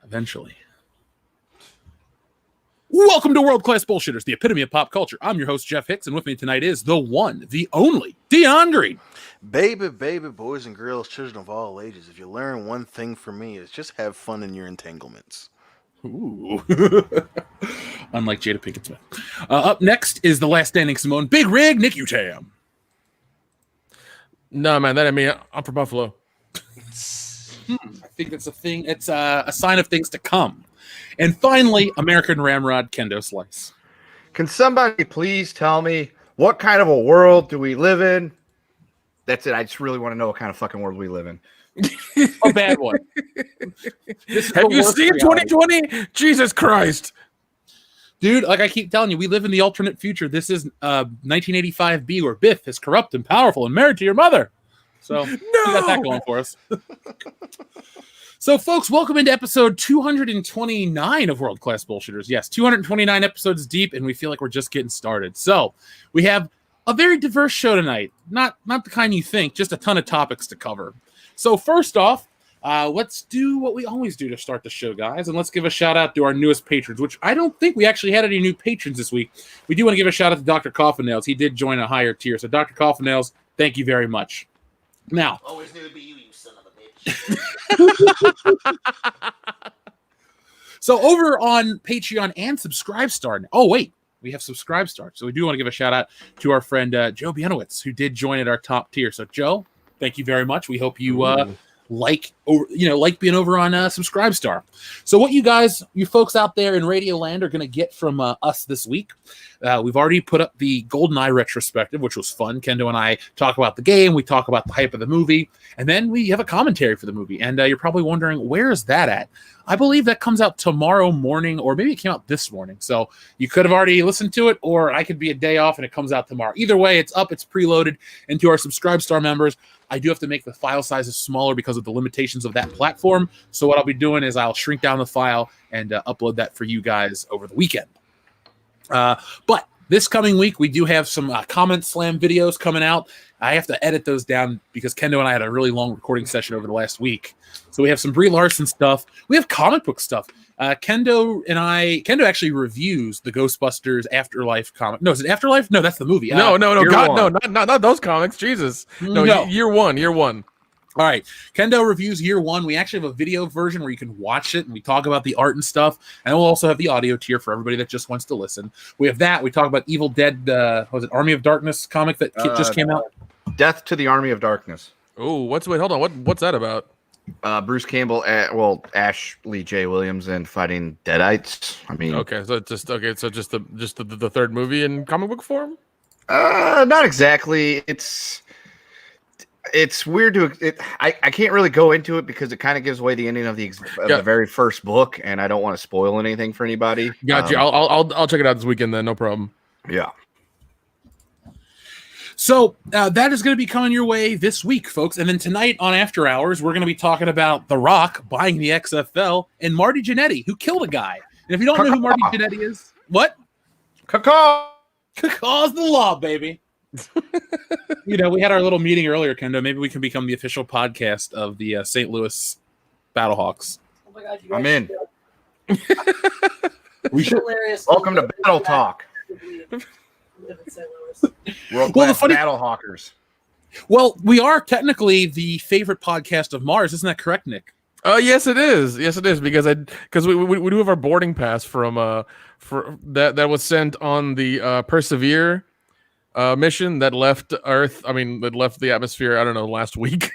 Eventually. Welcome to World Class Bullshitters, the epitome of pop culture. I'm your host, Jeff Hicks, and with me tonight is the one, the only, Dion Green. Baby, boys and girls, children of all ages, if you learn one thing from me, is just have fun in your entanglements. Ooh. Unlike Jada Pinkett Smith. Up next is the last standing Simone, Big Rig, Nick Utam. No, man, that ain't me. I'm from Buffalo. I think that's a thing. It's a sign of things to come. And finally, American Ramrod, Kendo Slice. Can somebody please tell me what kind of a world do we live in? That's it. I just really want to know what kind of fucking world we live in. A bad one. Have you seen 2020? Jesus Christ. Dude, like I keep telling you, we live in the alternate future. This is 1985B, where Biff is corrupt and powerful and married to your mother. So we got that going for us. So, folks, welcome into episode 229 of World Class Bullshitters. Yes, 229 episodes deep, and we feel like we're just getting started. So, we have a very diverse show tonight. Not the kind you think, just a ton of topics to cover. So, first off, let's do what we always do to start the show, guys, and let's give a shout-out to our newest patrons, which I don't think we actually had any new patrons this week. We do want to give a shout-out to Dr. Coffin Nails. He did join a higher tier. So, Dr. Coffin Nails, thank you very much. Now, always knew it'd be you son of a bitch. So over on Patreon and Subscribestar. Oh, wait, we have Subscribestar. So we do want to give a shout out to our friend Joe Bienowitz, who did join at our top tier. So Joe, thank you very much. We hope you like being over on Subscribestar. So what you folks out there in Radio Land are going to get from us this week, we've already put up the GoldenEye retrospective, which was fun. Kendo and I talk about the game, we talk about the hype of the movie, and then we have a commentary for the movie. And you're probably wondering, where is that at? I believe that comes out tomorrow morning, or maybe it came out this morning. So you could have already listened to it, or I could be a day off and it comes out tomorrow. Either way, it's up, it's preloaded. And to our Subscribestar members, I do have to make the file sizes smaller because of the limitations of that platform. So what I'll be doing is I'll shrink down the file and upload that for you guys over the weekend. But this coming week, we do have some comment slam videos coming out. I have to edit those down because Kendo and I had a really long recording session over the last week. So we have some Brie Larson stuff. We have comic book stuff. Kendo actually reviews the Ghostbusters Afterlife comic. No, is it Afterlife? No, that's the movie. No, God, no, not those comics. Jesus. No. Year one. All right. Kendo reviews Year One. We actually have a video version where you can watch it and we talk about the art and stuff. And we'll also have the audio tier for everybody that just wants to listen. We have that. We talk about Evil Dead, Army of Darkness comic that just came out? Death to the Army of Darkness. Oh, hold on. What's that about? Bruce Campbell, Ashley J. Williams, and fighting Deadites. I mean, just the third movie in comic book form. Not exactly. It's weird I can't really go into it because it kind of gives away the ending of the very first book, and I don't want to spoil anything for anybody. Gotcha. I'll check it out this weekend then. No problem. Yeah. So that is going to be coming your way this week, folks. And then tonight on After Hours, we're going to be talking about The Rock buying the XFL and Marty Jannetty, who killed a guy. And if you don't know who Marty Jannetty is, what? Caw-caw! Caw's the law, baby. We had our little meeting earlier, Kendo. Maybe we can become the official podcast of the St. Louis Battlehawks. Oh my God, I'm in. We should. Welcome to Battle Talk. World-class Battlehawkers. Well, we are technically the favorite podcast of Mars. Isn't that correct, Nick? Yes, it is. Yes, it is because we do have our boarding pass from for that was sent on the Persevere mission that left Earth. I mean, that left the atmosphere. I don't know, last week.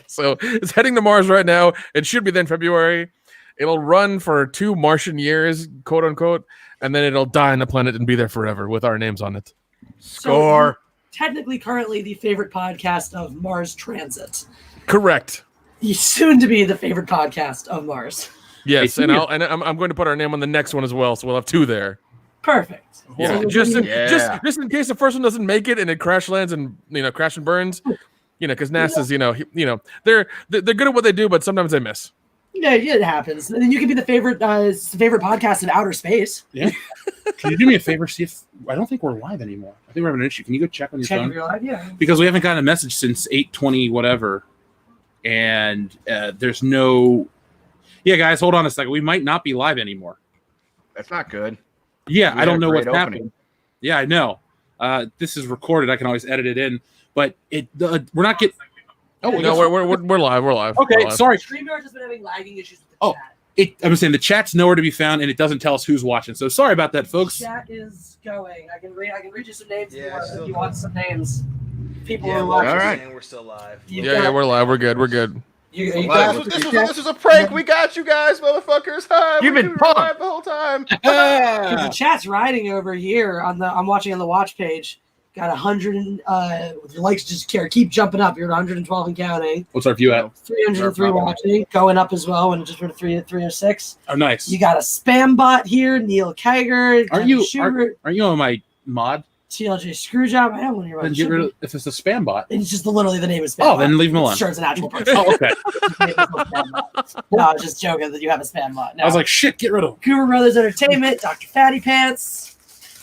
So it's heading to Mars right now. It should be there in February. It'll run for 2 Martian years, quote unquote, and then it'll die on the planet and be there forever with our names on it. Score. So, technically, currently the favorite podcast of Mars Transit. Correct. Soon to be the favorite podcast of Mars. Yes, and I'm going to put our name on the next one as well, so we'll have 2 there. Perfect. Yeah, So just in case the first one doesn't make it and it crash lands and crash and burns, because NASA's they're good at what they do, but sometimes they miss. Yeah, it happens. And then you can be the favorite podcast in outer space. Yeah. Can you do me a favor? See if I don't think we're live anymore. I think we're having an issue. Can you go check on your phone? Check if you're live, yeah. Because we haven't gotten a message since 8:20 whatever, and there's no. Yeah, guys, hold on a second. We might not be live anymore. That's not good. Yeah, We I had don't a know what's great happening. Yeah, I know. This is recorded. I can always edit it in, but we're not getting. Oh, No, we're live. We're live. Okay, We're live. sorry. StreamYard has been having lagging issues with the Oh. chat. I'm saying the chat's nowhere to be found, and it doesn't tell us who's watching. So sorry about that, folks. Chat is going. I can read you some names Yeah, if you want some names. People Yeah, are well, watching. all right. we're still live. Yeah, we're live. We're good. We're good. You Live. guys, This was a prank. We got you guys, motherfuckers. Hi, You've been we were punked. live the whole time. the chat's riding over here on the. I'm watching on the watch page. Got 100. Your likes just keep jumping up. You're at 112 and counting. What's our view at? 303 watching, going up as well, and just went to 306. Oh, nice. You got a spam bot here, Neil Kiger. Aren't you Schubert, aren't you on my mod? TLJ Screwjob? I don't want to Then get rid of if it's a spam bot. It's just literally the name is spam. Oh, bot. then leave him alone. Sure, it's an actual person. Oh, okay. No, I was just joking that you have a spam bot. No. I was like, shit, get rid of him. Guru Brothers Entertainment, Dr. Fatty Pants.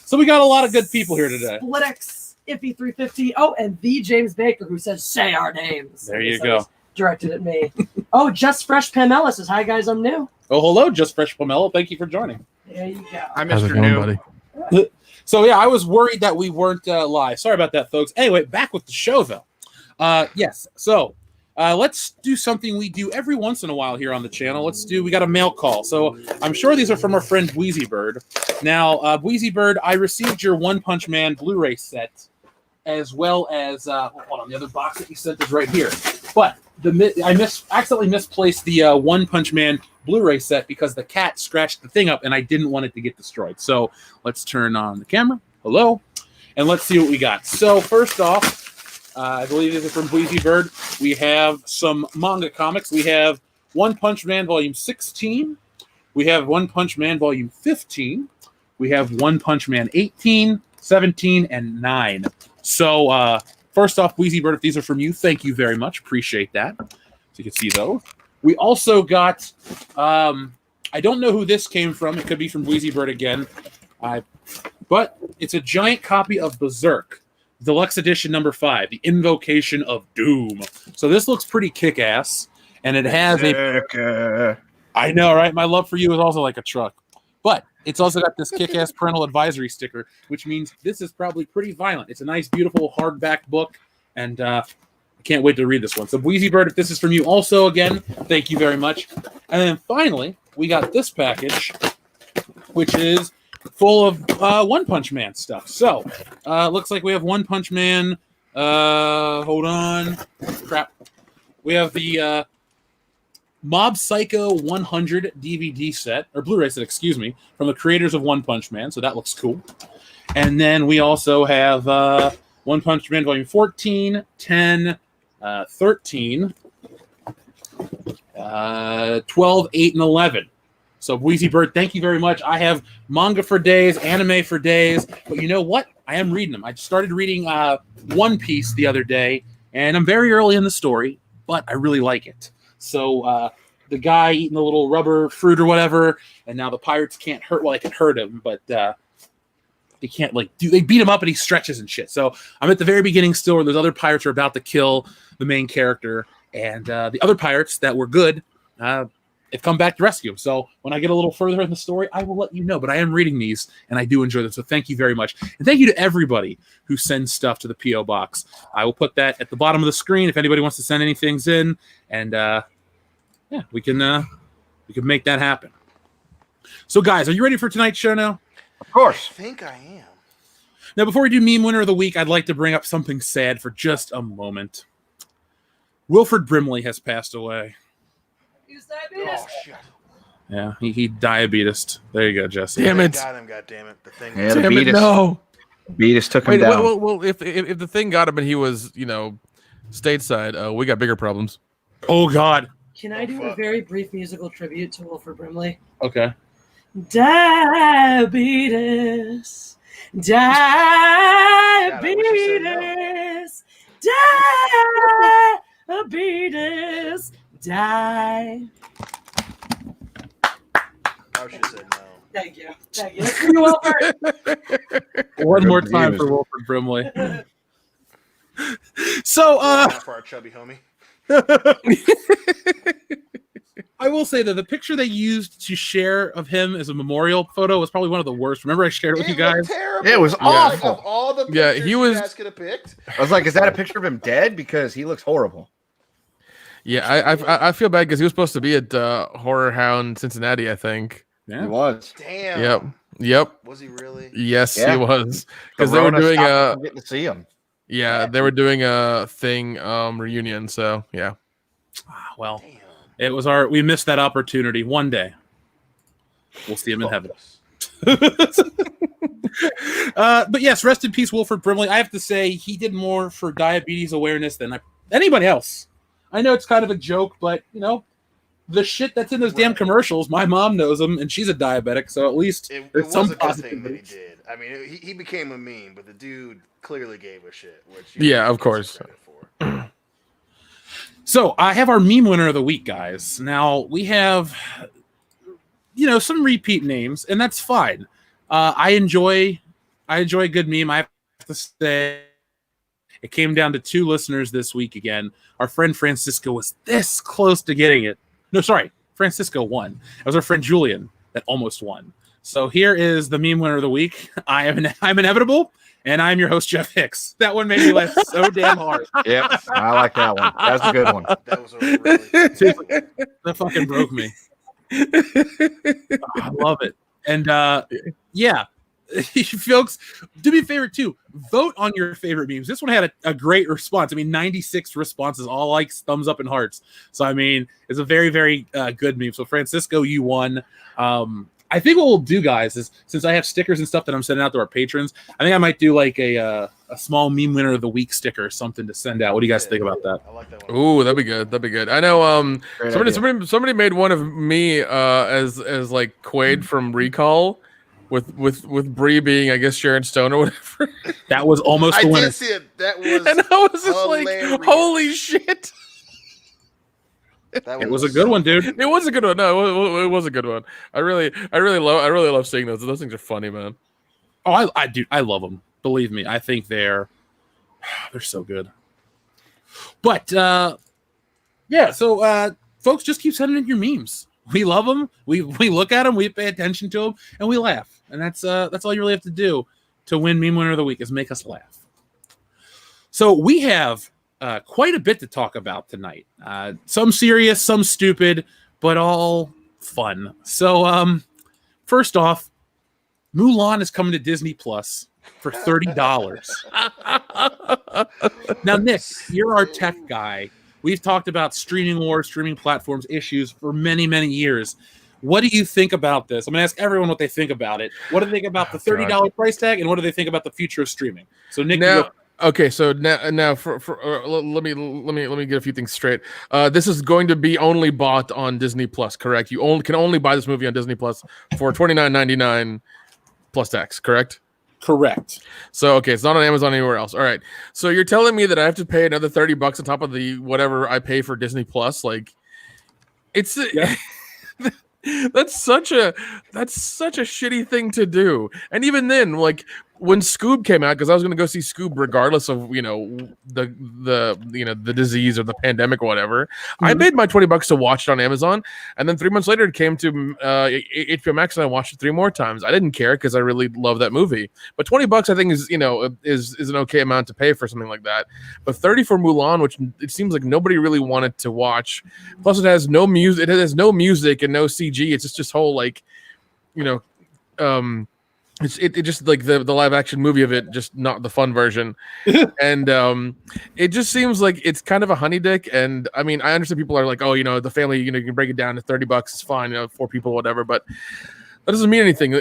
So we got a lot of good people here today. Splitx, Iffy 350. Oh, and the James Baker who says, say our names. There you So go. it's directed at me. Oh, Just Fresh Pamela says, hi guys, I'm new. Oh, hello, Just Fresh Pomelo. Thank you for joining. There you go. I'm How's it Mr. going, New. buddy? So yeah, I was worried that we weren't live. Sorry about that, folks. Anyway, back with the show though. Yes. So let's do something we do every once in a while here on the channel. We got a mail call. So I'm sure these are from our friend Wheezy Bird. Now, Wheezy Bird, I received your One Punch Man Blu-ray set, as well as hold on, the other box that you sent is right here. But I accidentally misplaced the One Punch Man Blu-ray set because the cat scratched the thing up and I didn't want it to get destroyed. So let's turn on the camera. Hello. And let's see what we got. So first off, I believe this is from Wheezy Bird. We have some manga comics. We have One Punch Man Volume 16. We have One Punch Man Volume 15. We have One Punch Man 18, 17, and 9. So first off, Wheezy Bird, if these are from you, thank you very much. Appreciate that. So you can see those. We also got, I don't know who this came from. It could be from Wheezy Bird again. But it's a giant copy of Berserk, Deluxe Edition number 5, The Invocation of Doom. So this looks pretty kick-ass. And it has I know, right? My love for you is also like a truck. But it's also got this kick-ass parental advisory sticker, which means this is probably pretty violent. It's a nice, beautiful hardback book. And I can't wait to read this one. So Wheezy Bird, if this is from you also, again, thank you very much. And then finally, we got this package, which is full of One Punch Man stuff. So looks like we have One Punch Man. Hold on. Crap. We have the Mob Psycho 100 DVD set, or Blu-ray set, excuse me, from the creators of One Punch Man. So that looks cool. And then we also have One Punch Man Volume 14, 10, 13, 12, 8, and 11. So, Wheezy Bird, thank you very much. I have manga for days, anime for days, but you know what? I am reading them. I started reading One Piece the other day, and I'm very early in the story, but I really like it. So, the guy eating the little rubber fruit or whatever, and now the pirates can't hurt. Well, they can hurt him, but they can't they beat him up and he stretches and shit. So I'm at the very beginning still where those other pirates are about to kill the main character, and the other pirates that were good have come back to rescue him. So when I get a little further in the story, I will let you know. But I am reading these and I do enjoy them. So thank you very much. And thank you to everybody who sends stuff to the P.O. Box. I will put that at the bottom of the screen if anybody wants to send anything in. And yeah, we can make that happen. So guys, are you ready for tonight's show now? Of course. I think I am. Now, before we do Meme Winner of the Week, I'd like to bring up something sad for just a moment. Wilford Brimley has passed away. Oh, shit. Yeah, he diabetes. There you go, Jesse. Damn it. Got him, goddammit. The thing. Yeah, the Damn it, Beatus, no. Beatus took him Wait, down. well, if the thing got him and he was, stateside, we got bigger problems. Oh, God. Can I do a very brief musical tribute to Wilford Brimley? Okay. Diabetes, diabetes, diabetes, die. I should have said no. Thank you. Thank you. That's for you, Wilford. One more time for Wilford Brimley. So, Not for our chubby homie. I will say that the picture they used to share of him as a memorial photo was probably one of the worst. Remember I shared it with you guys? Terrible. It was Like, awful. of all the Yeah, pictures he you was- guys could have picked. I was like, is that a picture of him dead? Because he looks horrible. Yeah, I feel bad because he was supposed to be at Horror Hound Cincinnati, I think. He Yeah. was. Damn. Yep. Was he really? Yes, Yeah. he was. Because they were Corona doing stopped us a from getting to see him. they were doing a thing reunion. So yeah. Well, Damn. it was we missed that opportunity. One day we'll see him in heaven. But yes, rest in peace, Wilford Brimley. I have to say he did more for diabetes awareness than anybody else. I know it's kind of a joke, but you know, the shit that's in those damn commercials, my mom knows them, and she's a diabetic, so at least It there's was some a good thing that he positivity. did. I mean, he became a meme, but the dude clearly gave a shit. Which Yeah, of course. For. So I have our meme winner of the week, guys. Now we have, you know, some repeat names, and that's fine. I enjoy a good meme. I have to say, it came down to 2 listeners this week again. Our friend Francisco was this close to getting it. No, sorry, Francisco won. It was our friend Julian that almost won. So here is the meme winner of the week. I'm inevitable, and I'm your host, Jeff Hicks. That one made me laugh so damn hard. Yep, I like that one. That's a good one. That was a really That fucking broke me. I love it. And yeah, folks, do me a favor too. Vote on your favorite memes. This one had a great response. I mean, 96 responses, all likes, thumbs up, and hearts. So I mean, it's a very, very good meme. So Francisco, you won. I think what we'll do, guys, is since I have stickers and stuff that I'm sending out to our patrons, I think I might do like a small meme winner of the week sticker or something to send out. What do you guys think about that? I like that one. Ooh, that'd be good. That'd be good. I know. Great Somebody made one of me as like Quaid from Recall, with Bree being, I guess, Sharon Stone or whatever. That was almost I the winner. did see it. That was. And I was just hilarious. like, holy shit. That It was a good one, dude. It was a good one. No, it was a good one. I really love seeing those. Those things are funny, man. Oh, I do. I love them. Believe me, I think they're so good. But yeah, so folks, just keep sending in your memes. We love them. We look at them. We pay attention to them, and we laugh. And that's all you really have to do to win meme winner of the week is make us laugh. So we have quite a bit to talk about tonight. Some serious, some stupid, but all fun. So first off, Mulan is coming to Disney Plus for $30. Now, Nick, you're our tech guy. We've talked about streaming wars, streaming platforms issues for many, many years. What do you think about this? I'm going to ask everyone what they think about it. What do they think about the $30 price tag, and what do they think about the future of streaming? So, Nick, Now, okay, so now for let me get a few things straight. This is going to be only bought on Disney Plus, correct? You can only buy this movie on Disney Plus for $29.99 plus tax, correct? correct. So okay, it's not on Amazon anywhere else. All right. So you're telling me that I have to pay another $30 on top of the whatever I pay for Disney Plus? Like, it's Yeah. that's such a shitty thing to do. And even then, like when Scoob came out, because I was going to go see Scoob regardless of the disease or the pandemic or whatever. I paid my $20 to watch it on Amazon, and then 3 months later it came to HBO Max, and I watched it 3 more times. I didn't care because I really love that movie. But $20 I think is an okay amount to pay for something like that. But $30 for Mulan, which it seems like nobody really wanted to watch. Plus, it has no music. It has no music and no CG. It's just whole like, it just like the live action movie of it, just not the fun version. And it just seems like it's kind of a honey dick. And I mean, I understand people are like, oh, the family, you can break it down to $30, it's fine, 4 people, whatever. But that doesn't mean anything.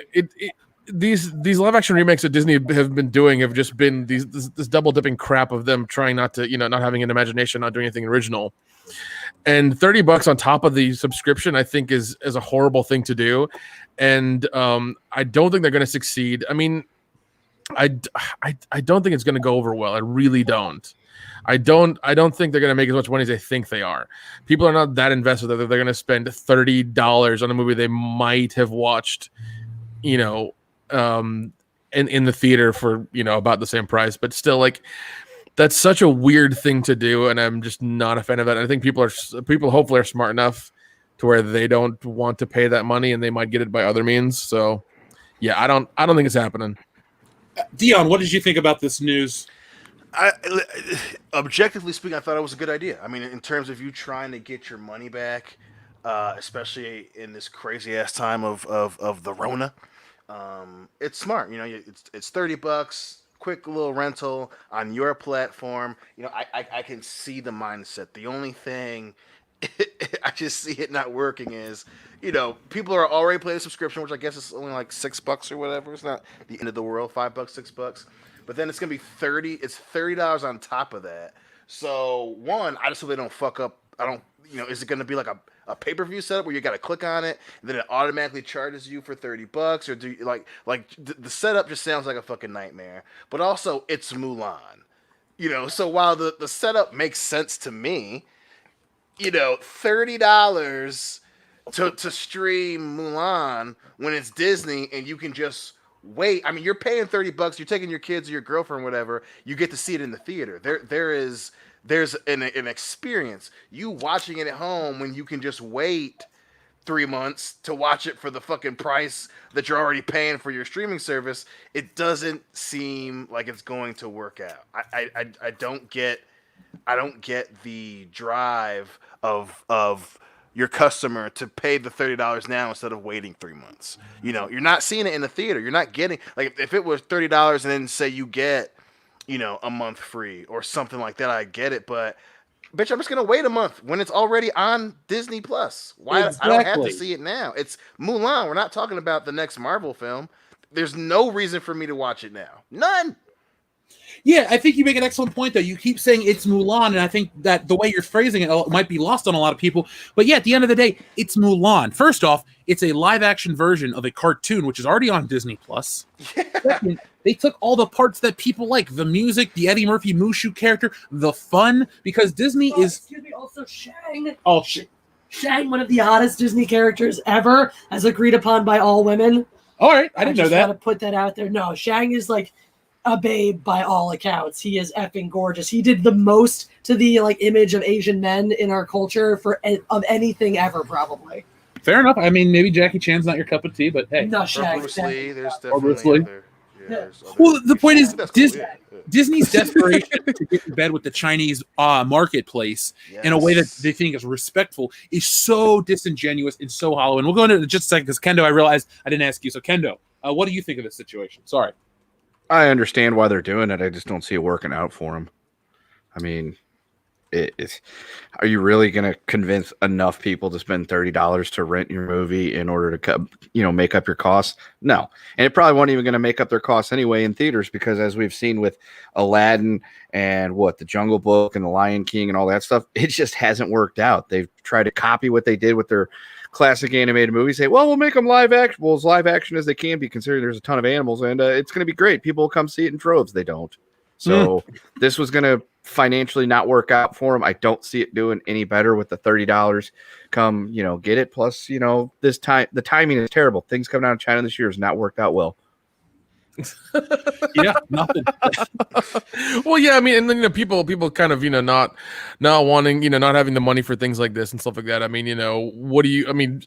These live action remakes that Disney have been doing have just been this double dipping crap of them trying not to, not having an imagination, not doing anything original. And $30 on top of the subscription, I think is a horrible thing to do. And I don't think they're going to succeed. I mean, I don't think it's going to go over well. I really don't. I don't think they're going to make as much money as they think they are. People are not that invested that they're going to spend $30 on a movie they might have watched, in the theater for, about the same price. But still, like, that's such a weird thing to do, and I'm just not a fan of that. I think people hopefully are smart enough to where they don't want to pay that money and they might get it by other means. So yeah, I don't think it's happening. Dion, what did you think about this news? Objectively speaking, I thought it was a good idea. I mean, in terms of you trying to get your money back, especially in this crazy ass time of the Rona, it's smart. You know, it's $30, quick little rental on your platform. You know, I can see the mindset. The only thing I just see it not working is, you know, people are already playing a subscription, which I guess is only like $6 or whatever. It's not the end of the world, $5, $6. But then it's gonna be $30 on top of that. So one, I just hope they don't fuck up. I don't, you know, is it gonna be like a pay-per-view setup where you gotta click on it and then it automatically charges you for $30, or do you, the setup just sounds like a fucking nightmare. But also it's Mulan, you know. So while the setup makes sense to me, you know, $30 to stream Mulan when it's Disney and you can just wait. I mean, you're paying $30. You're taking your kids or your girlfriend, whatever. You get to see it in the theater. There's an experience. You watching it at home when you can just wait 3 months to watch it for the fucking price that you're already paying for your streaming service. It doesn't seem like it's going to work out. I don't get the drive of your customer to pay the $30 now instead of waiting 3 months. You know, you're not seeing it in the theater. You're not getting, like, if it was $30 and then say you get, you know, a month free or something like that, I get it. But bitch, I'm just gonna wait a month when it's already on Disney Plus. Why? Exactly. I don't have to see it now. It's Mulan. We're not talking about the next Marvel film. There's no reason for me to watch it now. None. Yeah, I think you make an excellent point, though. You keep saying it's Mulan, and I think that the way you're phrasing it might be lost on a lot of people. But yeah, at the end of the day, it's Mulan. First off, it's a live-action version of a cartoon, which is already on Disney+. Second, they took all the parts that people like, the music, the Eddie Murphy Mushu character, the fun, because Disney is... Excuse me, also Shang. Oh, shit. Shang, one of the hottest Disney characters ever, as agreed upon by all women. All right, I didn't know just that. want to put that out there. No, Shang is like a babe by all accounts. He is effing gorgeous. He did the most to the image of Asian men in our culture of anything ever, probably. Fair enough. I mean, maybe Jackie Chan's not your cup of tea, but hey. No, Or Shang. Bruce Lee. There's Bruce definitely Lee. other. There's other Well, the point is, That's cool, Disney's desperation to get in bed with the Chinese marketplace in a way that Yes. they think is respectful is so disingenuous and so hollow. And we'll go into it in just a second because Kendo, I realized I didn't ask you. So Kendo, what do you think of this situation? Sorry. I understand why they're doing it. I just don't see it working out for them. I mean, are you really going to convince enough people to spend $30 to rent your movie in order to make up your costs? No. And it probably won't even going to make up their costs anyway in theaters, because as we've seen with Aladdin and the Jungle Book and the Lion King and all that stuff, it just hasn't worked out. They've tried to copy what they did with their classic animated movies. Say, well, we'll make them live action. Well, as live action as they can be, considering there's a ton of animals, and it's going to be great. People will come see it in droves. They don't. So this was going to financially not work out for them. I don't see it doing any better with the $30. Come, get it. Plus, this time the timing is terrible. Things coming out of China this year has not worked out well. Yeah, nothing. Well, yeah, I mean, and then people kind of not wanting not having the money for things like this and stuff like that. I mean, what do you? I mean,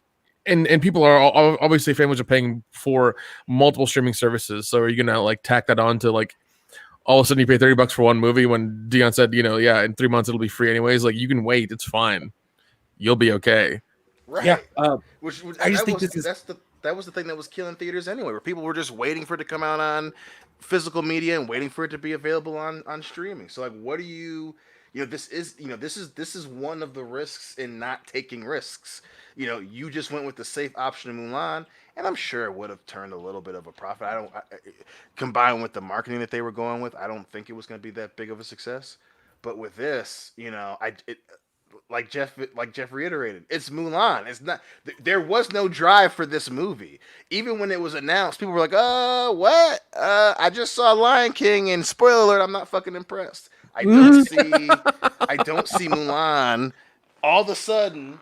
and people are obviously families are paying for multiple streaming services. So are you gonna tack that on to all of a sudden you pay $30 for one movie when Dion said in 3 months it'll be free anyways? You can wait, it's fine, you'll be okay. Right. Yeah. Which I just think that was the thing that was killing theaters anyway, where people were just waiting for it to come out on physical media and waiting for it to be available on streaming. So what do you this is one of the risks in not taking risks. You just went with the safe option of Mulan, and I'm sure it would have turned a little bit of a profit. Combined with the marketing that they were going with, I don't think it was going to be that big of a success. But with this, like Jeff reiterated, it's Mulan. It's not. There was no drive for this movie. Even when it was announced, people were like, what? I just saw Lion King, and spoiler alert, I'm not fucking impressed. I don't see Mulan all of a sudden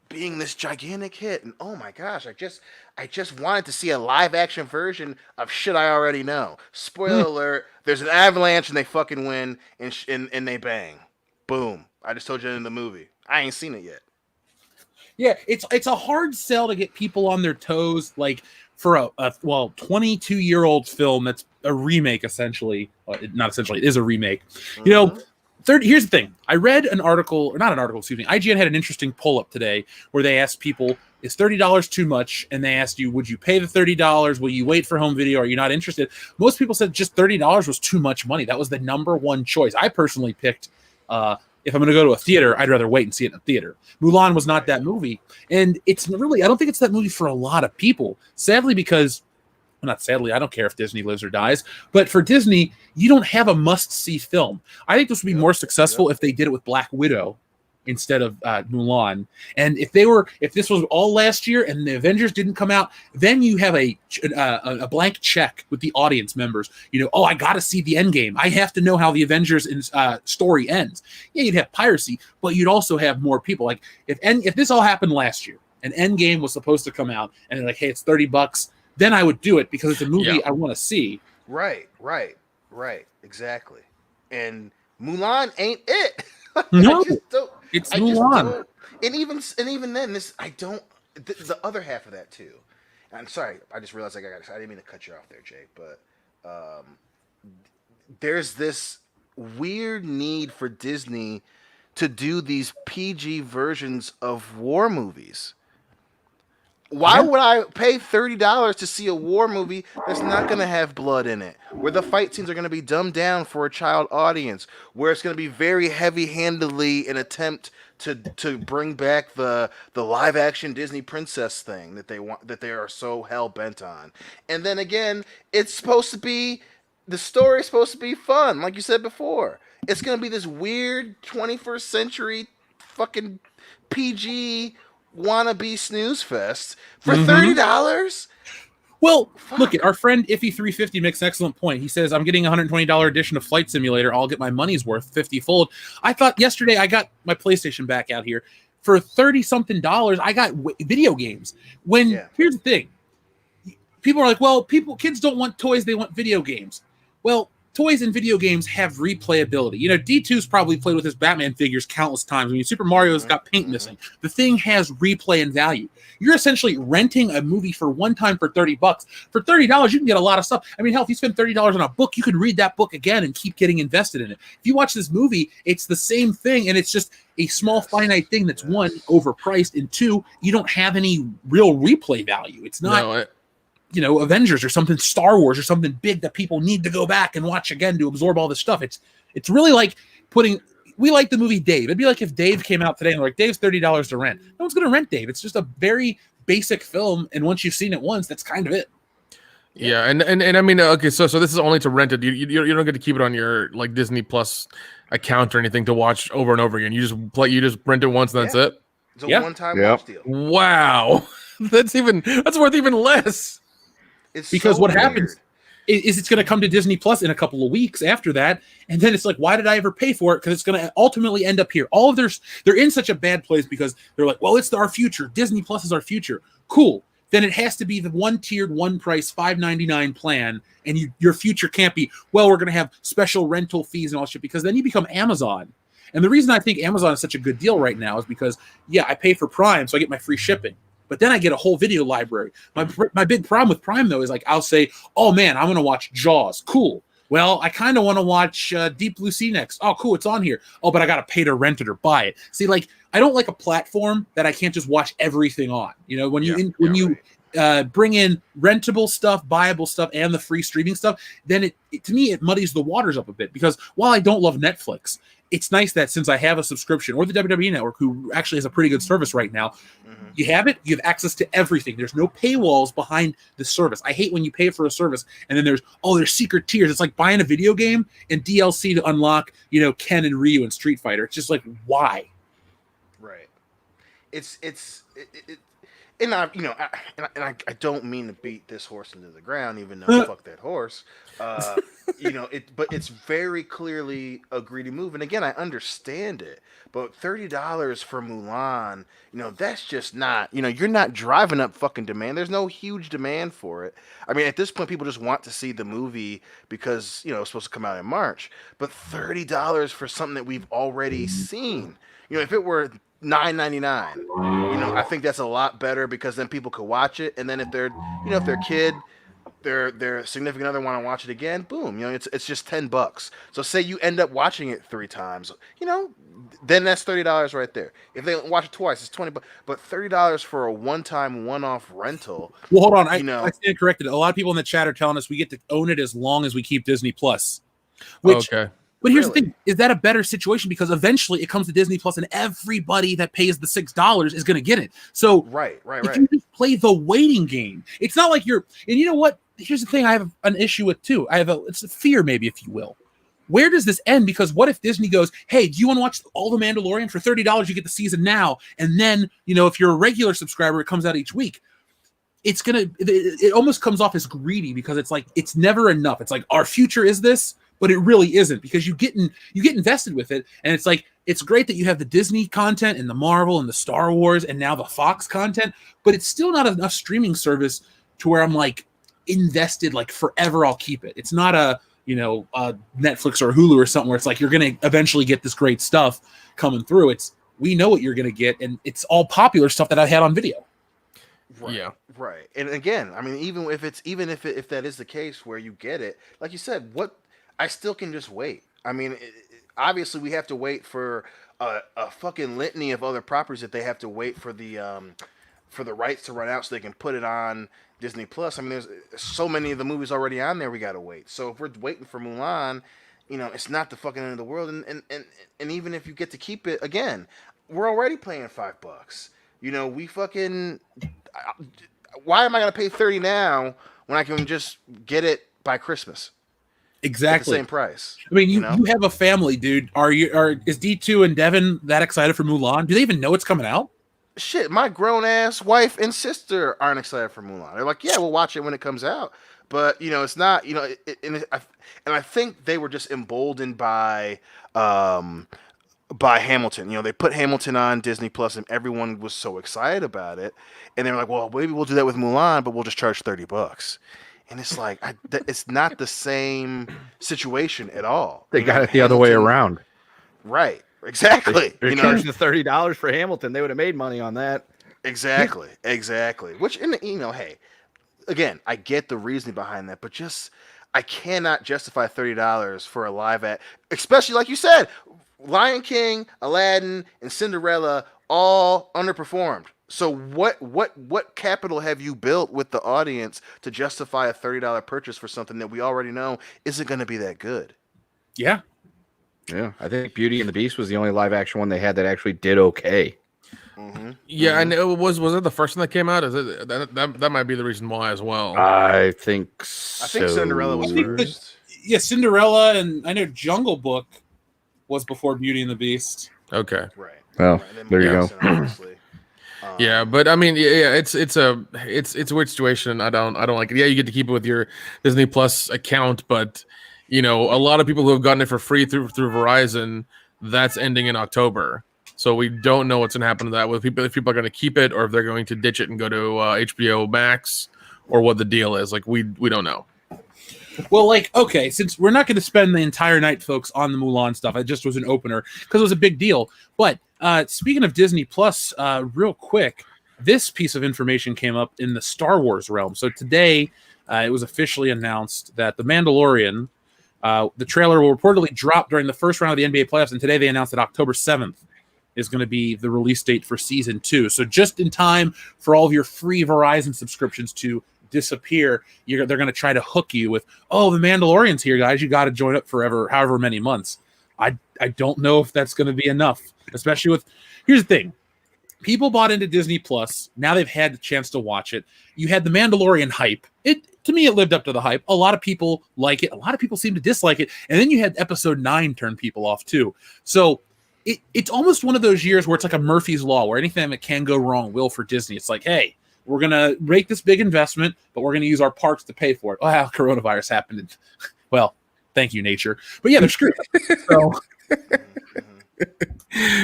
being this gigantic hit. And oh my gosh, I just wanted to see a live action version of shit I already know. Spoiler alert, there's an avalanche and they fucking win and they bang. Boom. I just told you in the movie. I ain't seen it yet. Yeah, it's a hard sell to get people on their toes, like for a 22-year-old film that's a remake essentially. Well, not essentially, it is a remake. You know, Mhm. here's the thing. I read an article, or not an article, excuse me. IGN had an interesting poll up today where they asked people, is $30 too much? And they asked you, would you pay the $30? Will you wait for home video? Are you not interested? Most people said just $30 was too much money. That was the number one choice. I personally picked if I'm going to go to a theater, I'd rather wait and see it in a theater. Mulan was not that movie. And it's really, I don't think it's that movie for a lot of people. Sadly, because, well, not sadly, I don't care if Disney lives or dies, but for Disney, you don't have a must-see film. I think this would be more successful if they did it with Black Widow instead of Mulan. And if this was all last year and the Avengers didn't come out, then you have a blank check with the audience members. You know, oh, I got to see the end game. I have to know how the Avengers story ends. Yeah, you'd have piracy, but you'd also have more people. Like if this all happened last year and Endgame was supposed to come out and they're like, hey, it's $30, then I would do it because it's a movie I want to see. Right, exactly. And Mulan ain't it. No, I just don't. it's I just Mulan. don't. And even then, this I don't. The other half of that too. I'm sorry. I just realized I didn't mean to cut you off there, Jay. But there's this weird need for Disney to do these PG versions of war movies. Why would I pay $30 to see a war movie that's not going to have blood in it? Where the fight scenes are going to be dumbed down for a child audience? Where it's going to be very heavy-handedly an attempt to bring back the live action Disney princess thing that they are so hell bent on? And then again, the story is supposed to be fun, like you said before. It's going to be this weird 21st century fucking PG wannabe snooze fest for $30. Well, look at our friend Iffy350 makes an excellent point. He says, I'm getting a $120 edition of Flight Simulator. I'll get my money's worth 50 fold. I thought yesterday I got my PlayStation back out here for 30 something dollars. I got video games. Here's the thing. People are like, well, kids don't want toys. They want video games. Well, toys and video games have replayability. You know, D2's probably played with his Batman figures countless times. I mean, Super Mario's got paint missing. The thing has replay and value. You're essentially renting a movie for one time for $30. For $30, you can get a lot of stuff. I mean, hell, if you spend $30 on a book, you can read that book again and keep getting invested in it. If you watch this movie, it's the same thing, and it's just a small finite thing that's one, overpriced, and two, you don't have any real replay value. It's not Avengers or something, Star Wars or something big that people need to go back and watch again to absorb all this stuff. It's really like we like the movie Dave. It'd be like if Dave came out today and like, Dave's $30 to rent. No one's going to rent Dave. It's just a very basic film, and once you've seen it once, that's kind of it. Yeah, and I mean, okay, so this is only to rent it. You don't get to keep it on your like Disney Plus account or anything to watch over and over again. You just rent it once and that's it. It's a one-time watch deal. Wow, that's worth even less. It's because so what weird. happens is it's going to come to Disney Plus in a couple of weeks after that, and then it's like, why did I ever pay for it? Because it's going to ultimately end up here. They're in such a bad place because they're like, well, it's our future. Disney Plus is our future. Cool. Then it has to be the one-tiered, one-price, $5.99 plan, and your future can't be, well, we're going to have special rental fees and all that shit, because then you become Amazon. And the reason I think Amazon is such a good deal right now is because, yeah, I pay for Prime, so I get my free shipping. But then I get a whole video library. My big problem with Prime, though, is like I'll say, oh, man, I'm going to watch Jaws. Cool. Well, I kind of want to watch Deep Blue Sea next. Oh, cool, it's on here. Oh, but I got to pay to rent it or buy it. See, like, I don't like a platform that I can't just watch everything on. You know, when you bring in rentable stuff, buyable stuff, and the free streaming stuff, then to me, it muddies the waters up a bit. Because while I don't love Netflix, it's nice that since I have a subscription, or the WWE Network, who actually has a pretty good service right now, you have it, you have access to everything. There's no paywalls behind the service. I hate when you pay for a service and then there's secret tiers. It's like buying a video game and DLC to unlock, Ken and Ryu and Street Fighter. It's just like, why? Right. And I don't mean to beat this horse into the ground, even though fuck that horse. But it's very clearly a greedy move. And again, I understand it. But $30 for Mulan, that's just not. You're not driving up fucking demand. There's no huge demand for it. I mean, at this point, people just want to see the movie because it's supposed to come out in March. But $30 for something that we've already seen. If it were $9.99. You know, I think that's a lot better because then people could watch it, and then if they're, you know, if their kid, their significant other want to watch it again, boom, you know, it's just $10. So say you end up watching it 3 times, you know, then that's $30 right there. If they watch it twice, it's $20. But $30 for a one-time, one-off rental. Well, hold on, I stand corrected. A lot of people in the chat are telling us we get to own it as long as we keep Disney Plus. Which, okay. But here's the thing: is that a better situation? Because eventually it comes to Disney Plus, and everybody that pays the $6 is going to get it. So right. If you just play the waiting game, it's not like you're. And you know what? Here's the thing: I have an issue with too. It's a fear, maybe, if you will. Where does this end? Because what if Disney goes, "Hey, do you want to watch all the Mandalorian for $30? You get the season now, and then you know if you're a regular subscriber, it comes out each week." It almost comes off as greedy because it's like it's never enough. It's like our future is this. But it really isn't because you get invested with it, and it's like it's great that you have the Disney content and the Marvel and the Star Wars and now the Fox content, but it's still not enough streaming service to where I'm like invested like forever. I'll keep it. It's not a Netflix or Hulu or something where it's like you're going to eventually get this great stuff coming through. It's we know what you're going to get, and it's all popular stuff that I had on video. Right. Yeah. Right. And again, I mean, even if that is the case where you get it, like you said, I still can just wait. I mean, obviously we have to wait for a fucking litany of other properties that they have to wait for the rights to run out so they can put it on Disney Plus. I mean, there's so many of the movies already on there we got to wait. So if we're waiting for Mulan, you know, it's not the fucking end of the world. And even if you get to keep it, again, we're already paying $5. You know, why am I going to pay $30 now when I can just get it by Christmas? Exactly. The same price. I mean, you have a family, dude. Is D2 and Devin that excited for Mulan? Do they even know it's coming out? Shit, my grown ass wife and sister aren't excited for Mulan. They're like, yeah, we'll watch it when it comes out. But you know, it's not. You know, and I think they were just emboldened by Hamilton. You know, they put Hamilton on Disney Plus, and everyone was so excited about it. And they were like, well, maybe we'll do that with Mulan, but we'll just charge $30. And it's like, it's not the same situation at all. They got it the other way around. Right. Exactly. They're charging $30 for Hamilton. They would have made money on that. Exactly. Which, hey, again, I get the reasoning behind that, but I cannot justify $30 for a live act, especially like you said, Lion King, Aladdin, and Cinderella all underperformed. So what capital have you built with the audience to justify a $30 purchase for something that we already know isn't going to be that good? Yeah. Yeah, I think Beauty and the Beast was the only live action one they had that actually did okay. Mm-hmm. Yeah, and it was it the first one that came out? Is it that might be the reason why as well? I think so. I think Cinderella was first. Cinderella, and I know Jungle Book was before Beauty and the Beast. Okay. Right. Well, there you go. Obviously. Yeah, but I mean, yeah, it's a weird situation. I don't like it. Yeah, you get to keep it with your Disney Plus account, but you know, a lot of people who have gotten it for free through Verizon, that's ending in October. So we don't know what's going to happen to that. With people, if people are going to keep it, or if they're going to ditch it and go to HBO Max, or what the deal is. Like we don't know. Well, like, okay, since we're not going to spend the entire night, folks, on the Mulan stuff, it just was an opener because it was a big deal. But speaking of Disney Plus, real quick, this piece of information came up in the Star Wars realm. So today, it was officially announced that The Mandalorian, the trailer will reportedly drop during the first round of the NBA playoffs, and today they announced that October 7th is going to be the release date for season 2. So just in time for all of your free Verizon subscriptions to disappear, they're going to try to hook you with, oh, the Mandalorian's here, guys. You got to join up forever, however many months. I don't know if that's going to be enough, especially with, here's the thing. People bought into Disney Plus. Now they've had the chance to watch it. You had the Mandalorian hype. To me, it lived up to the hype. A lot of people like it. A lot of people seem to dislike it. And then you had episode 9 turn people off too. So it's almost one of those years where it's like a Murphy's Law, where anything that can go wrong will for Disney. It's like, hey, we're going to make this big investment, but we're going to use our parks to pay for it. Oh, how coronavirus happened. And, well, thank you, nature. But yeah, they're screwed. So.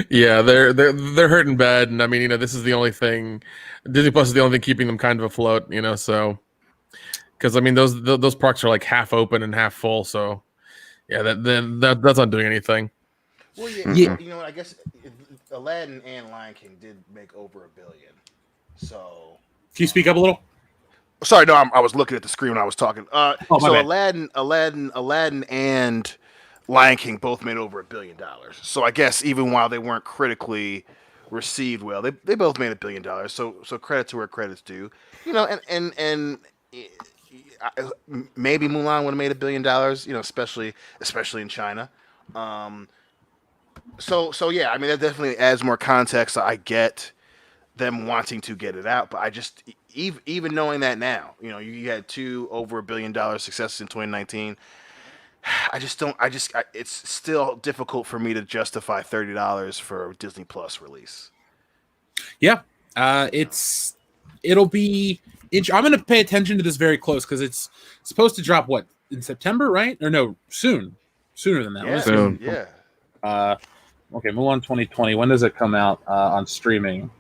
Yeah, they're hurting bad. And I mean, you know, this is the only thing. Disney Plus is the only thing keeping them kind of afloat, you know, so. Because, I mean, those parks are like half open and half full. So, yeah, that's not doing anything. Well, yeah. You know, I guess Aladdin and Lion King did make over $1 billion. So Can you speak up a little? sorry, no, I was looking at the screen when I was talking. My So bad. Aladdin, and Lion King both made over $1 billion. So I guess even while they weren't critically received well, they both made $1 billion. So credit to where credit's due. You know, and maybe Mulan would have made $1 billion. You know, especially in China. So yeah, I mean that definitely adds more context. I get them wanting to get it out, but I just even knowing that now, you know, you had two over $1 billion successes in 2019. It's still difficult for me to justify $30 for a Disney Plus release. Yeah, it'll be. I'm going to pay attention to this very close because it's supposed to drop in September, right? Or no, sooner than that. Yeah, Soon. yeah. Okay, Mulan 2020. When does it come out on streaming?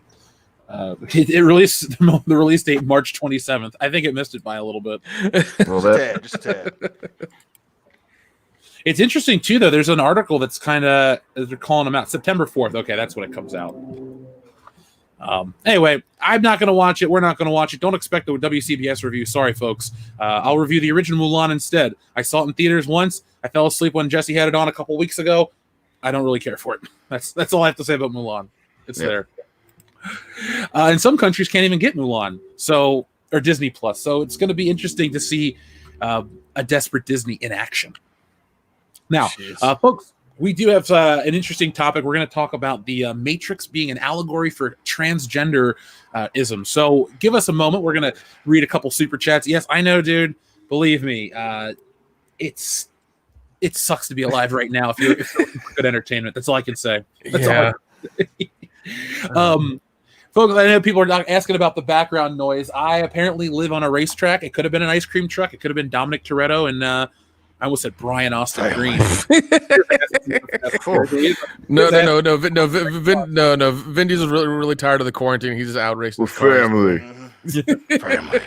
It released the release date March 27th. I think it missed it by a little bit. Just a tad. It's interesting too, though. There's an article that's kind of they're calling them out. September 4th. Okay, that's when it comes out. Anyway, I'm not going to watch it. We're not going to watch it. Don't expect a WCBS review. Sorry, folks. I'll review the original Mulan instead. I saw it in theaters once. I fell asleep when Jesse had it on a couple weeks ago. I don't really care for it. That's all I have to say about Mulan. It's there. And some countries can't even get Mulan, or Disney Plus. So it's going to be interesting to see a desperate Disney in action. Now, folks, we do have an interesting topic. We're going to talk about the Matrix being an allegory for transgender ism. So give us a moment. We're going to read a couple super chats. Yes, I know, dude. Believe me, it sucks to be alive right now if you're looking for good entertainment. That's all I can say. That's all. Folks, I know people are asking about the background noise. I apparently live on a racetrack. It could have been an ice cream truck. It could have been Dominic Toretto and I almost said Brian Austin Green. No. Vin Diesel's really tired of the quarantine. He's just out racing. We're family. Family.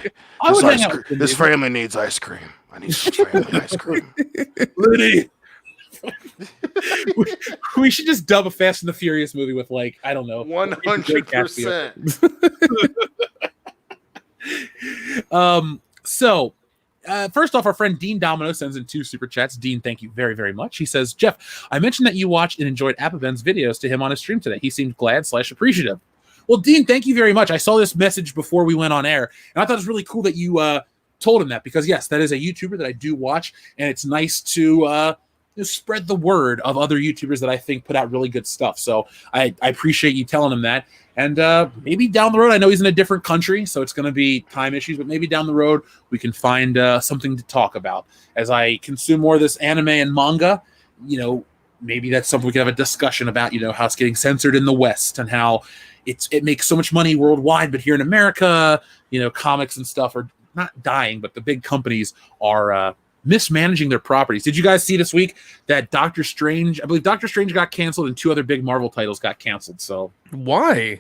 This family needs ice cream. I need some family ice cream. Liddy. We should just dub a Fast and the Furious movie with, like, I don't know, 100%. So first off, our friend Dean Domino sends in 2 super chats. Dean, thank you very, very much. He says, Jeff, I mentioned that you watched and enjoyed Apaben's videos to him on his stream today. He seemed glad/appreciative. Well, Dean, thank you very much. I saw this message before we went on air, and I thought it was really cool that you told him that, because yes, that is a YouTuber that I do watch, and it's nice to spread the word of other YouTubers that I think put out really good stuff. So I appreciate you telling him that. And maybe down the road, I know he's in a different country, so it's going to be time issues, but maybe down the road we can find something to talk about. As I consume more of this anime and manga, maybe that's something we can have a discussion about, how it's getting censored in the West and how it makes so much money worldwide, but here in America, comics and stuff are not dying, but the big companies are mismanaging their properties. Did you guys see this week that I believe Doctor Strange got canceled and 2 other big Marvel titles got canceled? So why?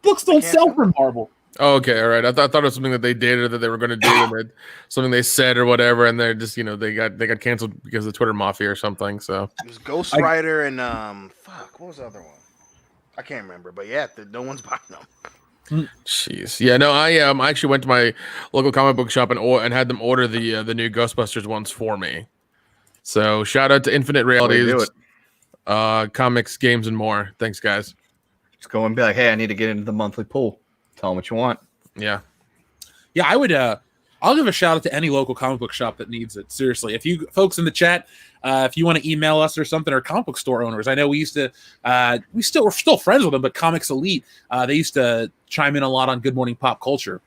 Books don't sell for Marvel. Oh, okay, all right. I thought it was something that they did or that they were going to do, and something they said or whatever, and they're just they got canceled because of the Twitter mafia or something. So it was Ghost Rider and what was the other one? I can't remember, but yeah, no one's buying them. Jeez, yeah, no, I actually went to my local comic book shop and had them order the new Ghostbusters ones for me. So shout out to Infinite Realities, comics, games, and more. Thanks, guys. Just go and be like, hey, I need to get into the monthly pool. Tell them what you want. Yeah, I would. I'll give a shout out to any local comic book shop that needs it. Seriously, if you folks in the chat, if you want to email us or something, or comic book store owners, I know we used to, we're still friends with them, but Comics Elite, they used to chime in a lot on Good Morning Pop Culture.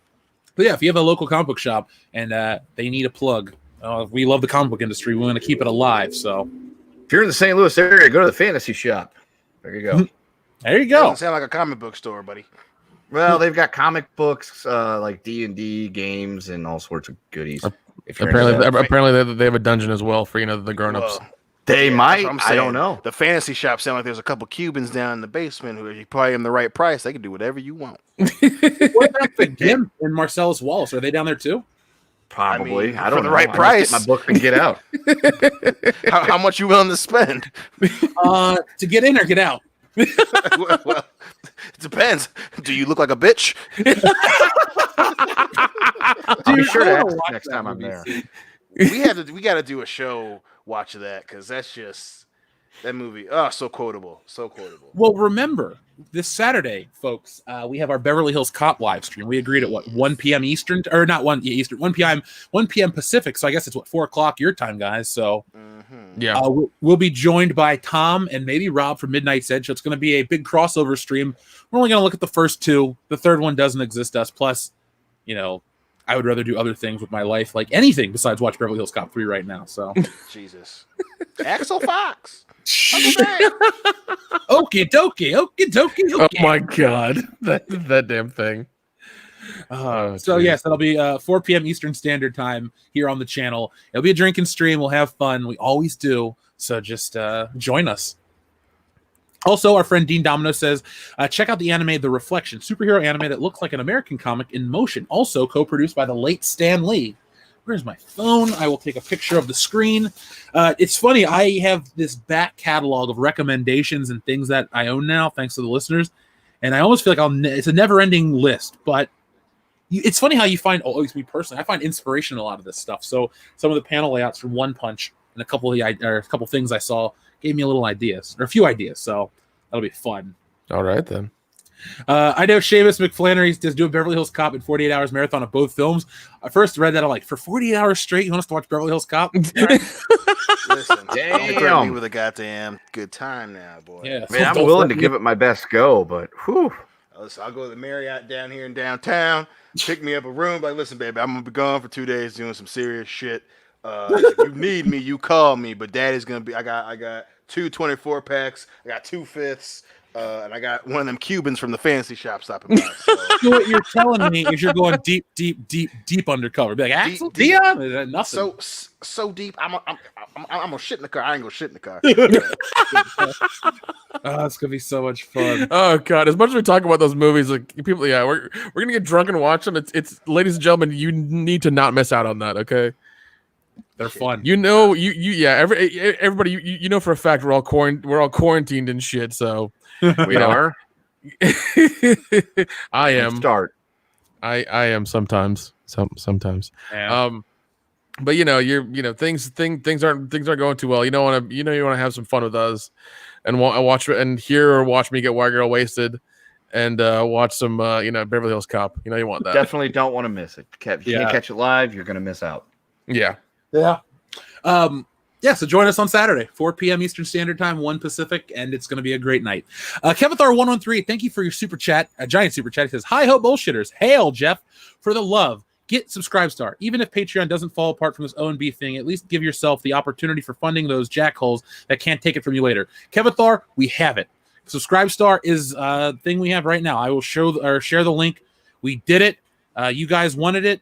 But yeah, if you have a local comic book shop and they need a plug, we love the comic book industry. We want to keep it alive. So if you're in the St. Louis area, go to the fantasy shop. There you go. There you go. Doesn't sound like a comic book store, buddy. Well, they've got comic books, like D&D games, and all sorts of goodies. Apparently, they have a dungeon as well for the grown-ups. They might. I don't know. The fantasy shop sound like there's a couple Cubans down in the basement who, if you probably them the right price, they can do whatever you want. What about the Gim and Marcellus Wallace? Are they down there too? Probably. I for don't the know. right price. Get my book and get out. How much you willing to spend? To get in or get out? Well, it depends. Do you look like a bitch? I'll be sure to I wanna ask watch next that time I'm movie there. soon. We got to do a show watch of that because that's just that movie. Oh, so quotable, so quotable. Well, remember this Saturday, folks. We have our Beverly Hills Cop live stream. We agreed at what 1 p.m. Eastern, or not 1 Eastern, 1 p.m. Pacific. So I guess it's what 4 o'clock your time, guys. So Yeah. we'll be joined by Tom and maybe Rob from Midnight's Edge. So it's going to be a big crossover stream. We're only going to look at the first two. The third one doesn't exist. Us plus, I would rather do other things with my life, like anything besides watch Beverly Hills Cop 3 right now. So Jesus, Axel Fox. Okie dokie. Oh my god, that damn thing. So yes, that'll be 4 p.m. Eastern Standard Time here on the channel. It'll be a drinking stream. We'll have fun. We always do. So just join us. Also, our friend Dean Domino says, check out the anime The Reflection, superhero anime that looks like an American comic in motion. Also co-produced by the late Stan Lee. Where's my phone? I will take a picture of the screen. It's funny. I have this back catalog of recommendations and things that I own now, thanks to the listeners. And I almost feel like it's a never-ending list. But it's funny how you find, at least me personally, I find inspiration in a lot of this stuff. So some of the panel layouts from One Punch and a couple things I saw gave me a little ideas, or a few ideas. So that'll be fun. All right, then. I know Seamus McFlannery's just doing Beverly Hills Cop in 48 hours marathon of both films. I first read that. I'm like, for 48 hours straight, you want us to watch Beverly Hills Cop? Listen, don't threaten me Damn. with a goddamn good time now, boy. Yeah. Man, I'm willing to give it my best go, but whew. Listen, I'll go to the Marriott down here in downtown, pick me up a room. Like, listen, baby, I'm gonna be gone for 2 days doing some serious shit. If you need me, you call me. But Daddy's gonna be. I got two 24 packs. I got 2 5ths. And I got one of them Cubans from the fantasy shop stopping by. So. What you're telling me is you're going deep undercover. Be like, Axel Deep. Dion? Nothing. So deep. I'm gonna shit in the car. I ain't gonna shit in the car. Oh, it's gonna be so much fun. Oh god! As much as we talk about those movies, like people, we're gonna get drunk and watch them. It's ladies and gentlemen, you need to not miss out on that. Okay, they're fun. Everybody, you know for a fact we're all quarantined and shit. So We are. I am. Start. I am sometimes. Sometimes. Yeah. But things aren't going too well. You want to have some fun with us, and watch and hear or watch me get white girl wasted, and watch some Beverly Hills Cop. You want that. Definitely don't want to miss it. If you can't catch it live, you're gonna miss out. Yeah. So join us on Saturday, 4 p.m. Eastern Standard Time, 1 Pacific, and it's going to be a great night. Kevithar113, thank you for your super chat, a giant super chat. He says, hi ho bullshitters. Hail, Jeff, for the love. Get Subscribestar. Even if Patreon doesn't fall apart from this O&B thing, at least give yourself the opportunity for funding those jackholes that can't take it from you later. Kevithar, we have it. Subscribestar is a thing we have right now. I will share the link. We did it. You guys wanted it.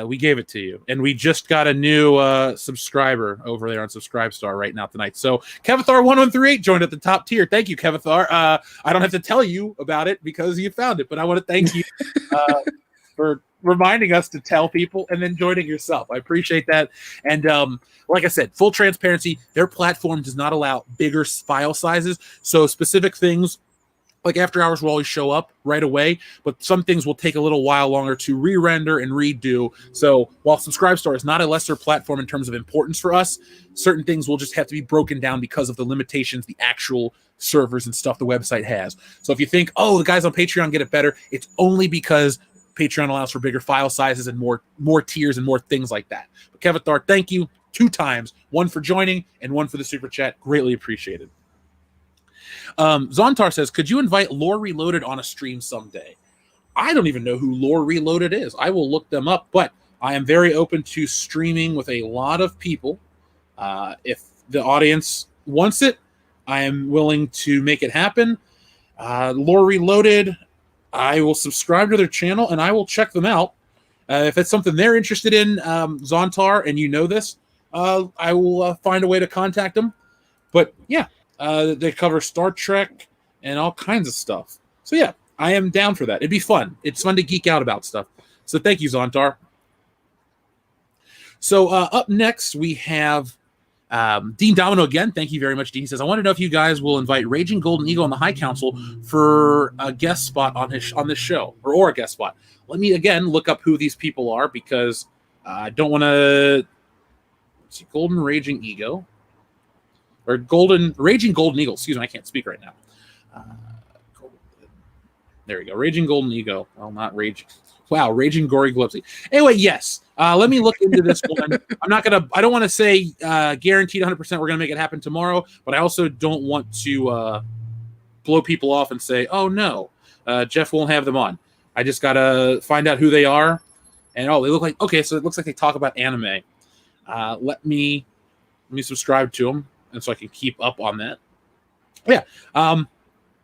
We gave it to you, and we just got a new subscriber over there on Subscribestar right now tonight. So Kevithar1138 joined at the top tier. Thank you, Kevithar. I don't have to tell you about it because you found it, but I want to thank you for reminding us to tell people and then joining yourself. I appreciate that. And like I said, full transparency, their platform does not allow bigger file sizes. So specific things like After Hours will always show up right away, but some things will take a little while longer to re-render and redo. So while Subscribestar is not a lesser platform in terms of importance for us, certain things will just have to be broken down because of the limitations the actual servers and stuff the website has. So if you think, oh, the guys on Patreon get it better, it's only because Patreon allows for bigger file sizes and more tiers and more things like that. But Kevithar, thank you 2 times, 1 for joining and 1 for the super chat. Greatly appreciated. Zontar says, could you invite Lore Reloaded on a stream someday? I don't even know who Lore Reloaded is. I will look them up, but I am very open to streaming with a lot of people. If the audience wants it, I am willing to make it happen. Lore Reloaded, I will subscribe to their channel and I will check them out. If it's something they're interested in, Zontar, and you know this, I will find a way to contact them. But yeah, they cover Star Trek and all kinds of stuff. So yeah, I am down for that. It'd be fun. It's fun to geek out about stuff. So thank you, Zontar. So up next we have Dean Domino again, thank you very much, Dean. He says, I want to know if you guys will invite Raging Golden Eagle and the High Council for a guest spot on this show, or a guest spot. Let me again look up who these people are, because I don't want to see Golden Raging Eagle or Raging Golden Eagle. Excuse me, I can't speak right now. There we go, Raging Golden Eagle. Well, not Raging. Wow, Raging Gory Glipsy. Anyway, yes. Let me look into this one. I don't want to say guaranteed 100% we're going to make it happen tomorrow, but I also don't want to blow people off and say, oh no, Jeff won't have them on. I just got to find out who they are. And they look like, okay, so it looks like they talk about anime. Let me subscribe to them, and so I can keep up on that. Yeah.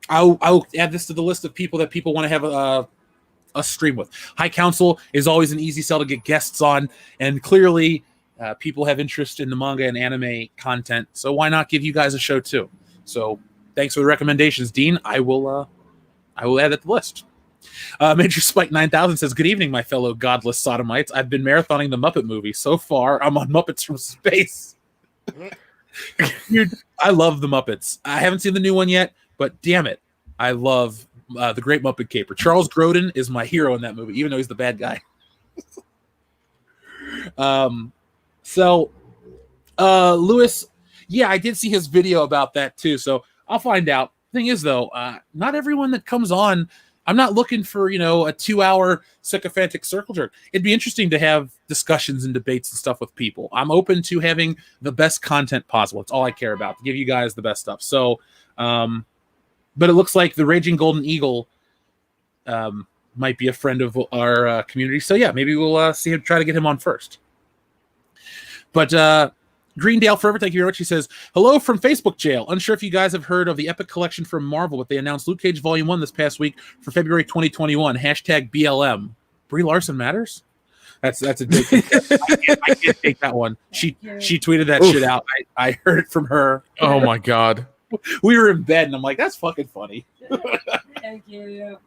I'll add this to the list of people that people want to have a stream with. High Council is always an easy sell to get guests on, and clearly people have interest in the manga and anime content, so why not give you guys a show too? So thanks for the recommendations, Dean. I will add it to the list. Major Spike 9000 says, good evening, my fellow godless sodomites. I've been marathoning the Muppet movie. So far, I'm on Muppets from Space. Dude, I love the Muppets. I haven't seen the new one yet, but damn it, I love The Great Muppet Caper. Charles Grodin is my hero in that movie, even though he's the bad guy. Lewis, yeah, I did see his video about that too, so I'll find out. Thing is, though, not everyone that comes on, I'm not looking for, a 2-hour sycophantic circle jerk. It'd be interesting to have discussions and debates and stuff with people. I'm open to having the best content possible. It's all I care about, to give you guys the best stuff. So, but it looks like the Raging Golden Eagle might be a friend of our community. So yeah, maybe we'll try to get him on first. But Greendale Forever, thank you very much. He says, hello from Facebook jail. Unsure if you guys have heard of the Epic Collection from Marvel, but they announced Luke Cage Volume 1 this past week for February 2021. Hashtag BLM. Brie Larson matters? That's a big thing. I can't take that one. She tweeted that shit out. I heard it from her. Oh my God. We were in bed, and I'm like, that's fucking funny. Thank you.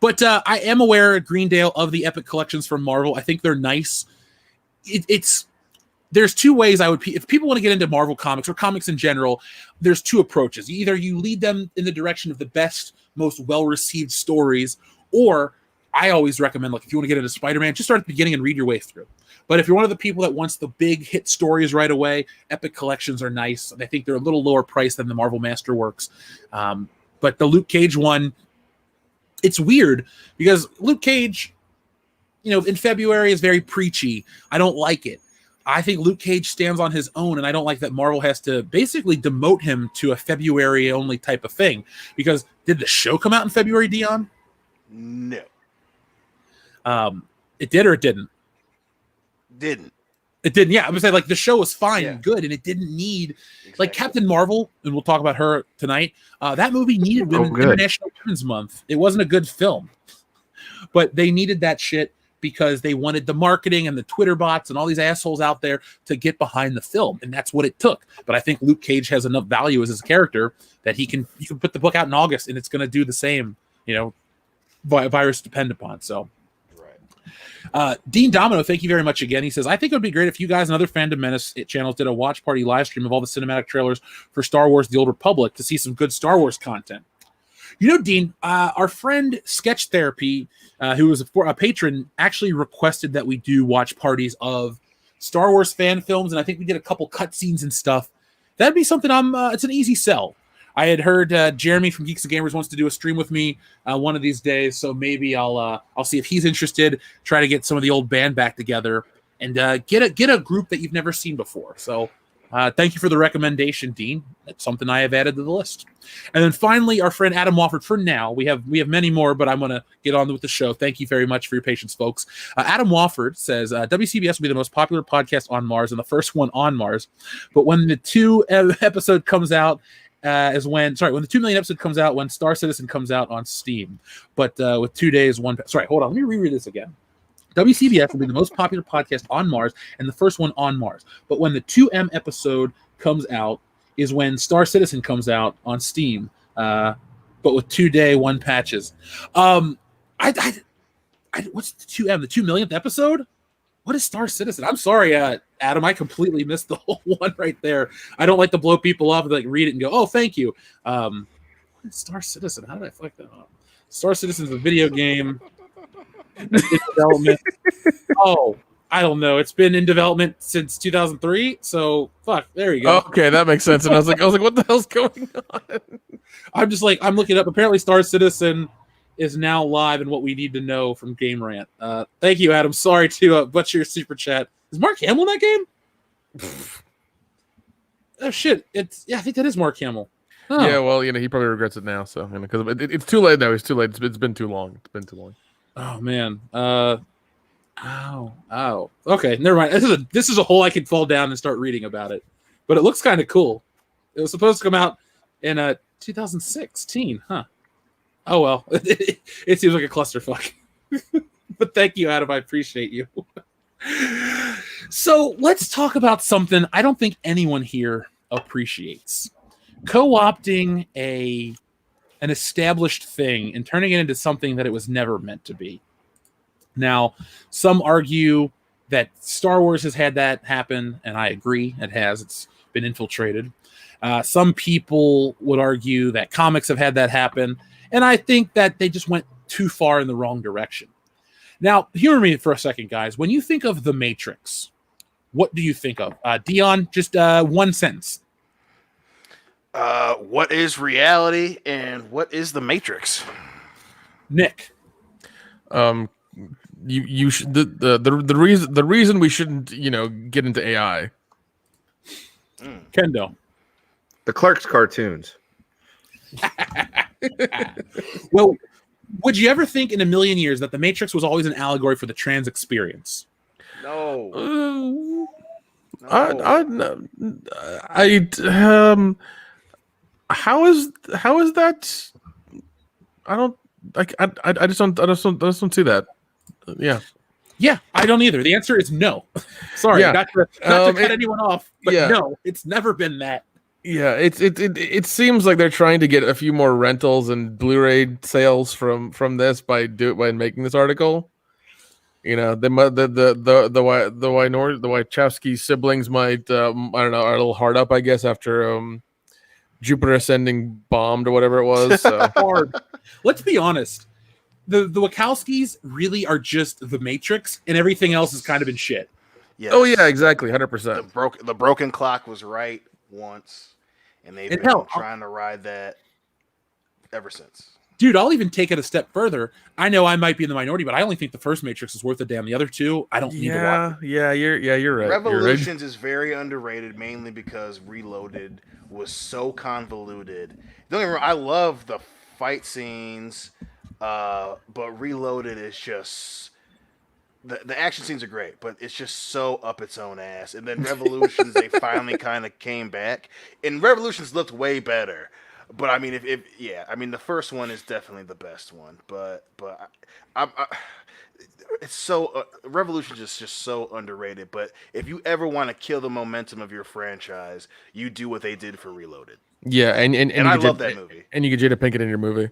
But I am aware at Greendale of the Epic Collections from Marvel. I think they're nice. There's two ways if people want to get into Marvel comics or comics in general, there's two approaches. Either you lead them in the direction of the best, most well-received stories, or I always recommend, like, if you want to get into Spider-Man, just start at the beginning and read your way through. But if you're one of the people that wants the big hit stories right away, Epic Collections are nice. I think they're a little lower price than the Marvel Masterworks. But the Luke Cage one, it's weird because Luke Cage, in February is very preachy. I don't like it. I think Luke Cage stands on his own, and I don't like that Marvel has to basically demote him to a February-only type of thing. Because did the show come out in February, Dion? No. It did or it didn't? Didn't. It didn't, yeah. I would say, like, the show was fine and good, and it didn't need... Exactly. Like, Captain Marvel, and we'll talk about her tonight, that movie needed International Women's Month. It wasn't a good film. But they needed that shit because they wanted the marketing and the Twitter bots and all these assholes out there to get behind the film, and that's what it took. But I think Luke Cage has enough value as his character that you can put the book out in August, and it's going to do the same, virus depend upon, so... Dean Domino, thank you very much again. He says, I think it would be great if you guys and other Fandom Menace channels did a watch party live stream of all the cinematic trailers for Star Wars The Old Republic to see some good Star Wars content. Dean, our friend Sketch Therapy, who was a patron, actually requested that we do watch parties of Star Wars fan films, and I think we did a couple cutscenes and stuff. That'd be something it's an easy sell. I had heard Jeremy from Geeks and Gamers wants to do a stream with me one of these days, so maybe I'll see if he's interested. Try to get some of the old band back together and get a group that you've never seen before. So thank you for the recommendation, Dean. That's something I have added to the list. And then finally, our friend Adam Wofford. For now, we have many more, but I'm going to get on with the show. Thank you very much for your patience, folks. Adam Wofford says WCBS will be the most popular podcast on Mars and the first one on Mars, but when the 2 episode comes out. When the 2 million episode comes out, when Star Citizen comes out on Steam, but with 2 days, hold on, let me reread this again. WCBF will be the most popular podcast on Mars and the first one on Mars, but when the 2M episode comes out is when Star Citizen comes out on Steam, but with 2-day 1 patches. What's the 2M? The 2 millionth episode? What is Star Citizen? I'm sorry, Adam. I completely missed the whole one right there. I don't like to blow people off and like read it and go, "Oh, thank you." What is Star Citizen? How did I fuck that up? Star Citizen is a video game in development. Oh, I don't know. It's been in development since 2003. So fuck. There you go. Okay, that makes sense. And I was like, what the hell's going on? I'm just like, I'm looking up. Apparently, Star Citizen is now live and what we need to know from Game Rant. Thank you, Adam. Sorry to butcher your super chat. Is Mark Hamill in that game? Oh shit! I think that is Mark Hamill. Oh. Yeah, well, he probably regrets it now. So because it's too late now. It's too late. It's been too long. It's been too long. Oh man. Okay, never mind. This is a hole I could fall down and start reading about it. But it looks kind of cool. It was supposed to come out in 2016, huh? Oh well, it seems like a clusterfuck. But thank you, Adam. I appreciate you. So let's talk about something I don't think anyone here appreciates: co-opting an established thing and turning it into something that it was never meant to be. Now, some argue that Star Wars has had that happen, and I agree, it has. It's been infiltrated. Some people would argue that comics have had that happen, and I think that they just went too far in the wrong direction. Now, humor me for a second, guys. When you think of The Matrix, what do you think of? Dion, just one sentence. What is reality and what is the Matrix? Nick. You should the reason we shouldn't get into AI. Kendo. The Clerks cartoons. Well, would you ever think in a million years that The Matrix was always an allegory for the trans experience? No. How is that? I just don't see that. Yeah, I don't either. The answer is no. Sorry, Yeah. not to cut anyone off, but Yeah. no, it's never been that. Yeah, it seems like they're trying to get a few more rentals and Blu-ray sales from this by making this article. They might the Wachowski siblings might I don't know, are a little hard up, I guess, after Jupiter Ascending bombed or whatever it was. So. Hard. Let's be honest. The Wachowskis really are just The Matrix, and everything else is kind of in shit. Yes. Oh yeah, exactly, 100%. The broken clock was right once, and they've been trying to ride that ever since. Dude, I'll even take it a step further. I know I might be in the minority, but I only think the first Matrix is worth a damn. The other two, I don't need to watch. You're right. Revolutions is very underrated, mainly because Reloaded was so convoluted. Don't get me wrong, I love the fight scenes, but Reloaded is just the action scenes are great, but it's just so up its own ass. And then Revolutions, they finally kind of came back, and Revolutions looked way better. But I mean, the first one is definitely the best one. But it's so Revolution is just so underrated. But if you ever want to kill the momentum of your franchise, you do what they did for Reloaded. Yeah, and I love that movie. And you get Jada Pinkett in your movie.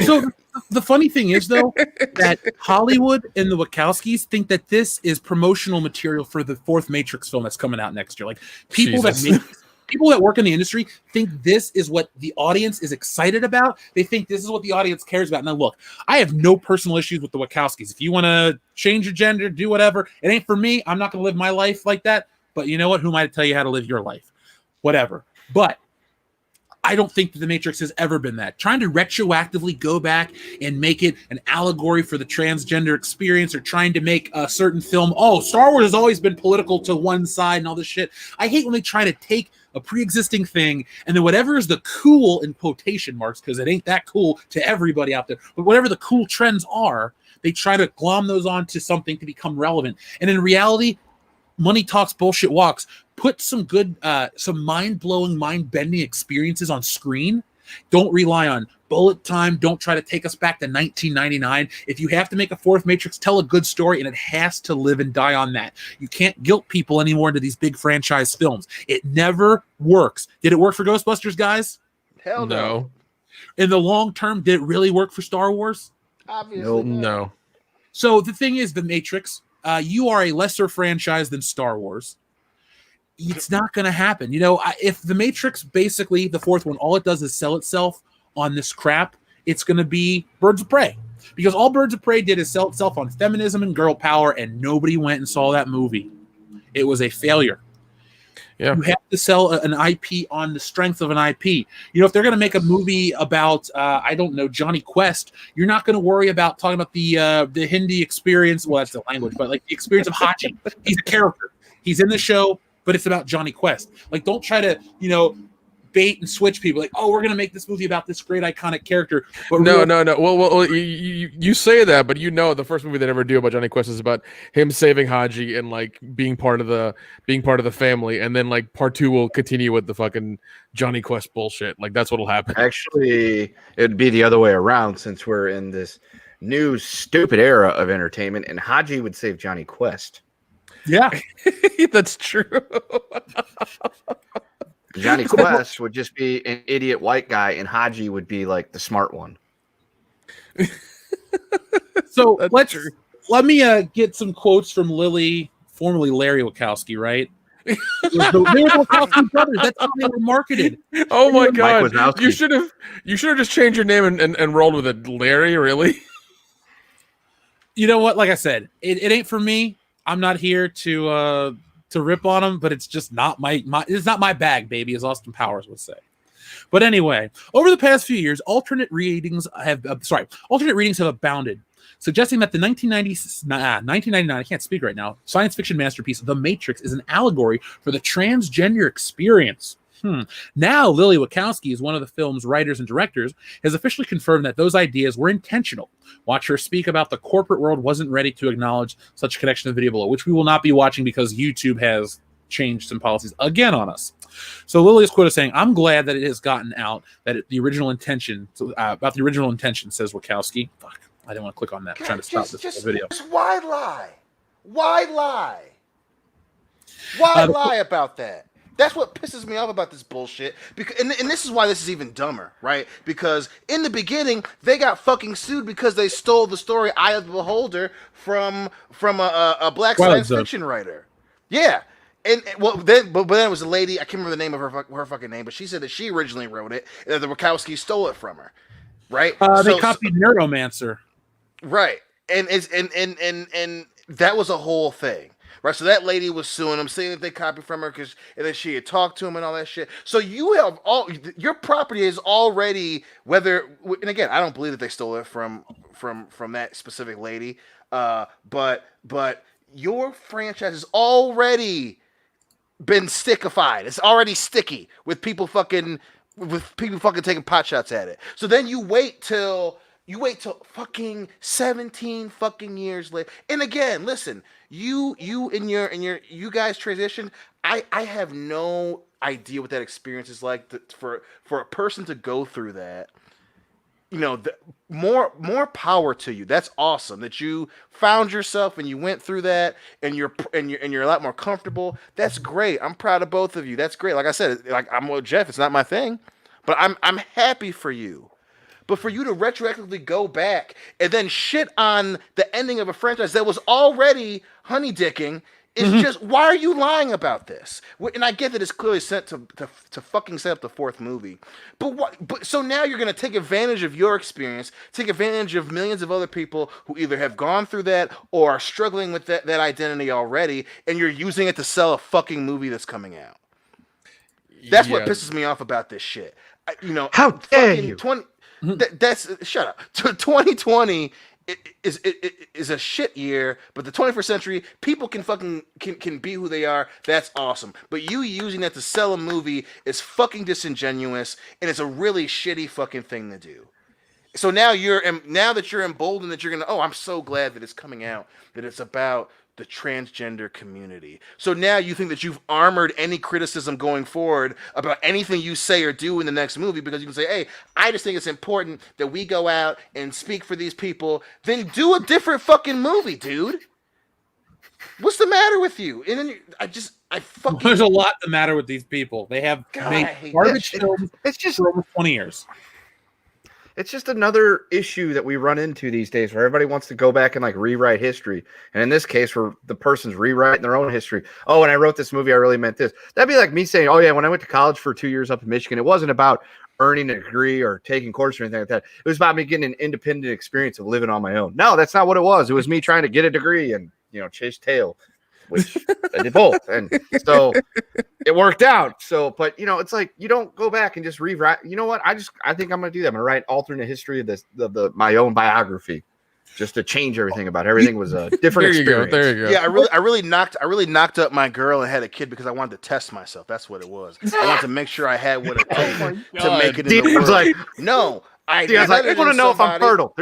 So the funny thing is, though, that Hollywood and the Wachowskis think that this is promotional material for the fourth Matrix film that's coming out next year. Like people that work in the industry think this is what the audience is excited about. They think this is what the audience cares about. Now, look, I have no personal issues with the Wachowskis. If you want to change your gender, do whatever. It ain't for me. I'm not going to live my life like that. But you know what? Who am I to tell you how to live your life? Whatever. But I don't think that The Matrix has ever been that. Trying to retroactively go back and make it an allegory for the transgender experience, or trying to make a certain film, Star Wars has always been political to one side and all this shit. I hate when they try to take a pre-existing thing and then whatever is the cool, in quotation marks, because it ain't that cool to everybody out there, but whatever the cool trends are, they try to glom those onto something to become relevant. And in reality, money talks, bullshit walks. Put some good, some mind-blowing, mind-bending experiences on screen. Don't rely on bullet time. Don't try to take us back to 1999. If you have to make a fourth Matrix, tell a good story, and it has to live and die on that. You can't guilt people anymore into these big franchise films. It never works. Did it work for Ghostbusters, guys? Hell no. In the long term, did it really work for Star Wars? Obviously No. So the thing is, The Matrix you are a lesser franchise than Star Wars. It's not going to happen. If the Matrix, basically the fourth one, all it does is sell itself on this crap, it's going to be Birds of Prey. Because all Birds of Prey did is sell itself on feminism and girl power, and nobody went and saw that movie. It was a failure. Yeah. You have to sell an IP on the strength of an IP. If they're going to make a movie about, I don't know, Johnny Quest, you're not going to worry about talking about the Hindi experience. Well, that's the language, but like the experience of Haji. He's a character. He's in the show, but it's about Johnny Quest. Like, don't try to, bait and switch people. Like, oh, we're going to make this movie about this great iconic character. But no. Well, you say that, but the first movie they ever do about Johnny Quest is about him saving Haji and like being part of the family, and then like part 2 will continue with the fucking Johnny Quest bullshit. Like that's what'll happen. Actually, it'd be the other way around, since we're in this new stupid era of entertainment, and Haji would save Johnny Quest. Yeah, that's true. Johnny Quest would just be an idiot white guy, and Haji would be like the smart one. So let me get some quotes from Lily, formerly Larry Wachowski, right? They were Wachowski brothers. That's how they were marketed. Oh my god! Wazowski. You should have just changed your name and rolled with it, Larry. Really? You know what? Like I said, it ain't for me. I'm not here to rip on them, but it's just not my it's not my bag, baby, as Austin Powers would say. But anyway, over the past few years, alternate readings have abounded, suggesting that the 1999, I can't speak right now, science fiction masterpiece The Matrix is an allegory for the transgender experience. Now, Lily Wachowski is one of the film's writers and directors, has officially confirmed that those ideas were intentional. Watch her speak about the corporate world wasn't ready to acknowledge such a connection in the video below, which we will not be watching because YouTube has changed some policies again on us. So Lily is quoted saying, "I'm glad that it has gotten out that the original intention, about the original intention," says Wachowski. Fuck, I didn't want to click on that. I'm trying to stop this video. Why lie? Why lie? Why lie about that? That's what pisses me off about this bullshit. Because, and this is why this is even dumber, right? Because in the beginning, they got fucking sued because they stole the story Eye of the Beholder from a black science fiction writer. Yeah. And then it was a lady, I can't remember the name of her fucking name, but she said that she originally wrote it, and that the Wachowski stole it from her. Right? They copied Neuromancer. Right. And that was a whole thing. Right, so that lady was suing them, saying that they copied from her and then she had talked to him and all that shit. So you have your property is already and again, I don't believe that they stole it from that specific lady, but your franchise has already been stickified. It's already sticky with people fucking taking pot shots at it. So then you wait till fucking 17 fucking years later. And again, listen, you guys transition. I have no idea what that experience is like for a person to go through that. More power to you. That's awesome that you found yourself and you went through that and you're a lot more comfortable. That's great. I'm proud of both of you. That's great. Like I said, I'm with Jeff. It's not my thing, but I'm happy for you. But for you to retroactively go back and then shit on the ending of a franchise that was already honeydicking is just, why are you lying about this? And I get that it's clearly sent to fucking set up the fourth movie. But so now you're going to take advantage of your experience, take advantage of millions of other people who either have gone through that or are struggling with that identity already, and you're using it to sell a fucking movie that's coming out. That's what pisses me off about this shit. How dare you? Shut up. 2020 is a shit year, but the 21st century, people can be who they are. That's awesome. But you using that to sell a movie is fucking disingenuous, and it's a really shitty fucking thing to do. So now that you're emboldened, that you're gonna, I'm so glad that it's coming out, that it's about the transgender community. So now you think that you've armored any criticism going forward about anything you say or do in the next movie, because you can say, hey, I just think it's important that we go out and speak for these people. Then do a different fucking movie, dude. What's the matter with you? And then there's a lot the matter with these people. They have made garbage films for over 20 years. it's just another issue that we run into these days where everybody wants to go back and like rewrite history. And in this case, where the person's rewriting their own history. Oh, when I wrote this movie, I really meant this. That'd be like me saying, oh yeah, when I went to college for 2 years up in Michigan, it wasn't about earning a degree or taking courses or anything like that. It was about me getting an independent experience of living on my own. No, that's not what it was. It was me trying to get a degree and, chase tail, which I did both. And so it worked out. So, but it's like, you don't go back and just rewrite. You know what? I think I'm going to do that. I'm going to write alternate history of this, my own biography, just to change everything about it. Everything was a different experience. There you go. Yeah, I really knocked up my girl and had a kid because I wanted to test myself. That's what it was. I wanted to make sure I had what it takes to make it in the world. Like, no, I want to know if I'm fertile.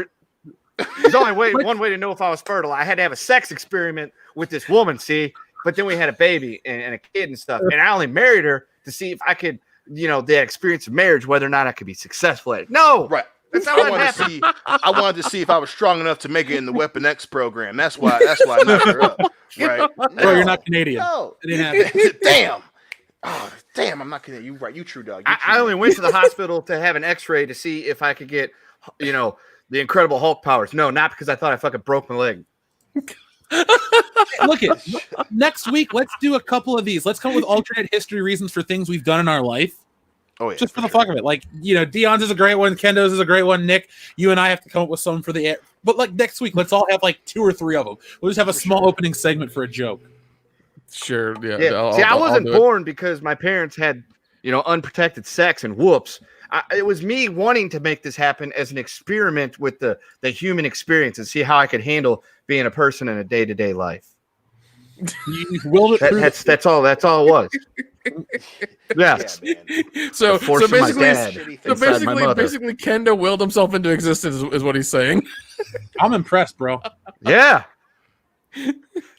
There's only one way to know if I was fertile. I had to have a sex experiment with this woman, see? But then we had a baby and a kid and stuff. And I only married her to see if I could, the experience of marriage, whether or not I could be successful at it. No! Right. That's how I wanted to see if I was strong enough to make it in the Weapon X program. That's why I knocked her up. Right? No, you're not Canadian. No. Damn. Oh, damn, I'm not Canadian. You right. You true dog. I only went to the hospital to have an x-ray to see if I could get, the Incredible Hulk powers. No, not because I thought I fucking broke my leg. Look at next week. Let's do a couple of these. Let's come up with alternate history reasons for things we've done in our life. Oh yeah, just for the fuck of it. Like Dion's is a great one. Kendo's is a great one. Nick, you and I have to come up with some for the air. But like next week, let's all have like 2 or 3 of them. We'll just have a small opening segment for a joke. Sure. Yeah. I wasn't born because my parents had unprotected sex and whoops. It was me wanting to make this happen as an experiment with the human experience and see how I could handle being a person in a day-to-day life. That's all it was. Yes. Yeah, so basically Kendo willed himself into existence is what he's saying. I'm impressed, bro. Yeah.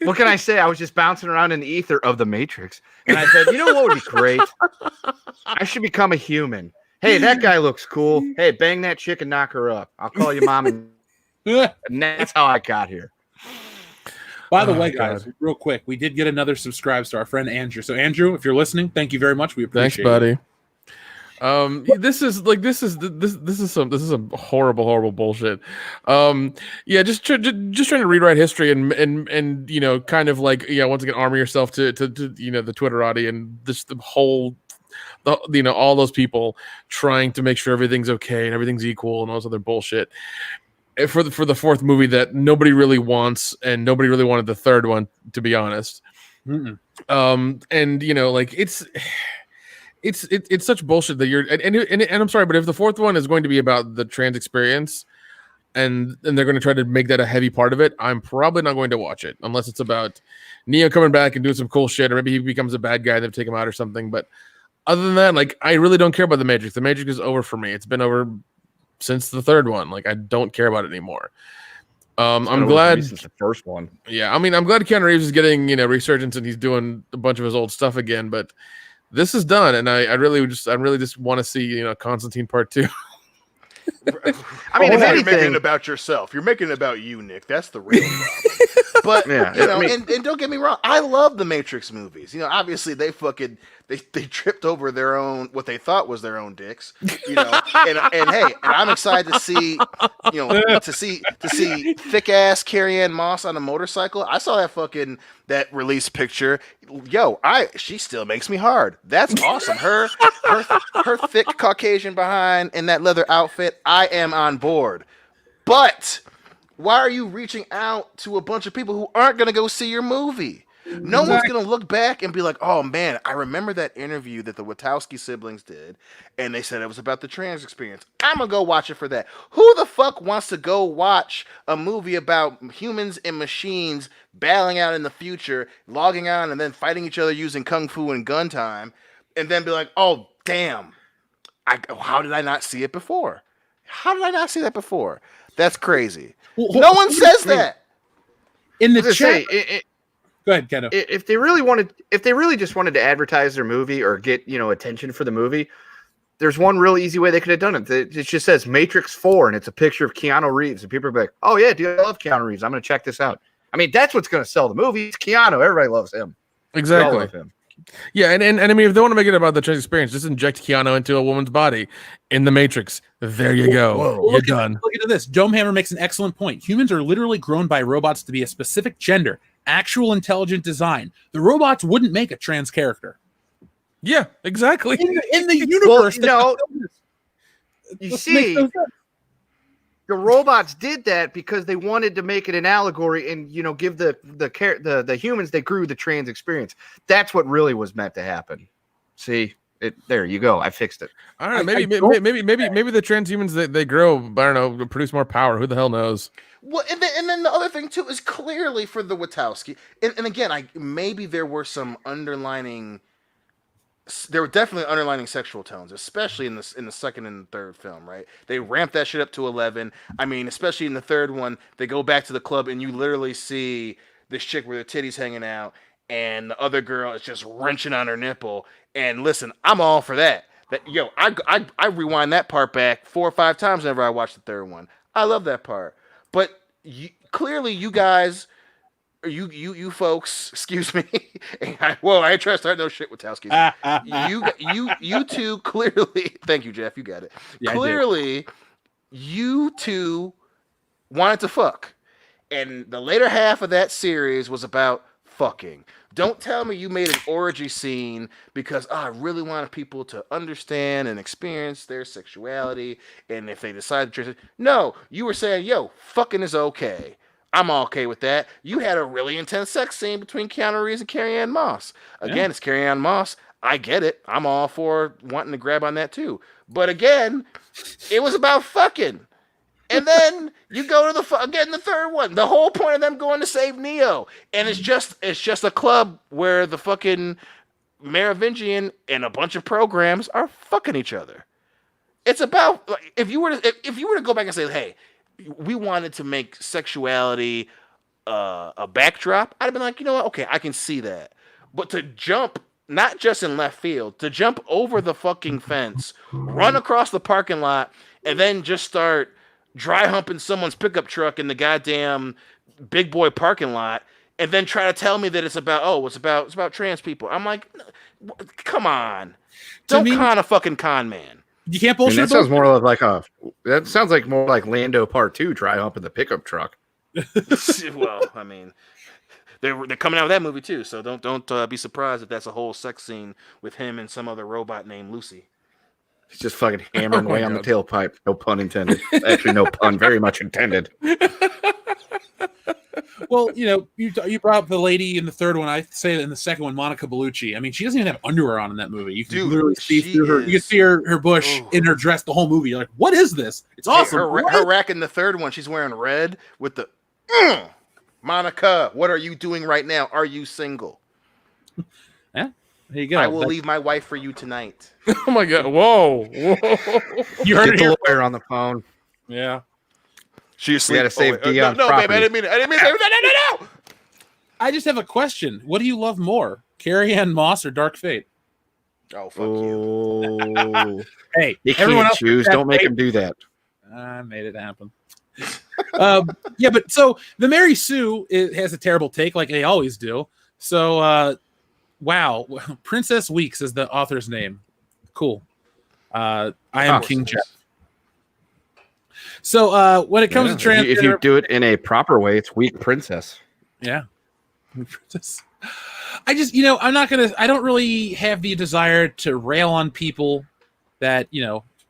What can I say? I was just bouncing around in the ether of the Matrix, and I said, what would be great? I should become a human. Hey, that guy looks cool. Hey, bang that chick and knock her up. I'll call you mom. And that's how I got here. By the way, guys, real quick, we did get another subscribe to our friend Andrew. So, Andrew, if you're listening, thank you very much. We appreciate it. Thanks, buddy. This is some horrible bullshit. Yeah, just trying to rewrite history and kind of like once again armor yourself to the Twitterati and this the whole. All those people trying to make sure everything's okay and everything's equal and all this other bullshit for the fourth movie that nobody really wants and nobody really wanted the third one, to be honest. Mm-mm. And like it's such bullshit that you're and I'm sorry, but if the fourth one is going to be about the trans experience and they're going to try to make that a heavy part of it, I'm probably not going to watch it unless it's about Neo coming back and doing some cool shit, or maybe he becomes a bad guy and they take him out or something. But other than that, like, I really don't care about the Matrix. The Matrix is over for me. It's been over since the third one. Like, I don't care about it anymore. I'm glad since the first one. Yeah, I mean, I'm glad Keanu Reeves is getting resurgence and he's doing a bunch of his old stuff again. But this is done, and I really just want to see Constantine Part 2. I mean, if anything, you're making it about yourself. You're making it about you, Nick. That's the real problem. But and don't get me wrong, I love the Matrix movies. Obviously they tripped over their own what they thought was their own dicks. And hey, and I'm excited to see to see thick ass Carrie-Anne Moss on a motorcycle. I saw that release picture. She still makes me hard. That's awesome. Her thick Caucasian behind in that leather outfit. I am on board. But why are you reaching out to a bunch of people who aren't going to go see your movie? No one's going to look back and be like, oh, man, I remember that interview that the Wachowski siblings did, and they said it was about the trans experience. I'm going to go watch it for that. Who the fuck wants to go watch a movie about humans and machines battling out in the future, logging on, and then fighting each other using kung fu and gun time, and then be like, oh, damn, how did I not see it before? How did I not see that before? That's crazy. No one says that. In the chat. Go ahead, Kendo. If they really just wanted to advertise their movie or get attention for the movie, there's one real easy way they could have done it. It just says Matrix 4 and it's a picture of Keanu Reeves, and people are like, "Oh yeah, dude, I love Keanu Reeves. I'm going to check this out." I mean, that's what's going to sell the movie. It's Keanu. Everybody loves him. Exactly. Love him. Yeah, and I mean, if they want to make it about the trans experience, just inject Keanu into a woman's body in the Matrix. There you go. Whoa. You're done. Look at this. Domehammer makes an excellent point. Humans are literally grown by robots to be a specific gender, actual intelligent design. The robots wouldn't make a trans character. Yeah, exactly. In the universe. You see, the robots did that because they wanted to make it an allegory and give the humans they grew the trans experience. That's what really was meant to happen. See, there you go. I fixed it. All right, maybe the transhumans they grow, I don't know, produce more power. Who the hell knows? Well, and then the other thing too is clearly for the Wachowski, and again, maybe there were some underlining. There were definitely underlining sexual tones, especially in the second and third film, right? They ramped that shit up to 11. I mean, especially in the third one, they go back to the club and you literally see this chick with her titties hanging out, and the other girl is just wrenching on her nipple. And listen, I'm all for that. I rewind that part back 4 or 5 times whenever I watch the third one. I love that part. But clearly, you guys. You folks, excuse me. I ain't trying to start no shit with Towski. You two clearly. Thank you, Jeff. You got it. Yeah, clearly, you two wanted to fuck, and the later half of that series was about fucking. Don't tell me you made an orgy scene because I really wanted people to understand and experience their sexuality, and if they decide to, no, you were saying, yo, fucking is okay. I'm okay with that. You had a really intense sex scene between Keanu Reeves and Carrie-Anne Moss. Again, It's Carrie-Anne Moss. I get it. I'm all for wanting to grab on that too. But again, it was about fucking. And then you go to the third one. The whole point of them going to save Neo, and it's just a club where the fucking Merovingian and a bunch of programs are fucking each other. It's about if you were to go back and say, hey, we wanted to make sexuality a backdrop, I'd have been like, you know what? Okay, I can see that. But to jump, not just in left field, to jump over the fucking fence, run across the parking lot, and then just start dry humping someone's pickup truck in the goddamn big boy parking lot, and then try to tell me that it's about trans people. I'm like, come on. Don't con a fucking con man. You can't bullshit. That sounds more like Lando Part 2 dry humping the pickup truck. Well, I mean, they're coming out with that movie too, so don't be surprised if that's a whole sex scene with him and some other robot named Lucy. He's just fucking hammering away on the tailpipe. No pun intended. Actually, no pun. Very much intended. Well, you brought up the lady in the third one. I say that in the second one, Monica Bellucci. I mean, she doesn't even have underwear on in that movie. You can literally see through her. You can see her bush in her dress the whole movie. You're like, what is this? It's awesome. Her rack in the third one, she's wearing red with the Monica. What are you doing right now? Are you single? Yeah, there you go. I will leave my wife for you tonight. Oh my god! Whoa! You heard the lawyer on the phone. Yeah. She's got to save Dion's no, property. babe, I didn't mean it. No. I just have a question. What do you love more, Carrie-Anne Moss or Dark Fate? Oh, fuck you. Hey, you everyone can't else choose. Don't make him do that. I made it happen. Yeah, but so the Mary Sue has a terrible take, like they always do. So, wow, Princess Weeks is the author's name. Cool. I am King Jeff. So when it comes to transgender, if you do it in a proper way, it's Weak Princess. Yeah. I just, I don't really have the desire to rail on people that,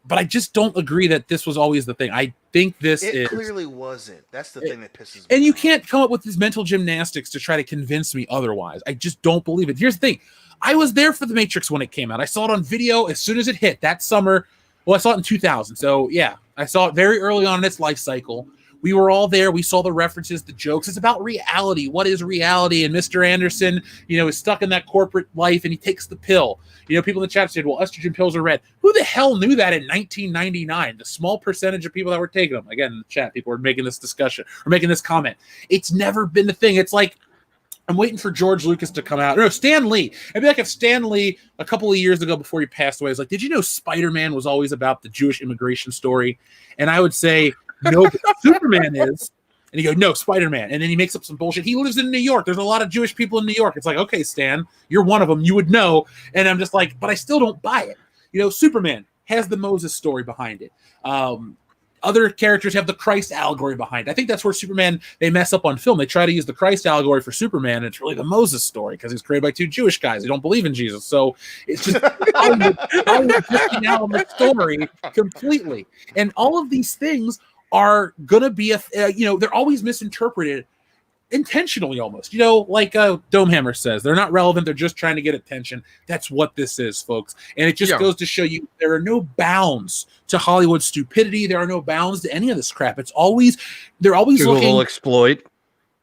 but I just don't agree that this was always the thing. I think it clearly wasn't. That's the thing that pisses me off. And you can't come up with these mental gymnastics to try to convince me otherwise. I just don't believe it. Here's the thing. I was there for The Matrix when it came out. I saw it on video as soon as it hit that summer. Well, I saw it in 2000. So, yeah, I saw it very early on in its life cycle. We were all there. We saw the references, the jokes. It's about reality. What is reality? And Mr. Anderson, is stuck in that corporate life, and he takes the pill. People in the chat said, well, estrogen pills are red. Who the hell knew that in 1999? The small percentage of people that were taking them. Again, in the chat, people were making this discussion or making this comment. It's never been the thing. It's like, I'm waiting for George Lucas to come out. No, Stan Lee. It'd be like if Stan Lee, a couple of years ago before he passed away, was like, did you know Spider-Man was always about the Jewish immigration story? And I would say, no, but Superman is. And you go, no, Spider-Man. And then he makes up some bullshit. He lives in New York. There's a lot of Jewish people in New York. It's like, okay, Stan, you're one of them. You would know. And I'm just like, but I still don't buy it. You know, Superman has the Moses story behind it. Other characters have the Christ allegory behind it. I think that's where Superman, they mess up on film. They try to use the Christ allegory for Superman, and it's really the Moses story because he's created by two Jewish guys who don't believe in Jesus. So it's just Hollywood drifting out on the story completely. And all of these things are going to be, they're always misinterpreted intentionally almost. You know, like Domehammer says, they're not relevant. They're just trying to get attention. That's what this is, folks. And it just goes to show you there are no bounds to Hollywood stupidity. There are no bounds to any of this crap. They're always looking exploit.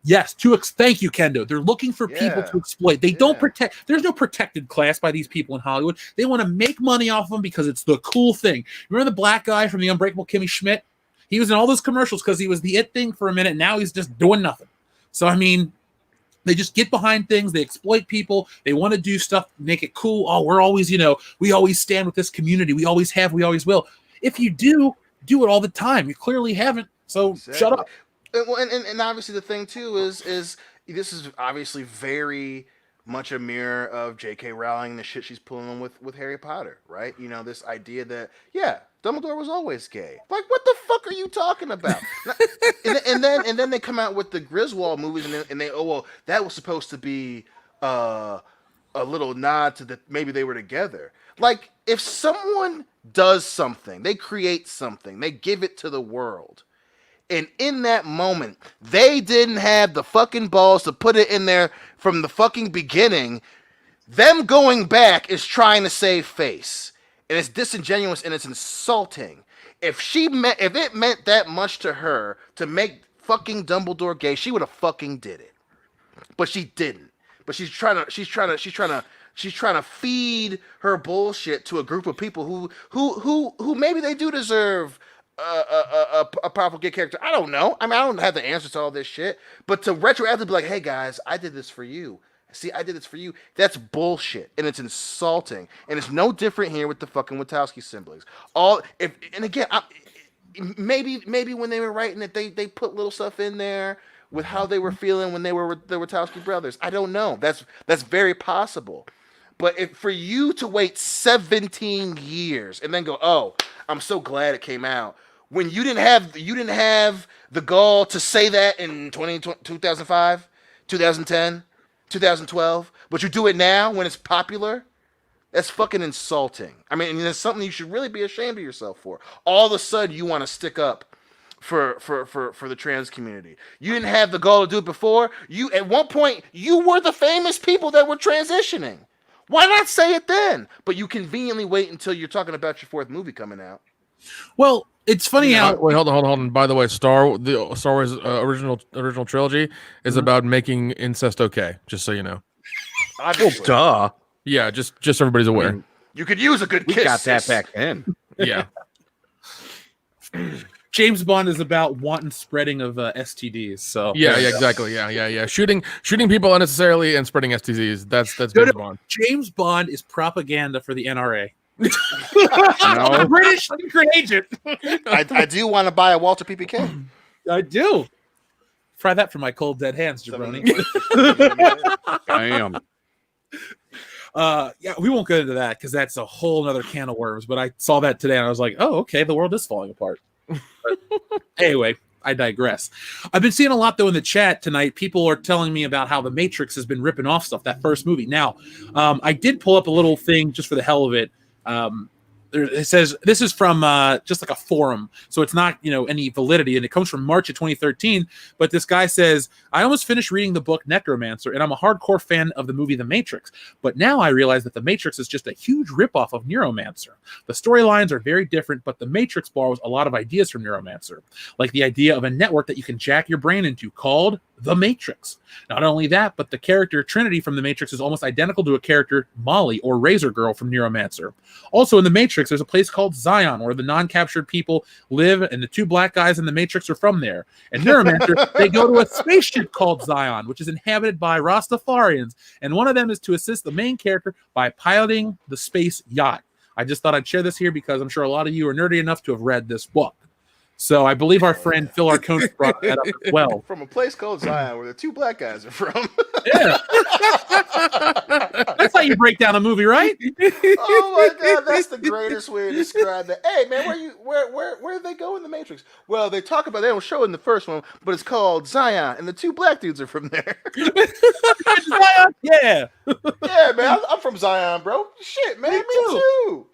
Yes, thank you, Kendo. They're looking for people to exploit. They don't protect. There's no protected class by these people in Hollywood. They want to make money off them because it's the cool thing. Remember the black guy from The Unbreakable Kimmy Schmidt? He was in all those commercials because he was the it thing for a minute. Now he's just doing nothing. So, I mean, they just get behind things. They exploit people. They want to do stuff, make it cool. Oh, we're always, we always stand with this community. We always have, we always will. If you do it all the time. You clearly haven't. So shut up. And obviously the thing too is this is obviously very much a mirror of J.K. Rowling and the shit she's pulling with Harry Potter, right? You know, this idea that Dumbledore was always gay. Like, what the fuck are you talking about? and then they come out with the Griswold movies and they that was supposed to be a little nod to that maybe they were together. Like, if someone does something, they create something, they give it to the world. And in that moment, they didn't have the fucking balls to put it in there from the fucking beginning. Them going back is trying to save face. And it's disingenuous and it's insulting. If it meant that much to her to make fucking Dumbledore gay, she would have fucking did it. But she didn't. But she's trying to feed her bullshit to a group of people who maybe they do deserve a powerful gay character. I don't know. I mean, I don't have the answers to all this shit. But to retroactively be like, hey guys, I did this for you. See, I did this for you. That's bullshit, and it's insulting, and it's no different here with the fucking Wachowski siblings. Maybe when they were writing it, they put little stuff in there with how they were feeling when they were with the Wachowski brothers. I don't know. That's very possible. But for you to wait 17 years and then go, oh, I'm so glad it came out, when you didn't have the gall to say that in 2005, 2010. 2012, but you do it now when it's popular. That's fucking insulting. I mean, that's something you should really be ashamed of yourself for. All of a sudden, you want to stick up for the trans community. You didn't have the goal to do it before. You at one point you were the famous people that were transitioning. Why not say it then? But you conveniently wait until you're talking about your fourth movie coming out. Well, it's funny how. Wait, hold on. By the way, the Star Wars original trilogy is about making incest okay. Just so you know. Obviously. Duh. Yeah, just everybody's aware. I mean, you could use a good kiss. We got that sis. back then. Yeah. James Bond is about wanton spreading of STDs. So Yeah, exactly. Yeah. Shooting people unnecessarily and spreading STDs. That's James Bond. James Bond is propaganda for the NRA. No. British secret agent. I do want to buy a Walter PPK. I do. Try that for my cold dead hands, jabroni. Damn. Yeah, we won't get into that because that's a whole nother can of worms. But I saw that today and I was like, oh, okay, the world is falling apart. But anyway, I digress. I've been seeing a lot though in the chat tonight. People are telling me about how The Matrix has been ripping off stuff, that first movie. Now, I did pull up a little thing just for the hell of it. It says this is from just like a forum, so it's not any validity, and it comes from March of 2013. But this guy says, I almost finished reading the book Necromancer, and I'm a hardcore fan of the movie The Matrix, but now I realize that The Matrix is just a huge ripoff of Neuromancer. The storylines are very different, but The Matrix borrows a lot of ideas from Neuromancer, like the idea of a network that you can jack your brain into called The Matrix. Not only that, but the character Trinity from The Matrix is almost identical to a character Molly or Razor Girl from Neuromancer. Also in The Matrix, there's a place called Zion where the non-captured people live, and the two black guys in The Matrix are from there. And Neuromancer, they go to a spaceship called Zion, which is inhabited by Rastafarians, and one of them is to assist the main character by piloting the space yacht. I just thought I'd share this here because I'm sure a lot of you are nerdy enough to have read this book. So I believe our friend Phil Arcona brought that up as well. From a place called Zion, where the two black guys are from. Yeah, that's how you break down a movie, right? Oh my god, that's the greatest way to describe that. Hey man, where did they go in the Matrix? Well, they talk about, they don't show it in the first one, but it's called Zion, and the two black dudes are from there. Yeah, Yeah, man, I'm from Zion, bro. Shit, man, me too.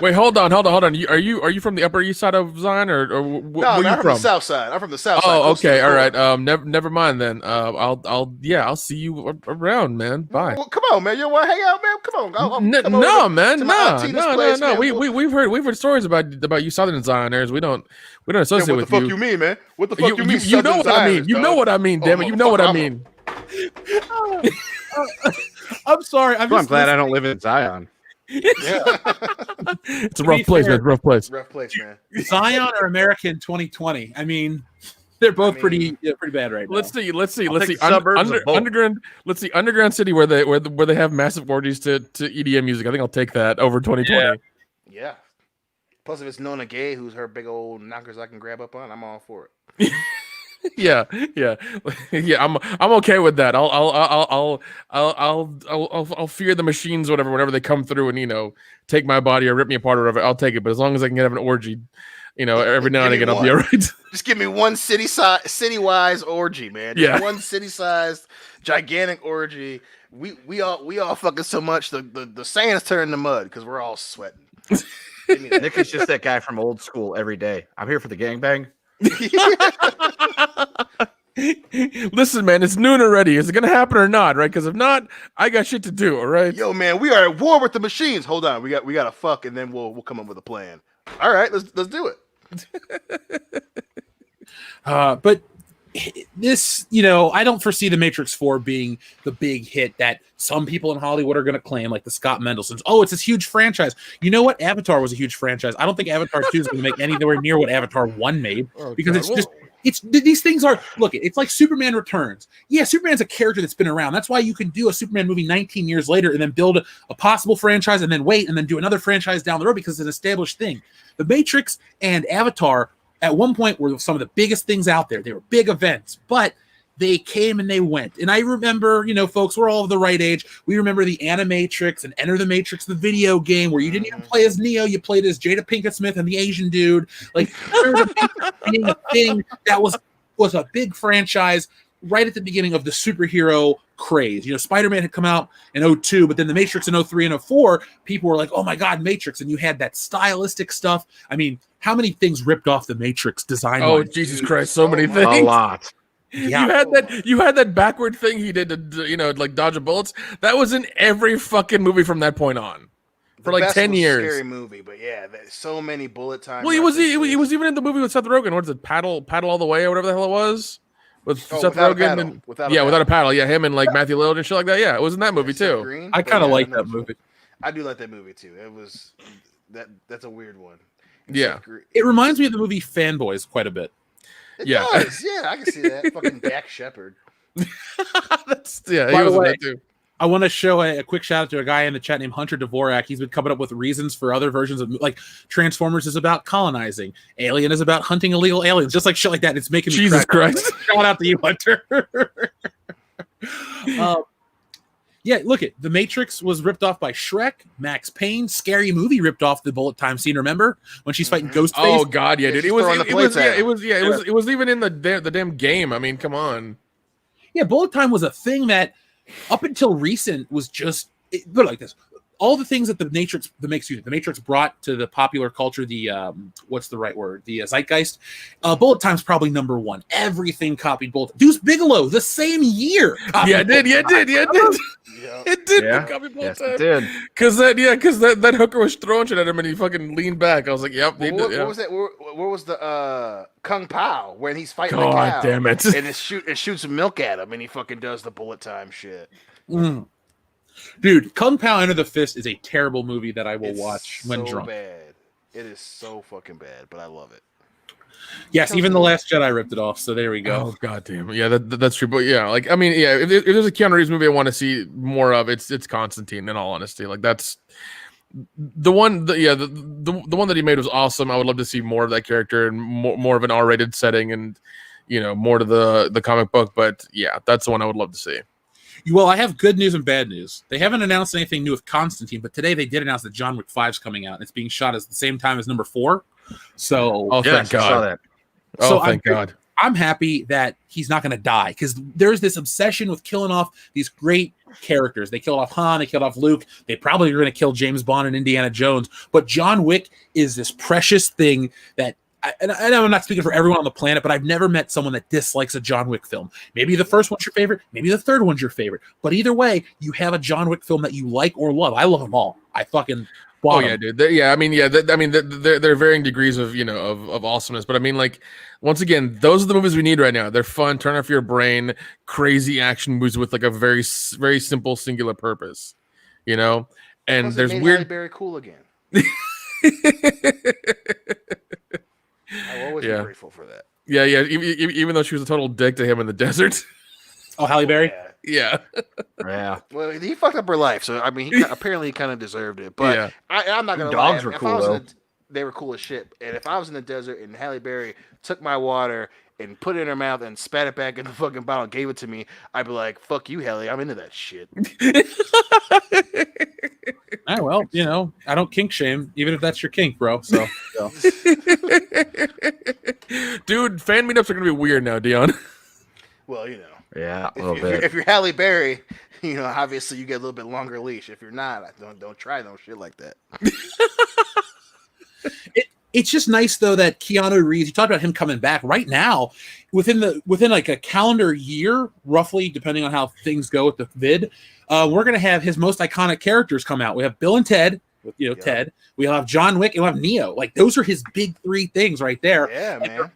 Wait, hold on. Are you from the Upper East Side of Zion, or No, where man, you I'm from the South Side. I'm from the South Side. Oh, close to okay, the all right. border. Never mind then. I'll see you around, man. Bye. Well, come on, man. You don't want to hang out, man? Come on. I'll come No, over man, to my auntie place, no. man. We've heard stories about you Southern Zioners. We don't associate What with the fuck you. you mean, man? What the fuck you mean? You know what I mean. You know what I mean. Damn it, you know what I mean. I'm sorry. I'm glad I don't live in Zion. Yeah. It's a rough place, man. Rough place. Rough place, man. Zion or America in 2020. I mean, they're both pretty bad right now. Let's see. suburbs of both. Underground. Let's see. Underground City, where they have massive orgies to EDM music. I think I'll take that over 2020. Yeah. Plus, if it's Nona Gay, who's her big old knockers I can grab up on, I'm all for it. Yeah. I'm okay with that. I'll fear the machines, whenever they come through and take my body or rip me apart or whatever. I'll take it, but as long as I can have an orgy, every now and again, I'll be all right. Just give me one city-wise orgy, man. Just one city-sized gigantic orgy. We all fucking so much the sand's turning to mud because we're all sweating. Nick is just that guy from old school every day. I'm here for the gangbang. Listen, man, it's noon already. Is it gonna happen or not? Right? Because if not, I got shit to do. All right. Yo, man, we are at war with the machines. Hold on, we got to fuck, and then we'll come up with a plan. All right, let's do it. But this, I don't foresee the Matrix 4 being the big hit that some people in Hollywood are going to claim, like the Scott Mendelsons. Oh, it's this huge franchise. You know what? Avatar was a huge franchise. I don't think Avatar 2 is going to make anywhere near what Avatar 1 made because these things are, look, it's like Superman Returns. Yeah, Superman's a character that's been around. That's why you can do a Superman movie 19 years later and then build a possible franchise and then wait and then do another franchise down the road because it's an established thing. The Matrix and Avatar at one point were some of the biggest things out there. They were big events, but they came and they went. And I remember, folks, we're all of the right age. We remember the Animatrix and Enter the Matrix, the video game where you didn't even play as Neo, you played as Jada Pinkett Smith and the Asian dude. Like, being a thing that was a big franchise right at the beginning of the superhero craze. Spider-Man had come out in 2002, but then the Matrix in 2003 and 2004, people were like, oh my God, Matrix. And you had that stylistic stuff. I mean, how many things ripped off the Matrix design? Oh, Jesus Christ, so many things. A lot. Yeah. You had that backward thing he did to like dodge bullets. That was in every fucking movie from that point on. For like 10 years. Scary movie, but yeah, so many bullet time. Well, he was even in the movie with Seth Rogen. What is it? Paddle All the Way or whatever the hell it was. With Seth Rogen without a paddle. Yeah, him and like Matthew Lillard and shit like that. Yeah, it was in that movie too. Green, I kind of like that movie. I do like that movie too. It was that's a weird one. Yeah. It reminds me of the movie Fanboys quite a bit. It does. Yeah, I can see that. Fucking Dak Shepard. He was in that too. I want to show a quick shout out to a guy in the chat named Hunter Dvorak. He's been coming up with reasons for other versions of, like, Transformers is about colonizing, Alien is about hunting illegal aliens, just like shit like that. It's making me Jesus Christ. Shout out to you, Hunter. Yeah, look it. The Matrix was ripped off by Shrek. Max Payne, Scary Movie ripped off the bullet time scene. Remember when she's fighting Ghostface? Oh God, yeah, dude. It was even in the damn game. I mean, come on. Yeah, bullet time was a thing that up until recent was just put it like this. All the things that the Matrix brought to the popular culture, the what's the right word? The zeitgeist. Bullet Time's probably number one. Everything copied Bullet. Deuce Bigelow the same year. It did. It did. Yeah. Copy Bullet Yes, Time. it did. Because that hooker was throwing shit at him and he fucking leaned back. I was like, yep. What was that? Where was the Kung Pao when he's fighting the God cow? damn it. And it shoots milk at him and he fucking does the Bullet Time shit. Mm. Dude, Kung Pao Enter the Fist is a terrible movie that I will watch when drunk. Bad. It is so fucking bad, but I love it. Yes, even The Last Jedi ripped it off, so there we go. Oh God damn it. Yeah, that's true. But yeah, like I mean, yeah, if there's a Keanu Reeves movie I want to see more of, it's Constantine. In all honesty, like that's the one that he made was awesome. I would love to see more of that character and more of an R-rated setting, and more to the comic book. But yeah, that's the one I would love to see. Well, I have good news and bad news. They haven't announced anything new with Constantine, but today they did announce that John Wick 5 is coming out. It's being shot at the same time as number 4. So, thank God. I saw that. So thank God. I'm happy that he's not going to die, because there's this obsession with killing off these great characters. They killed off Han, they killed off Luke. They probably are going to kill James Bond and Indiana Jones. But John Wick is this precious thing that, and I'm not speaking for everyone on the planet, but I've never met someone that dislikes a John Wick film. Maybe the first one's your favorite, maybe the third one's your favorite. But either way, you have a John Wick film that you like or love. I love them all. I fucking bought them. Yeah, dude. They're varying degrees of of awesomeness. But I mean, like, once again, those are the movies we need right now. They're fun, turn off your brain, crazy action movies with like a very very simple singular purpose. And Plus, there's it made weird. Halle Berry cool again. I'll always be grateful for that. Yeah. Even though she was a total dick to him in the desert. Oh, Halle Berry? Yeah. Yeah. Well, he fucked up her life, so I mean, apparently he kind of deserved it. But Yeah. I'm not gonna Dogs lie. were If cool, I was though. they were cool as shit. And if I was in the desert and Halle Berry took my water and put it in her mouth and spat it back in the fucking bottle and gave it to me, I'd be like, "Fuck you, Halle. I'm into that shit." Well, I don't kink shame, even if that's your kink, bro. So. Dude, fan meetups are gonna be weird now, Dion. Well, Yeah, a little if bit. you're Halle Berry, obviously you get a little bit longer leash. If you're not, don't try no shit like that. It's just nice though that Keanu Reeves, you talked about him coming back right now, within like a calendar year, roughly, depending on how things go with the vid, we're gonna have his most iconic characters come out. We have Bill and Ted, with Ted. We'll have John Wick, and we'll have Neo. Like, those are his big 3 things right there. Yeah, man.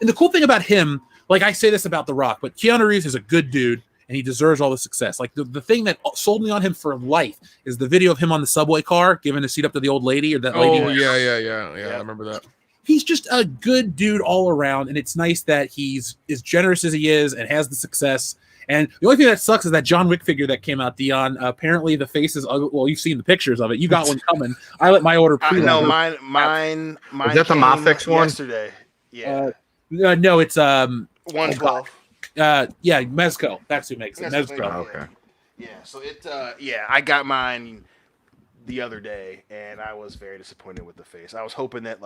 And the cool thing about him, like I say this about The Rock, but Keanu Reeves is a good dude, and he deserves all the success. Like, the thing that sold me on him for life is the video of him on the subway car giving a seat up to the old lady, or that lady. Oh, yeah. I remember that. He's just a good dude all around, and it's nice that he's as generous as he is and has the success. And the only thing that sucks is that John Wick figure that came out, Dion. Apparently, the face is ugly. Well, you've seen the pictures of it. You got one coming. I let my order. No, mine. Is that the Mafix one? Yesterday. Yeah. No, it's 112. Yeah, Mezco. That's who makes it. That's Mezco. what Okay. Yeah. So I got mine the other day, and I was very disappointed with the face. I was hoping that,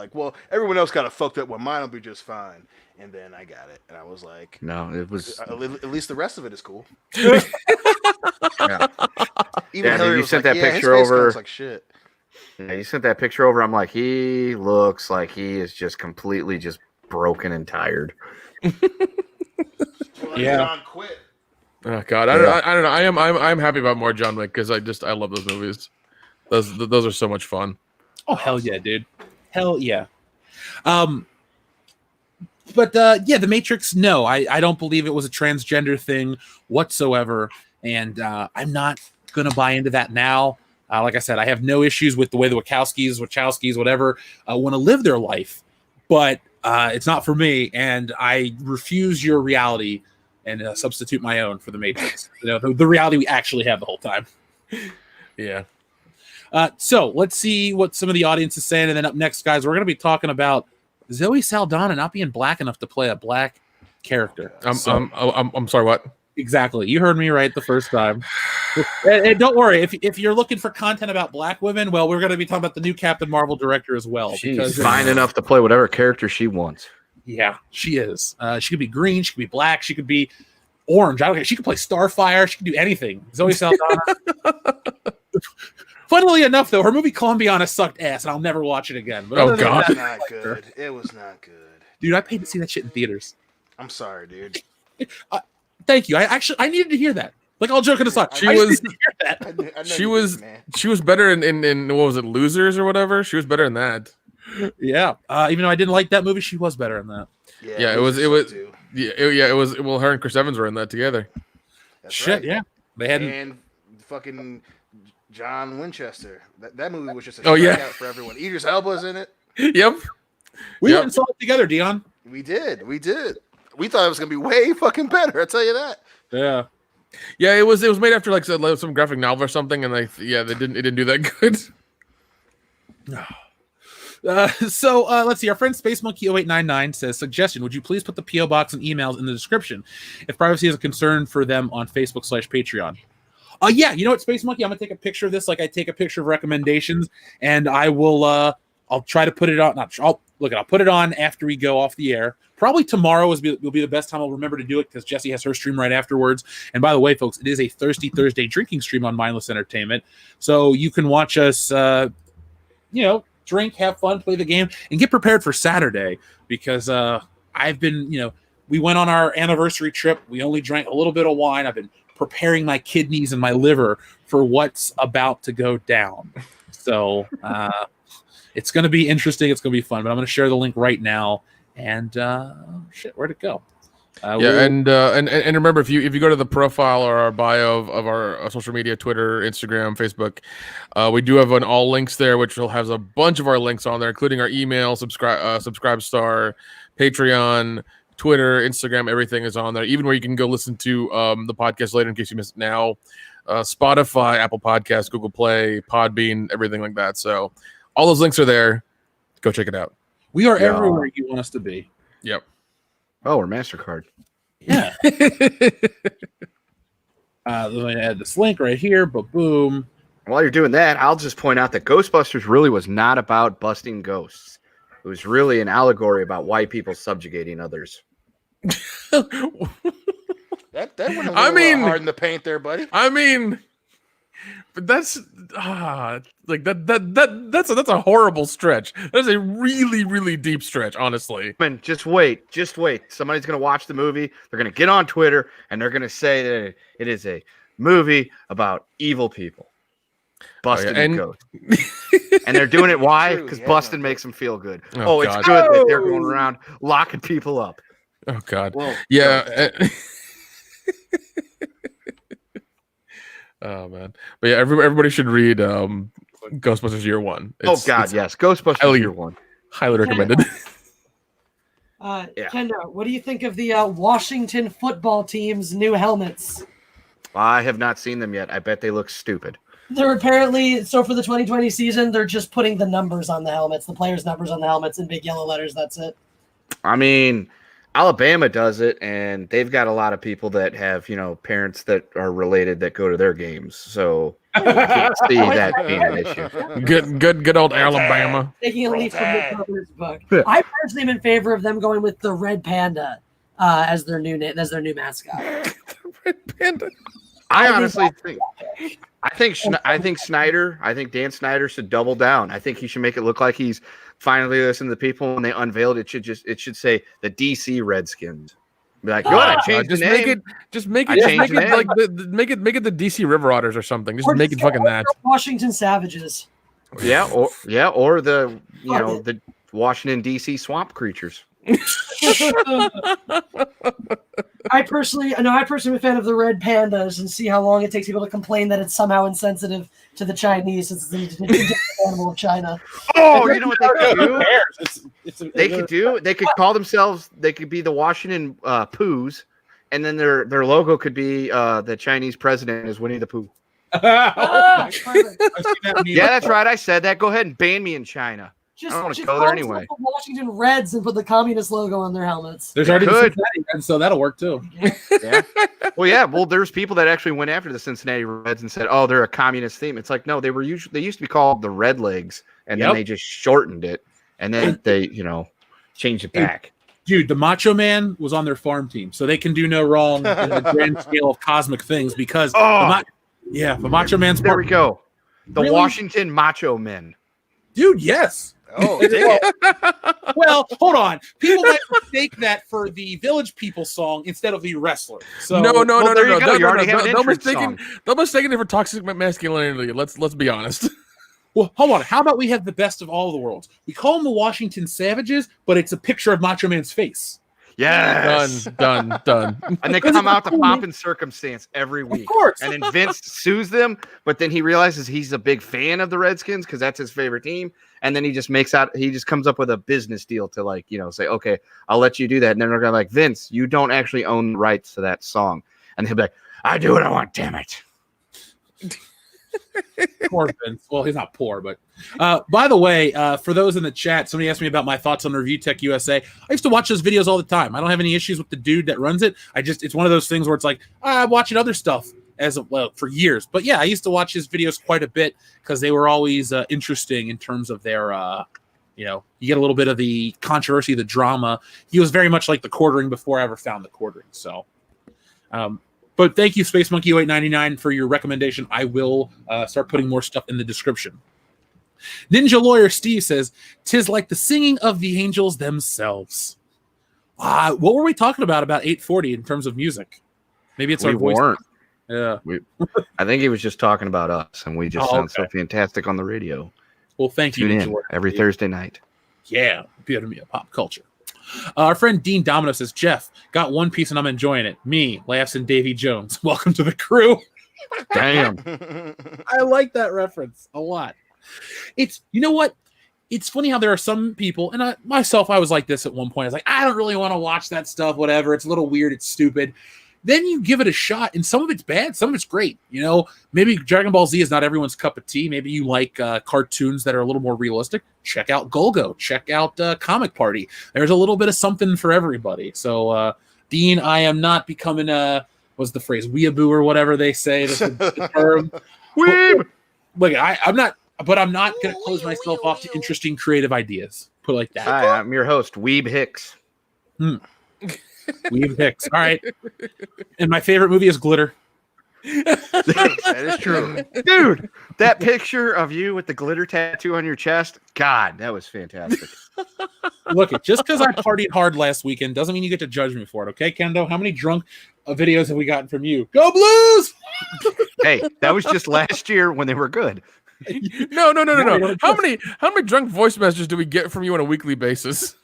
everyone else got a fucked up one. Mine will be just fine. And then I got it, and I was like, No, it was. at least the rest of it is cool. Yeah. Even Yeah, Hillary you was sent like, that his picture face over. looks like shit. Yeah, you sent that picture over. I'm like, he looks like he is just completely just broken and tired. Yeah. John quit. Oh God, I don't know. I'm happy about more John Wick because I love those movies. Those are so much fun. Oh, hell yeah, dude. Hell yeah. But The Matrix, no, I don't believe it was a transgender thing whatsoever. And I'm not going to buy into that now. Like I said, I have no issues with the way the Wachowskis, whatever, want to live their life. But it's not for me. And I refuse your reality and substitute my own for The Matrix. The reality we actually have the whole time. Yeah. So let's see what some of the audience is saying. And then up next, guys, we're going to be talking about Zoe Saldana not being black enough to play a black character. I'm sorry, what? Exactly. You heard me right the first time. And don't worry, if you're looking for content about black women, well, we're going to be talking about the new Captain Marvel director as well. She's fine enough to play whatever character she wants. Yeah, she is. She could be green. She could be black. She could be orange. I don't care. She could play Starfire. She could do anything. Zoe Saldana. Funnily enough, though, her movie Columbiana sucked ass, and I'll never watch it again. But Oh, God. It was not good. It was not good. Dude, I paid to see that shit in theaters. I'm sorry, dude. Thank you. I needed to hear that. Like, all joking aside, She I just was- needed to hear that. I know She you was did, man. she was better in what was it, Losers or whatever? She was better in that. Yeah. Even though I didn't like that movie, she was better in that. Yeah, it was- too. It was. Well, her and Chris Evans were in that together. That's Shit, right. yeah. They hadn't. And fucking John Winchester. That movie was just a Oh, yeah. strikeout for everyone. Idris Elba's in it. Yep. We Yep. went and saw it together, Dion. We did. We thought it was gonna be way fucking better. I tell you that. Yeah. Yeah, it was made after like some graphic novel or something, and it didn't do that good. So let's see. Our friend Space Monkey 0899 says, suggestion, would you please put the PO box and emails in the description if privacy is a concern for them on Facebook/Patreon? Yeah, you know what, Space Monkey, I'm gonna take a picture of this like I take a picture of recommendations, and I will I'll try to put it on. I'll put it on after we go off the air. Probably tomorrow will be the best time I'll remember to do it, because Jesse has her stream right afterwards. And by the way, folks, it is a Thirsty Thursday drinking stream on Mindless Entertainment, so you can watch us drink, have fun, play the game, and get prepared for Saturday, because I've been, we went on our anniversary trip. We only drank a little bit of wine. I've been preparing my kidneys and my liver for what's about to go down. So it's going to be interesting. It's going to be fun, but I'm going to share the link right now. And where'd it go? And remember, if you go to the profile or our bio of our social media, Twitter, Instagram, Facebook, we do have all links there, which will have a bunch of our links on there, including our email, subscribe star, Patreon, Twitter, Instagram. Everything is on there, even where you can go listen to the podcast later in case you missed it now. Spotify, Apple Podcasts, Google Play, Podbean, everything like that. So all those links are there. Go check it out. We are everywhere you want us to be. Yep. Oh, we're MasterCard. Yeah. Let me add this link right here. But boom. While you're doing that, I'll just point out that Ghostbusters really was not about busting ghosts. It was really an allegory about white people subjugating others. That went a little hard in the paint there, buddy. I mean, but that's that's a horrible stretch. That's a really, really deep stretch, honestly. Man, just wait. Somebody's gonna watch the movie. They're gonna get on Twitter and they're gonna say that it is a movie about evil people busting a ghost. And they're doing it why? Because busting makes them feel good. Oh, it's God. good that they're going around locking people up. Oh God. Well, yeah. Oh man. But yeah, everybody should read Ghostbusters Year One. It's yes, Ghostbusters Year One. Highly recommended. Kendo, what do you think of the Washington football team's new helmets? I have not seen them yet. I bet they look stupid. They're apparently, so for the 2020 season, they're just putting the numbers on the helmets, the players' numbers on the helmets in big yellow letters. That's it. I mean, Alabama does it, and they've got a lot of people that have, parents that are related that go to their games. So I can't see that being an issue. Good old Alabama. Taking a leaf from the Governor's book. I personally am in favor of them going with the red panda as their new mascot. Red panda. I honestly think Dan Snyder should double down. I think he should make it look like he's finally listening to the people when they unveiled it. It should say the DC Redskins. Be like, go ahead, change the name. Make it the DC River Otters or something. Just make it fucking that. Washington Savages. Yeah, or the the Washington DC Swamp Creatures. I personally am a fan of the red pandas and see how long it takes people to complain that it's somehow insensitive to the Chinese since it's an indigenous animal of China. Oh, you know what they could do? They could call themselves. They could be the Washington Poos, and then their logo could be the Chinese president is Winnie the Pooh. Yeah, that's right. I said that. Go ahead and ban me in China. I don't want to go there anyway. The Washington Reds and put the communist logo on their helmets. There's already the Cincinnati Reds, so that'll work too. Yeah. Well, there's people that actually went after the Cincinnati Reds and said, "Oh, they're a communist theme." It's like, no, they used to be called the Red Legs, and then they just shortened it, and then they, changed it back. Dude, the Macho Man was on their farm team, so they can do no wrong in the grand scale of cosmic things because the Macho Man's there we go. The Washington Macho Men. Dude, yes. Oh, dig it. Well, hold on. People might mistake that for the Village People song instead of the wrestler. So no. You already have an entrance song. They're mistaking it for toxic masculinity. Let's be honest. Well, hold on. How about we have the best of all the worlds? We call them the Washington Savages, but it's a picture of Macho Man's face. Yes. Done. And they come out to Pomp and Circumstance every week. Of course. And then Vince sues them, but then he realizes he's a big fan of the Redskins because that's his favorite team. And then he just comes up with a business deal to say, okay, I'll let you do that. And then they're going to like, Vince, you don't actually own the rights to that song. And he'll be like, I do what I want, damn it. Poor Vince. Well, he's not poor, but by the way, for those in the chat, somebody asked me about my thoughts on Review Tech USA. I used to watch those videos all the time. I don't have any issues with the dude that runs it. It's one of those things where it's like I'm watching other stuff for years. But yeah, I used to watch his videos quite a bit because they were always interesting in terms of their you get a little bit of the controversy, the drama. He was very much like the quartering before I ever found the quartering. So but thank you, Space Monkey 0899, for your recommendation. I will start putting more stuff in the description. Ninja Lawyer Steve says, "'Tis like the singing of the angels themselves." What were we talking about 840 in terms of music? Maybe it's our voice. Weren't. Yeah. I think he was just talking about us, and we just sound so fantastic on the radio. Well, thank you, Tune Ninja in Lawyer every Steve. Thursday night. Yeah, epitome of pop culture. Our friend Dean Domino says, "Jeff, got One Piece and I'm enjoying it. Me, laughs, and Davy Jones. Welcome to the crew." Damn. I like that reference a lot. You know what? It's funny how there are some people, and I was like this at one point. I was like, I don't really want to watch that stuff, whatever. It's a little weird. It's stupid. Then you give it a shot, and some of it's bad, some of it's great. Maybe Dragon Ball Z is not everyone's cup of tea. Maybe you like cartoons that are a little more realistic. Check out Golgo. Check out Comic Party. There's a little bit of something for everybody. So, Dean, I am not becoming what's the phrase, weeaboo or whatever they say. The term. Weeb! Look, I'm not going to close myself off to interesting, creative ideas. Put it like that. Hi, I'm your host, Weeb Hicks. Weeb Hicks. All right. And my favorite movie is Glitter. That is true. Dude, that picture of you with the glitter tattoo on your chest, God, that was fantastic. Look, just because I partied hard last weekend doesn't mean you get to judge me for it, okay, Kendo? How many drunk videos have we gotten from you? Go Blues! Hey, that was just last year when they were good. No. How many drunk voice messages do we get from you on a weekly basis?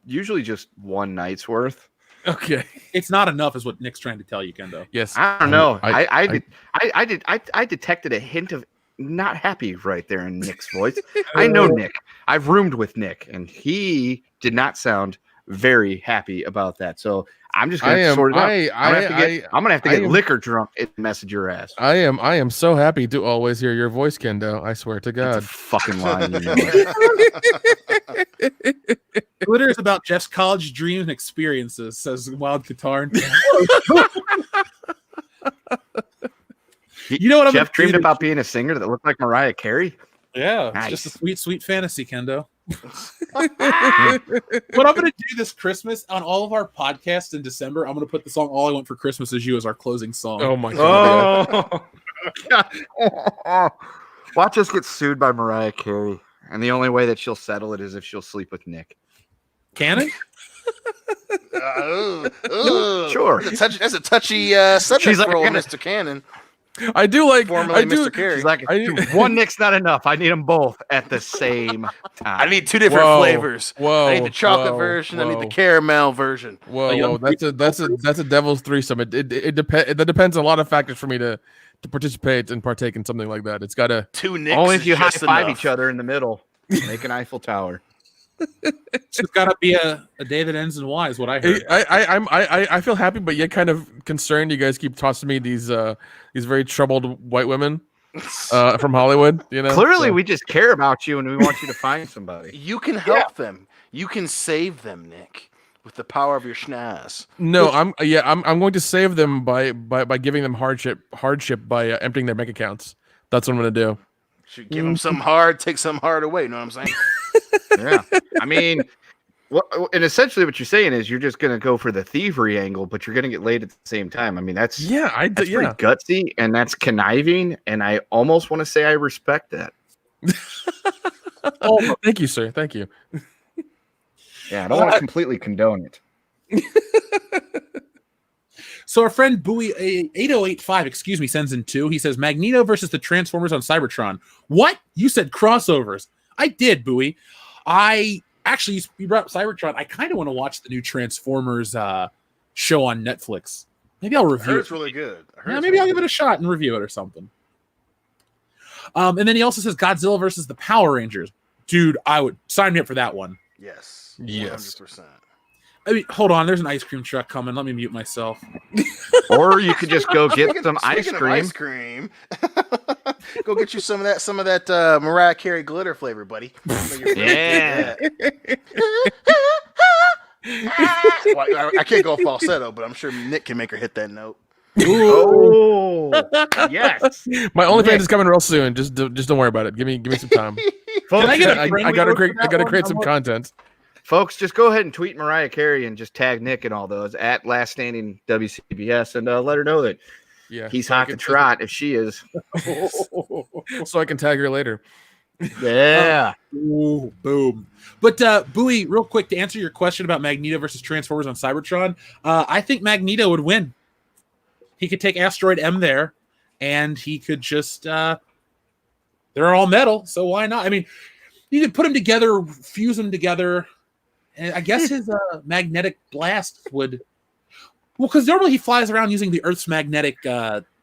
Usually just one night's worth. Okay, it's not enough, is what Nick's trying to tell you, Kendo. Yes, I don't know. I detected a hint of not happy right there in Nick's voice. I know Nick. I've roomed with Nick, and he did not sound very happy about that. So I'm just going to sort it out. I'm gonna have to get liquor drunk and message your ass. I am so happy to always hear your voice, Kendo. I swear to God. That's a fucking lie. Glitter is about Jeff's college dreams and experiences, says Wild Guitar. You know what? Jeff dreamed about being a singer that looked like Mariah Carey. Yeah, Nice. It's just a sweet, sweet fantasy, Kendo. What I'm going to do this Christmas on all of our podcasts in December, I'm going to put the song "All I Want for Christmas Is You" as our closing song. Oh my God! Oh. Watch us get sued by Mariah Carey, and the only way that she'll settle it is if she'll sleep with Nick. Cannon? Sure. That's a touchy subject. She's like, for old Mr. Cannon. I do like. Formerly I do. Mr. Carey. She's like, one Nick's not enough. I need them both at the same time. I need two different flavors. Whoa! I need the chocolate version. I need the caramel version. Whoa! That's a devil's threesome. It depends on a lot of factors for me to participate and partake in something like that. It's got to two Nicks. Only if you high just five enough. each other in the middle, make an Eiffel Tower. It's got to be a day that ends in Y, is what I heard. I feel happy, but yet kind of concerned. You guys keep tossing me these very troubled white women from Hollywood. Clearly, we just care about you and we want you to find somebody. You can help them. You can save them, Nick, with the power of your schnoz. No, I'm going to save them by giving them hardship by emptying their bank accounts. That's what I'm going to do. Should give them some hard, take some hard away. You know what I'm saying? Yeah, I mean, and essentially what you're saying is you're just going to go for the thievery angle, but you're going to get laid at the same time. I mean, that's pretty gutsy and that's conniving, and I almost want to say I respect that. Oh, thank you, sir. Thank you. Yeah, I don't want to completely condone it. So our friend Bowie 8085, sends in 2. He says Magneto versus the Transformers on Cybertron. What? You said crossovers. I did, Bowie. You brought up Cybertron. I kind of want to watch the new Transformers show on Netflix. Maybe I'll review it. It's really good. Maybe I'll give it a shot and review it or something. And then he also says Godzilla versus the Power Rangers. Dude, I would sign me up for that one. Yes. 100%. I mean, hold on. There's an ice cream truck coming. Let me mute myself. Or you could just go get some ice cream. Ice cream. Go get you some of that Mariah Carey glitter flavor, buddy. Yeah. Well, I can't go falsetto, but I'm sure Nick can make her hit that note. Oh, yes. My OnlyFans is coming real soon. Just don't worry about it. Give me some time. Folks, I get a I friendly gotta vote create for that one? some content. folks, just go ahead and tweet Mariah Carey and just tag Nick and all those at Last Standing WCBS and let her know that Yeah, he's so I hot to can- trot if she is. so I can tag her later. Yeah. Ooh, boom. But Bowie, real quick to answer your question about Magneto versus Transformers on Cybertron, I think Magneto would win. He could take Asteroid M there, and he could just they're all metal, so why not? I mean, you could put them together, fuse them together, and I guess his magnetic blast would. Well, because normally he flies around using the Earth's magnetic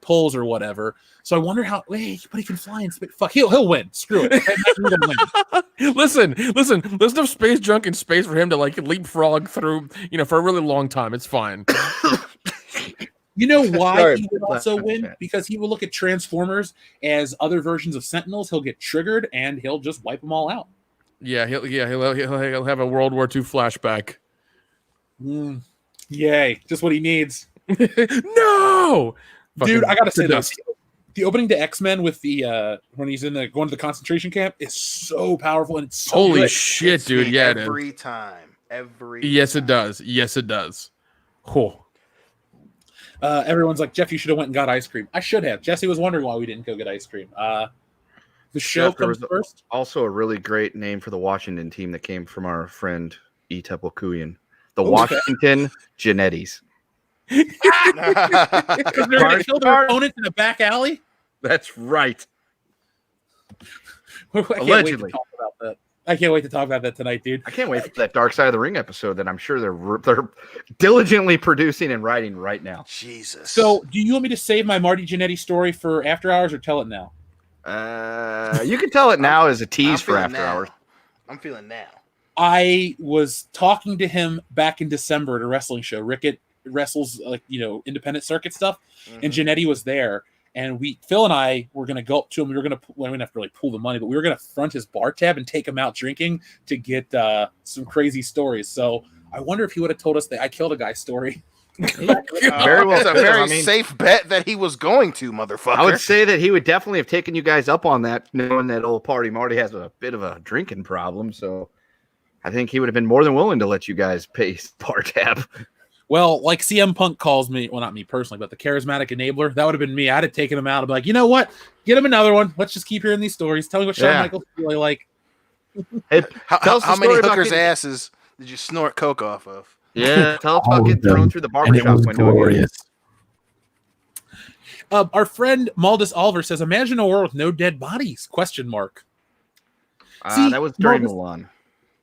poles or whatever. So I wonder how. Wait, but he can fly in space. Fuck, he'll win. Screw it. Win. Listen. There's enough space junk in space for him to like leapfrog through, for a really long time. It's fine. You know why Sorry, he would also win? Because he will look at Transformers as other versions of Sentinels. He'll get triggered and he'll just wipe them all out. Yeah, he'll have a World War II flashback. Yay! Just what he needs. No, Dude, I gotta say this. this: the opening to X-Men with the when he's going to the concentration camp is so powerful and it's so Holy good. shit, It's dude! me Yeah, it is. every time. Yes, time. it does. Yes, it does. Oh. Everyone's like, Jeff, you should have went and got ice cream. I should have. Jesse was wondering why we didn't go get ice cream. The show Jeff, there comes was first. Also, a really great name for the Washington team that came from our friend E. Tepelkuyan. The Okay. Washington Genettis. Because they're going to kill their opponents in a back alley. That's right. I can't wait to Allegedly. talk about that. I can't wait to talk about that tonight, dude. I can't wait for that Dark Side of the Ring episode that I'm sure they're diligently producing and writing right now. Jesus. So, do you want me to save my Marty Jannetty story for after hours or tell it now? You can tell it now as a tease for feeling after now. hours. I'm feeling now. I was talking to him back in December at a wrestling show. Rickett wrestles independent circuit stuff, and Jannetty was there. And Phil and I were going to go up to him. We were going to, we didn't have to really pull the money, but we were going to front his bar tab and take him out drinking to get some crazy stories. So I wonder if he would have told us that I killed a guy's story. Very well. It's a very I mean, safe bet that he was going to, motherfucker. I would say that he would definitely have taken you guys up on that, knowing that old Party Marty has a bit of a drinking problem. So I think he would have been more than willing to let you guys pay his bar tab. Well, like CM Punk calls me, well, not me personally, but the charismatic enabler, that would have been me. I'd have taken him out. I'd be like, you know what? Get him another one. Let's just keep hearing these stories. Tell me what Shawn Michaels really like. Hey, tell us the How many story about hookers' getting- asses did you snort coke off of? Yeah, tell us about All getting of them. thrown through the And it barbershop was window. Again. glorious. Our friend Maldus Oliver says, imagine a world with no dead bodies, question mark. See, That was during Marcus- Mulan.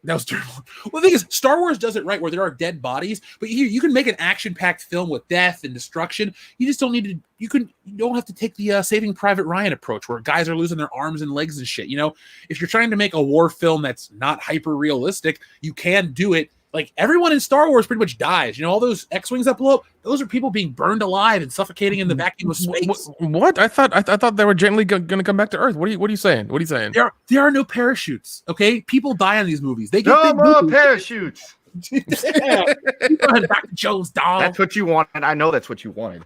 That was terrible. Well, the thing is, Star Wars does it right where there are dead bodies, but you can make an action-packed film with death and destruction. You just don't need to. You don't have to take the Saving Private Ryan approach where guys are losing their arms and legs and shit. If you're trying to make a war film that's not hyper-realistic, you can do it. Like everyone in Star Wars pretty much dies. All those X-wings that blow up, those are people being burned alive and suffocating in the vacuum of space. What? I thought they were gently going to come back to Earth. What are you saying? What are you saying? There are no parachutes. Okay, people die on these movies. They get No big more movies. parachutes. Yeah. Go ahead, Dr. Jones, dog. That's what you wanted. I know that's what you wanted.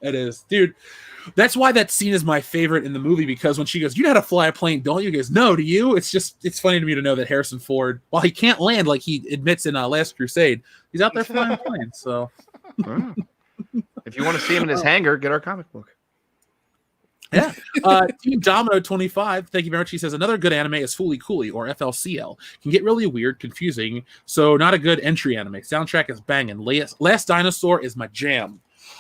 It is, dude. That's why that scene is my favorite in the movie, because when she goes, "You know how to fly a plane, don't you?" He goes, "No, do you?" It's funny to me to know that Harrison Ford, while he can't land like he admits in Last Crusade, he's out there flying planes. So If you want to see him in his hangar, get our comic book. yeah. Team Domino 25, thank you very much. He says another good anime is Fooly Cooly or FLCL. Can get really weird, confusing, so not a good entry anime. Soundtrack is banging. Last Dinosaur is my jam.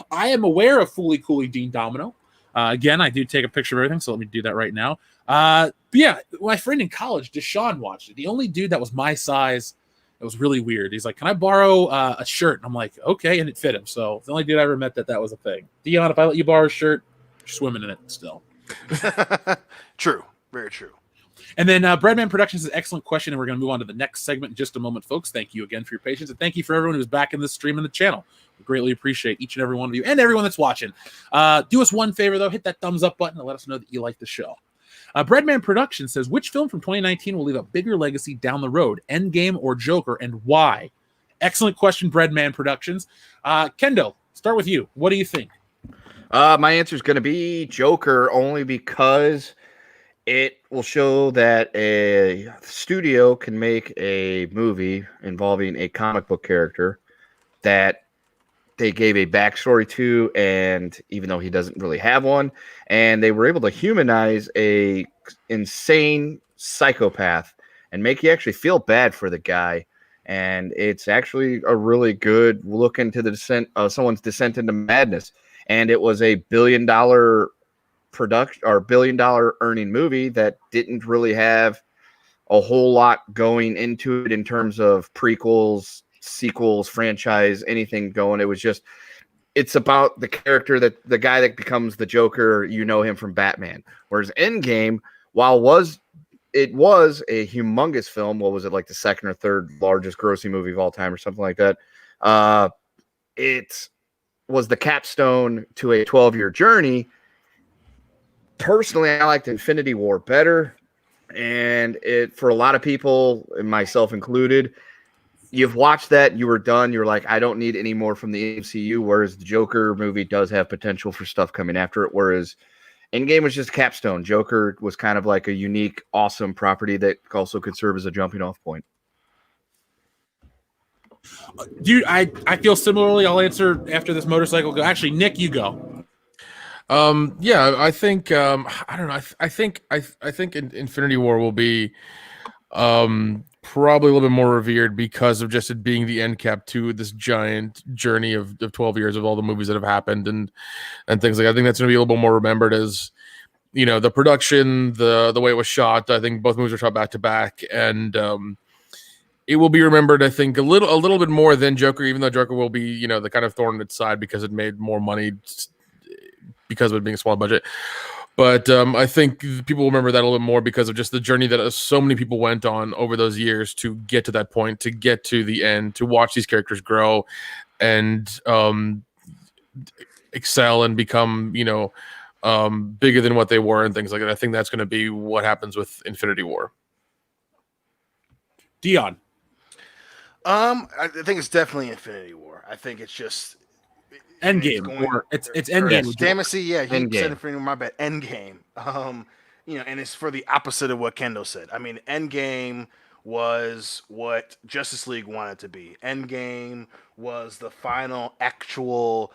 I am aware of Fooly Cooly, Dean Domino. Again, I do take a picture of everything, so let me do that right now. But yeah, my friend in college, Deshaun, watched it. The only dude that was my size, it was really weird. He's like, "Can I borrow a shirt?" And I'm like, "Okay," and it fit him. So it's the only dude I ever met that was a thing. Dion, if I let you borrow a shirt, you're swimming in it still. True. Very true. And then Breadman Productions is an excellent question, and we're going to move on to the next segment in just a moment, folks. Thank you again for your patience, and thank you for everyone who's back in the stream and the channel. We greatly appreciate each and every one of you and everyone that's watching. Do us one favor, though. Hit that thumbs up button and let us know that you like the show. Breadman Productions says, which film from 2019 will leave a bigger legacy down the road, Endgame or Joker, and why? Excellent question, Breadman Productions. Kendo, start with you. What do you think? My answer is going to be Joker, only because it will show that a studio can make a movie involving a comic book character that they gave a backstory to, and even though he doesn't really have one, and they were able to humanize a insane psychopath and make you actually feel bad for the guy. And it's actually a really good look into the descent of someone's descent into madness. And it was a $1 billion production or $1 billion earning movie that didn't really have a whole lot going into it in terms of prequels, sequels, franchise, anything going. It was just, it's about the character, that the guy that becomes the Joker, you know him from Batman. Whereas Endgame, while it was a humongous film, what was it, like the second or third largest grossing movie of all time or something like that, it was the capstone to a 12-year journey. Personally, I liked Infinity War better, and it, for a lot of people, and myself included, you've watched that, you were done, you're like, I don't need any more from the MCU, whereas the Joker movie does have potential for stuff coming after it, whereas Endgame was just a capstone. Joker was kind of like a unique, awesome property that also could serve as a jumping off point. Dude, I feel similarly. I'll answer after this motorcycle go. Actually, Nick, you go. Yeah, I think I don't know. I think Infinity War will be probably a little bit more revered because of just it being the end cap to this giant journey of 12 years of all the movies that have happened and things like that. I think that's going to be a little bit more remembered as, you know, the production, the way it was shot. I think both movies were shot back to back, and it will be remembered, I think, a little bit more than Joker, even though Joker will be, you know, the kind of thorn in its side because it made more money because of it being a small budget. But I think people will remember that a little bit more because of just the journey that so many people went on over those years to get to that point, to get to the end, to watch these characters grow and excel and become, you know, bigger than what they were and things like that. I think that's going to be what happens with Infinity War. Dion. I think it's definitely Infinity War. I think it's just Endgame, it's Endgame. Yes, damn it, see, yeah, he Endgame. said Infinity War, my bad. Endgame. You know, and it's for the opposite of what Kendo said. I mean, Endgame was what Justice League wanted to be. Endgame was the final actual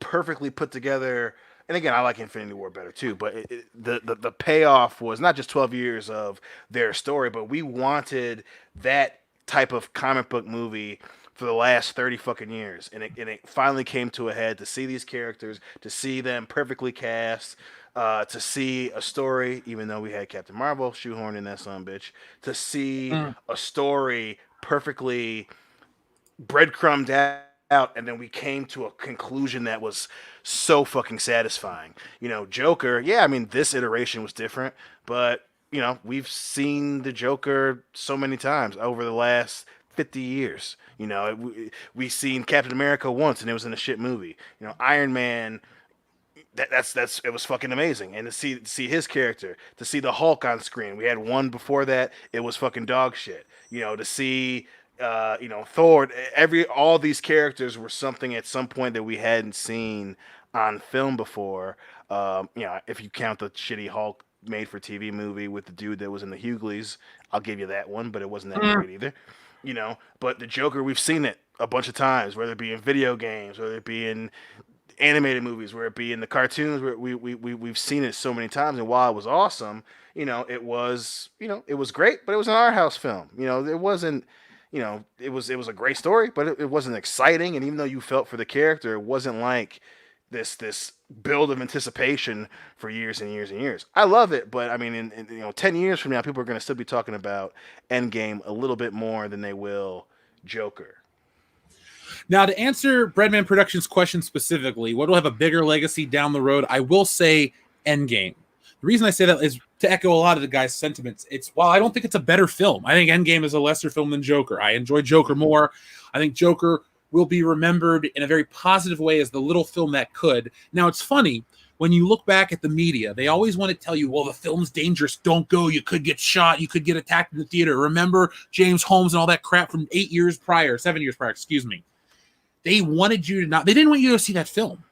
perfectly put together. And again, I like Infinity War better too, but the payoff was not just 12 years of their story, but we wanted that type of comic book movie for the last 30 fucking years. And it finally came to a head, to see these characters, to see them perfectly cast, to see a story, even though we had Captain Marvel shoehorned in that son of a bitch, to see a story perfectly breadcrumbed out, and then we came to a conclusion that was so fucking satisfying. You know, Joker, yeah, I mean, this iteration was different, but, you know, we've seen the Joker so many times over the last 50 years. You know, we've seen Captain America once, and it was in a shit movie. You know, Iron Man, that's it was fucking amazing. And to see his character, to see the Hulk on screen, we had one before that, it was fucking dog shit. You know, to see you know, Thor, all these characters were something at some point that we hadn't seen on film before. You know, if you count the shitty Hulk made for TV movie with the dude that was in the Hughleys, I'll give you that one, but it wasn't that great either. You know, but the Joker, we've seen it a bunch of times, whether it be in video games, whether it be in animated movies, where it be in the cartoons, where we've seen it so many times. And while it was awesome, you know, it was great, but it was an art house film. You know, it wasn't, you know, it was a great story, but it wasn't exciting. And even though you felt for the character, it wasn't like this build of anticipation for years and years and years. I love it, but I mean, in you know, 10 years from now, people are going to still be talking about Endgame a little bit more than they will Joker. Now, to answer Breadman Productions' question specifically, what will have a bigger legacy down the road? I will say Endgame. The reason I say that is to echo a lot of the guy's sentiments, while I don't think it's a better film, I think Endgame is a lesser film than Joker. I enjoy Joker more. I think Joker will be remembered in a very positive way as the little film that could. Now, it's funny, when you look back at the media, they always want to tell you, well, the film's dangerous, don't go, you could get shot, you could get attacked in the theater. Remember James Holmes and all that crap from 7 years prior, excuse me. They wanted you to they didn't want you to see that film.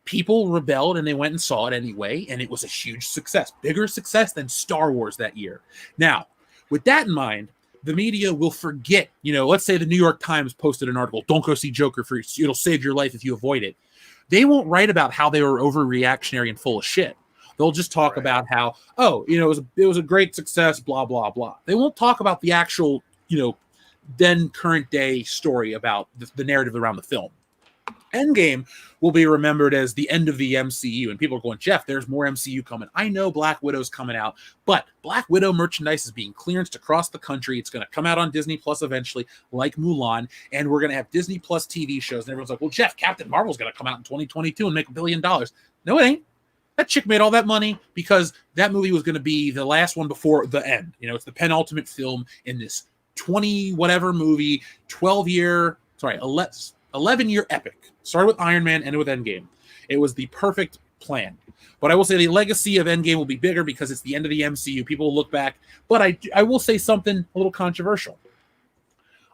People rebelled and they went and saw it anyway, and it was a huge success, bigger success than Star Wars that year. Now, with that in mind, the media will forget, let's say the New York Times posted an article, don't go see Joker, it'll save your life if you avoid it. They won't write about how they were overreactionary and full of shit. They'll just talk about how, it was a great success, blah, blah, blah. They won't talk about the actual, then current day story about the narrative around the film. Endgame will be remembered as the end of the MCU, and people are going, Jeff, there's more MCU coming. I know Black Widow's coming out, but Black Widow merchandise is being clearanced across the country. It's going to come out on Disney Plus eventually, like Mulan, and we're going to have Disney Plus TV shows. And everyone's like, well, Jeff, Captain Marvel's going to come out in 2022 and make $1 billion. No, it ain't. That chick made all that money because that movie was going to be the last one before the end. It's the penultimate film in this 20-whatever movie, 11-year epic. Started with Iron Man, ended with Endgame. It was the perfect plan. But I will say the legacy of Endgame will be bigger because it's the end of the MCU. People will look back. But I will say something a little controversial.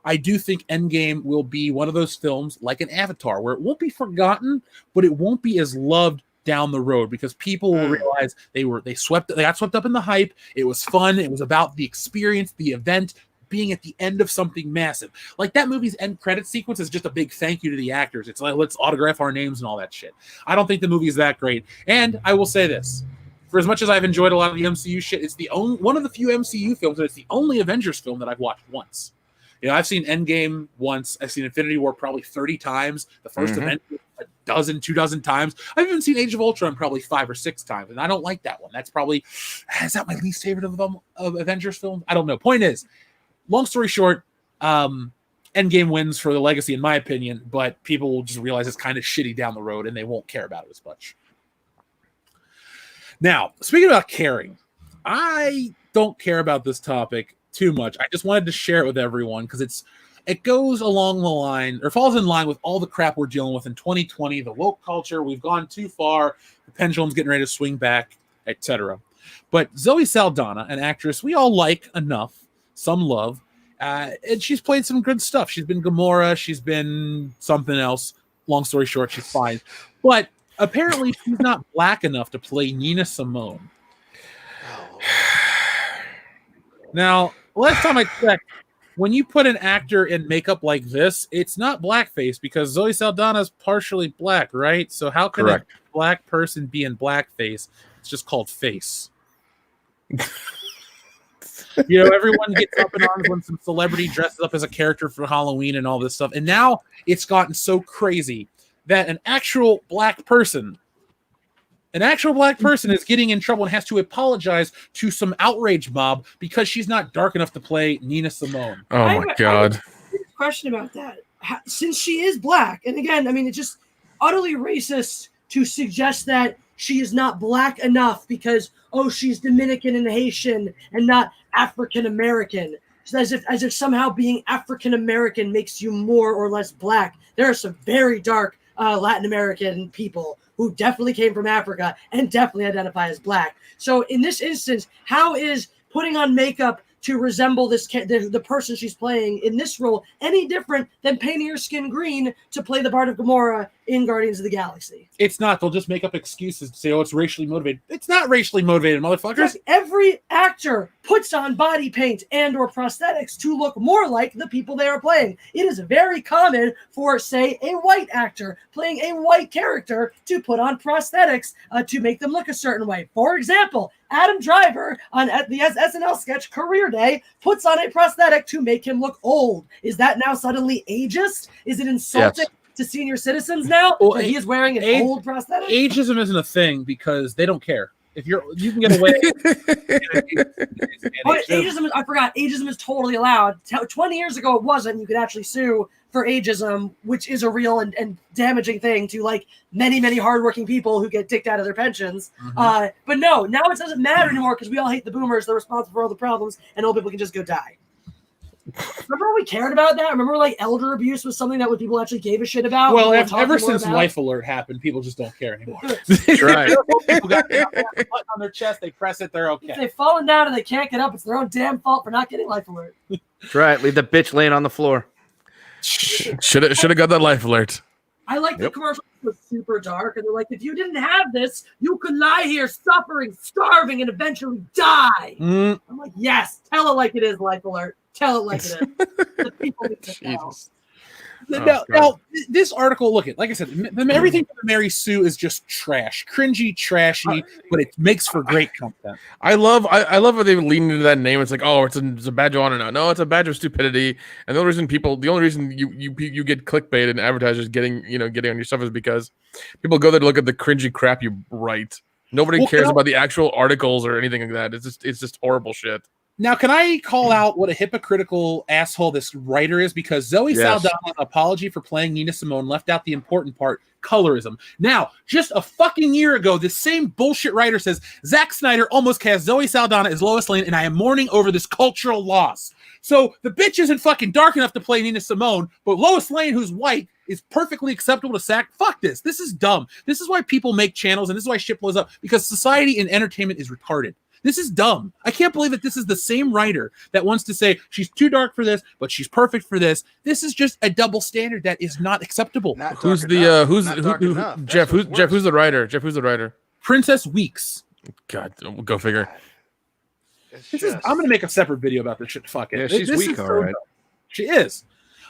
I do think Endgame will be one of those films like an Avatar where it won't be forgotten, but it won't be as loved down the road because people will realize they got swept up in the hype. It was fun. It was about the experience, the event, being at the end of something massive. Like that movie's end credit sequence is just a big thank you to the actors. It's like, let's autograph our names and all that shit. I don't think the movie is that great. And I will say this, for as much as I've enjoyed a lot of the MCU shit, it's one of the few MCU films, and it's the only Avengers film that I've watched once. I've seen Endgame once. I've seen Infinity War probably 30 times. The first Avengers 2 dozen times. I've even seen Age of Ultron probably 5 or 6 times, and I don't like that one. That's probably, is that my least favorite of Avengers films? I don't know. Point is, long story short, Endgame wins for the legacy, in my opinion, but people will just realize it's kind of shitty down the road, and they won't care about it as much. Now, speaking about caring, I don't care about this topic too much. I just wanted to share it with everyone because it goes along the line, or falls in line with all the crap we're dealing with in 2020, the woke culture. We've gone too far. The pendulum's getting ready to swing back, etc. But Zoe Saldana, an actress we all like enough, some love, and she's played some good stuff. She's been Gamora. She's been something else. Long story short, she's fine. But apparently she's not black enough to play Nina Simone. Now, last time I checked, when you put an actor in makeup like this, it's not blackface because Zoe Saldana is partially black, right? So how can a black person be in blackface? It's just called face. Everyone gets up in arms when some celebrity dresses up as a character for Halloween and all this stuff. And now it's gotten so crazy that an actual black person is getting in trouble and has to apologize to some outrage mob because she's not dark enough to play Nina Simone. Oh my God. I have a question about that. Since she is black, and again, I mean, it's just utterly racist to suggest that she is not black enough because, she's Dominican and Haitian and not African American. So as if somehow being African American makes you more or less black. There are some very dark Latin American people who definitely came from Africa and definitely identify as black. So in this instance, how is putting on makeup to resemble the person she's playing in this role any different than painting her skin green to play the part of Gamora in Guardians of the Galaxy? It's not. They'll just make up excuses to say, it's racially motivated. It's not racially motivated, motherfuckers. Every actor puts on body paint and or prosthetics to look more like the people they are playing. It is very common for, say, a white actor playing a white character to put on prosthetics to make them look a certain way. For example, Adam Driver at the SNL sketch Career Day puts on a prosthetic to make him look old. Is that now suddenly ageist? Is it insulting to senior citizens now that he is wearing an old prosthetic? Ageism isn't a thing because they don't care. If you can get away. Oh, ageism, I forgot. Ageism is totally allowed. 20 years ago, it wasn't. You could actually sue for ageism, which is a real and damaging thing to like many hardworking people who get dicked out of their pensions. But no, now it doesn't matter anymore because we all hate the boomers. They're responsible for all the problems, and old people can just go die. Remember when we cared about that? Remember like elder abuse was something that when people actually gave a shit about? Well, ever since Life Alert happened, people just don't care anymore. That's right. People got a button on their chest, they press it, they're okay. If they've fallen down and they can't get up, it's their own damn fault for not getting Life Alert. That's right. Leave the bitch laying on the floor. Should have got that Life Alert. I like the commercial. It was super dark, and they're like, if you didn't have this, you could lie here suffering, starving, and eventually die. I'm like, yes, tell it like it is, Life Alert. Tell it like it is. The people need to know. Now, this article, look at, like I said, everything from Mary Sue is just trash, cringy, trashy, but it makes for great content. I love how they lean into that name. It's like, oh, it's a badge of honor now. No, it's a badge of stupidity. And the only reason you get clickbait and advertisers getting on your stuff is because people go there to look at the cringy crap you write. Nobody cares about the actual articles or anything like that. It's just horrible shit. Now, can I call out what a hypocritical asshole this writer is? Because Zoe Saldana's apology for playing Nina Simone left out the important part, colorism. Now, just a fucking year ago, this same bullshit writer says, Zack Snyder almost cast Zoe Saldana as Lois Lane, and I am mourning over this cultural loss. So the bitch isn't fucking dark enough to play Nina Simone, but Lois Lane, who's white, is perfectly acceptable to sack. Fuck this. This is dumb. This is why people make channels, and this is why shit blows up, because society and entertainment is retarded. This is dumb. I can't believe that this is the same writer that wants to say she's too dark for this, but she's perfect for this. This is just a double standard that is not acceptable. Jeff? Who's the writer? Jeff, who's the writer? Princess Weeks. God, go figure. I'm going to make a separate video about this shit. Fuck it. Yeah, she's weak, all right. She is.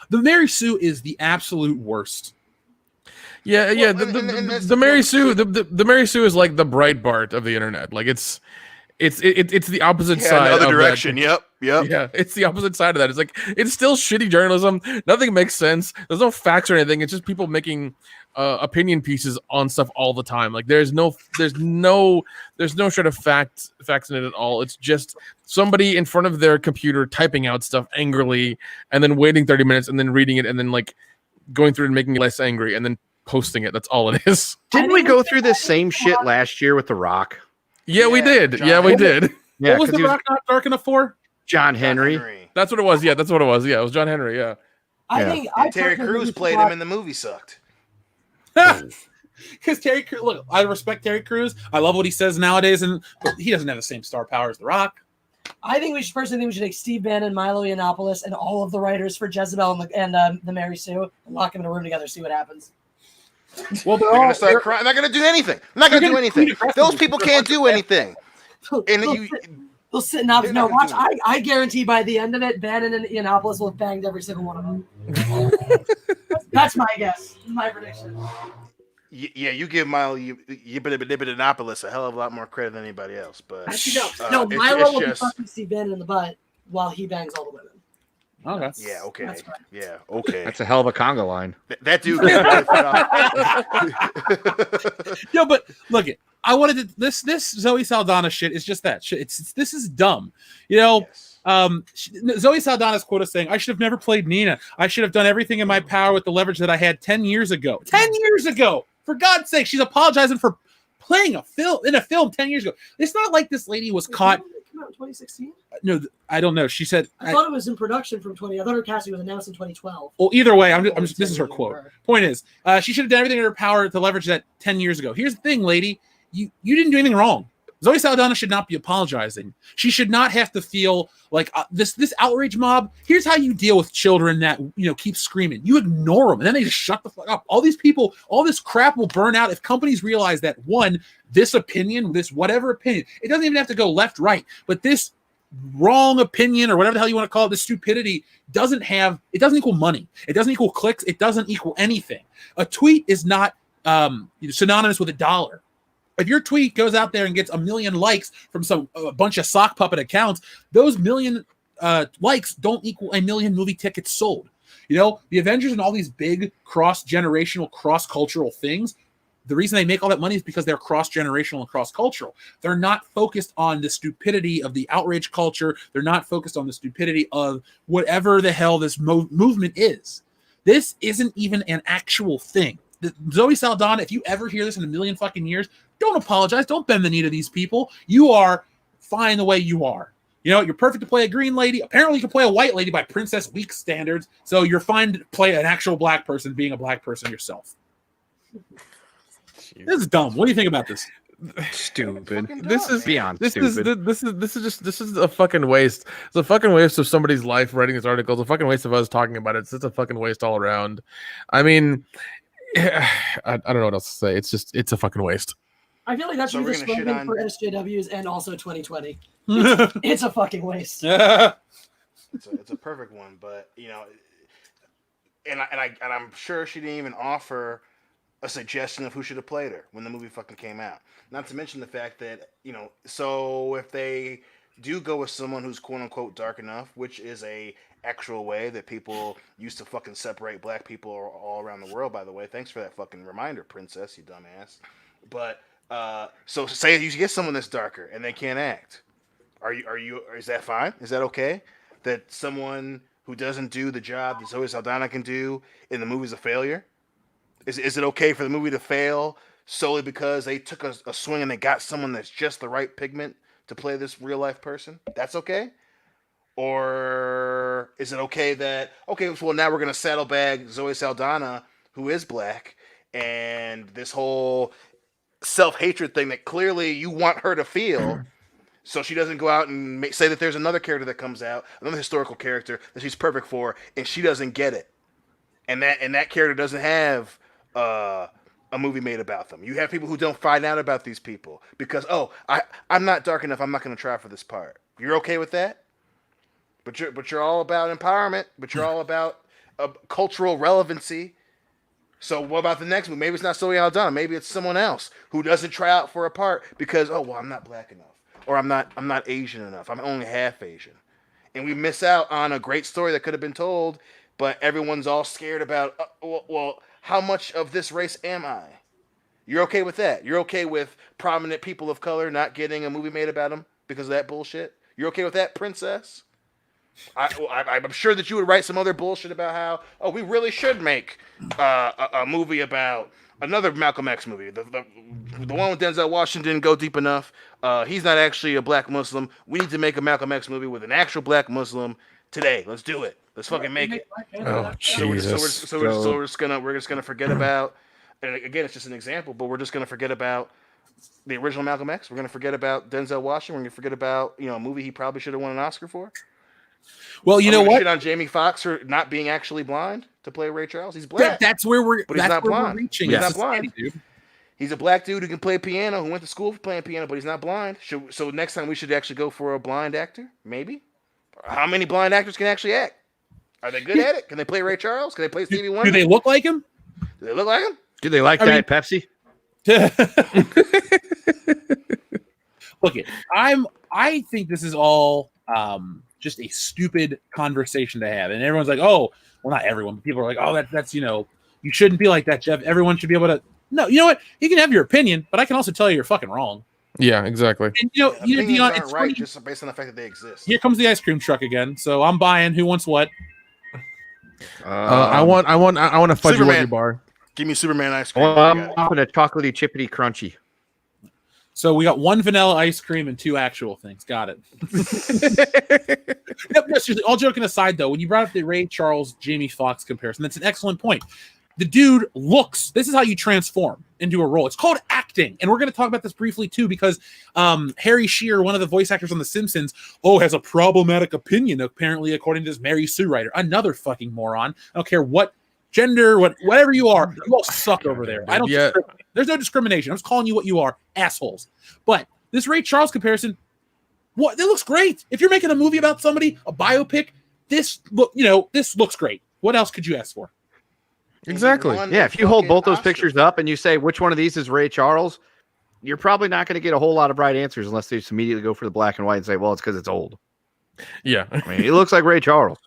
The Mary Sue is the absolute worst. Yeah. The Mary Sue, the Mary Sue is like the Breitbart of the internet. Like it's the opposite side. Another of direction. That. Yep. Yeah, it's the opposite side of that. It's like it's still shitty journalism. Nothing makes sense. There's no facts or anything. It's just people making opinion pieces on stuff all the time. Like there's no shred of facts in it at all. It's just somebody in front of their computer typing out stuff angrily and then waiting 30 minutes and then reading it and then like going through and making it less angry and then posting it. That's all it is. Didn't we go through this same shit last year with The Rock? Yeah, we did. Yeah, we did. Yeah, what was The Rock not dark enough for? John Henry. That's what it was. Yeah, that's what it was. Yeah, it was John Henry. Yeah. I think Terry Crews played him in the movie. Sucked. Because Terry Crews, look, I respect Terry Crews. I love what he says nowadays, but he doesn't have the same star power as The Rock. I think we should take Steve Bannon, Milo Yiannopoulos, and all of the writers for Jezebel and the Mary Sue and lock them in a room together, see what happens. Well, they're going to start crying. I'm not going to do anything. Those people can't do anything. They'll sit and watch. I guarantee by the end of it, Bannon and Yiannopoulos will have banged every single one of them. That's my guess. My prediction. Yeah, you give Milo Yiannopoulos a hell of a lot more credit than anybody else. But no, Milo will be fucking Steve Bannon in the butt while he bangs all the women. Oh, okay. That's right. Yeah, okay. That's a hell of a conga line. That dude. No, but look it. I wanted to, this Zoe Saldana shit is just that shit. This is dumb. You know, Zoe Saldana's quote is saying, "I should have never played Nina. I should have done everything in my power with the leverage that I had 10 years ago." 10 years ago, for God's sake, she's apologizing for playing a film 10 years ago. It's not like this lady was caught. Come out in 2016? No, I don't know. She said I thought it was in production from 20. I thought her casting was announced in 2012. Well, either way, this is her quote. Point is, she should have done everything in her power to leverage that 10 years ago. Here's the thing, lady. You didn't do anything wrong. Zoe Saldana should not be apologizing. She should not have to feel like this outrage mob. Here's how you deal with children that keep screaming. You ignore them, and then they just shut the fuck up. All these people, all this crap will burn out if companies realize that this opinion, this whatever opinion, it doesn't even have to go left, right, but this wrong opinion or whatever the hell you want to call it, this stupidity doesn't equal money. It doesn't equal clicks. It doesn't equal anything. A tweet is not synonymous with $1. If your tweet goes out there and gets 1 million likes from a bunch of sock puppet accounts, those million likes don't equal 1 million movie tickets sold. The Avengers and all these big cross-generational, cross-cultural things the reason they make all that money is because they're cross-generational and cross-cultural. They're not focused on the stupidity of the outrage culture. They're not focused on the stupidity of whatever the hell this movement is. This isn't even an actual thing. Zoe Saldana, if you ever hear this in a million fucking years, don't apologize. Don't bend the knee to these people. You are fine the way you are. You know, you're perfect to play a green lady. Apparently, you can play a white lady by Princess Week standards. So you're fine to play an actual black person being a black person yourself. This is dumb. What do you think about this? Stupid. This is beyond this stupid. is a fucking waste. It's a fucking waste of somebody's life writing this article. It's a fucking waste of us talking about it. It's just a fucking waste all around. I mean, I don't know what else to say. It's a fucking waste. I feel like that's So the we're gonna shit slogan on- for SJWs and also 2020. It's a fucking waste. It's a perfect one, but you know, and I'm sure she didn't even offer a suggestion of who should have played her when the movie fucking came out. Not to mention the fact that, you know, so if they do go with someone who's quote unquote dark enough, which is a actual way that people used to fucking separate black people all around the world, by the way. Thanks for that fucking reminder, princess, you dumbass. But so say you get someone that's darker and they can't act. Is that fine? Is that okay? That someone who doesn't do the job that Zoe Saldana can do in the movie is a failure? Is it okay for the movie to fail solely because they took a swing and they got someone that's just the right pigment to play this real life person? That's okay? Or is it okay that, okay, well, now we're going to saddlebag Zoe Saldana, who is black, and this whole self-hatred thing that clearly you want her to feel, so she doesn't go out and say that there's another character that comes out, another historical character that she's perfect for, and she doesn't get it. And that character doesn't have a movie made about them. You have people who don't find out about these people because, I'm not dark enough, I'm not going to try for this part. You're okay with that? But you're all about empowerment, but you're all about cultural relevancy. So what about the next movie? Maybe it's not Zoe Saldana. Maybe it's someone else who doesn't try out for a part because, I'm not black enough, or I'm not Asian enough. I'm only half Asian, and we miss out on a great story that could have been told. But everyone's all scared about, how much of this race am I? You're okay with that? You're okay with prominent people of color not getting a movie made about them because of that bullshit? You're okay with that, princess? I'm sure that you would write some other bullshit about how, we really should make a movie about another Malcolm X movie. The one with Denzel Washington didn't go deep enough. He's not actually a black Muslim. We need to make a Malcolm X movie with an actual black Muslim today. Let's do it. Let's fucking make it. Oh, Jesus. So we're just gonna forget about, and again, it's just an example, but we're just gonna forget about the original Malcolm X. We're gonna forget about Denzel Washington. We're gonna forget about a movie he probably should have won an Oscar for. Well, you know what? Shit on Jamie Foxx for not being actually blind to play Ray Charles. He's black. That's where we're. But he's not blind. Reaching. He's not blind. Dude. He's a black dude who can play piano, who went to school for playing piano, but he's not blind. So next time we should actually go for a blind actor, maybe. How many blind actors can actually act? Are they good at it? Can they play Ray Charles? Can they play Stevie Wonder? Do they look like him? Do they look like him? Do they like Diet Pepsi? Look, I think this is all just a stupid conversation to have, and everyone's like, "Oh, well, not everyone, but people are like, oh, that's you shouldn't be like that, Jeff. Everyone should be able to." No, you know what? You can have your opinion, but I can also tell you you're fucking wrong. Yeah, exactly. And Opinions Dion, aren't it's right funny. just based on the fact that they exist. Here comes the ice cream truck again. So I'm buying. Who wants what? I want a fudge Superman. bar. Give me Superman ice cream. Well, I'm popping a chocolatey, chippity, crunchy. So we got one vanilla ice cream and two actual things. Got it. No, seriously, all joking aside, though, when you brought up the Ray Charles Jamie Foxx comparison, that's an excellent point. The dude looks. This is how you transform into a role. It's called acting, and we're going to talk about this briefly too, because Harry Shearer, one of the voice actors on The Simpsons, has a problematic opinion. Apparently, according to this Mary Sue writer, another fucking moron. I don't care what gender, whatever you are, you all suck over there. I don't. Yeah. There's no discrimination. I'm just calling you what you are, assholes. But this Ray Charles comparison, it looks great. If you're making a movie about somebody, a biopic, this looks great. What else could you ask for? Exactly. Yeah, if you hold both those pictures up and you say which one of these is Ray Charles, you're probably not going to get a whole lot of right answers unless they just immediately go for the black and white and say, well, it's because it's old. Yeah. I mean, he looks like Ray Charles.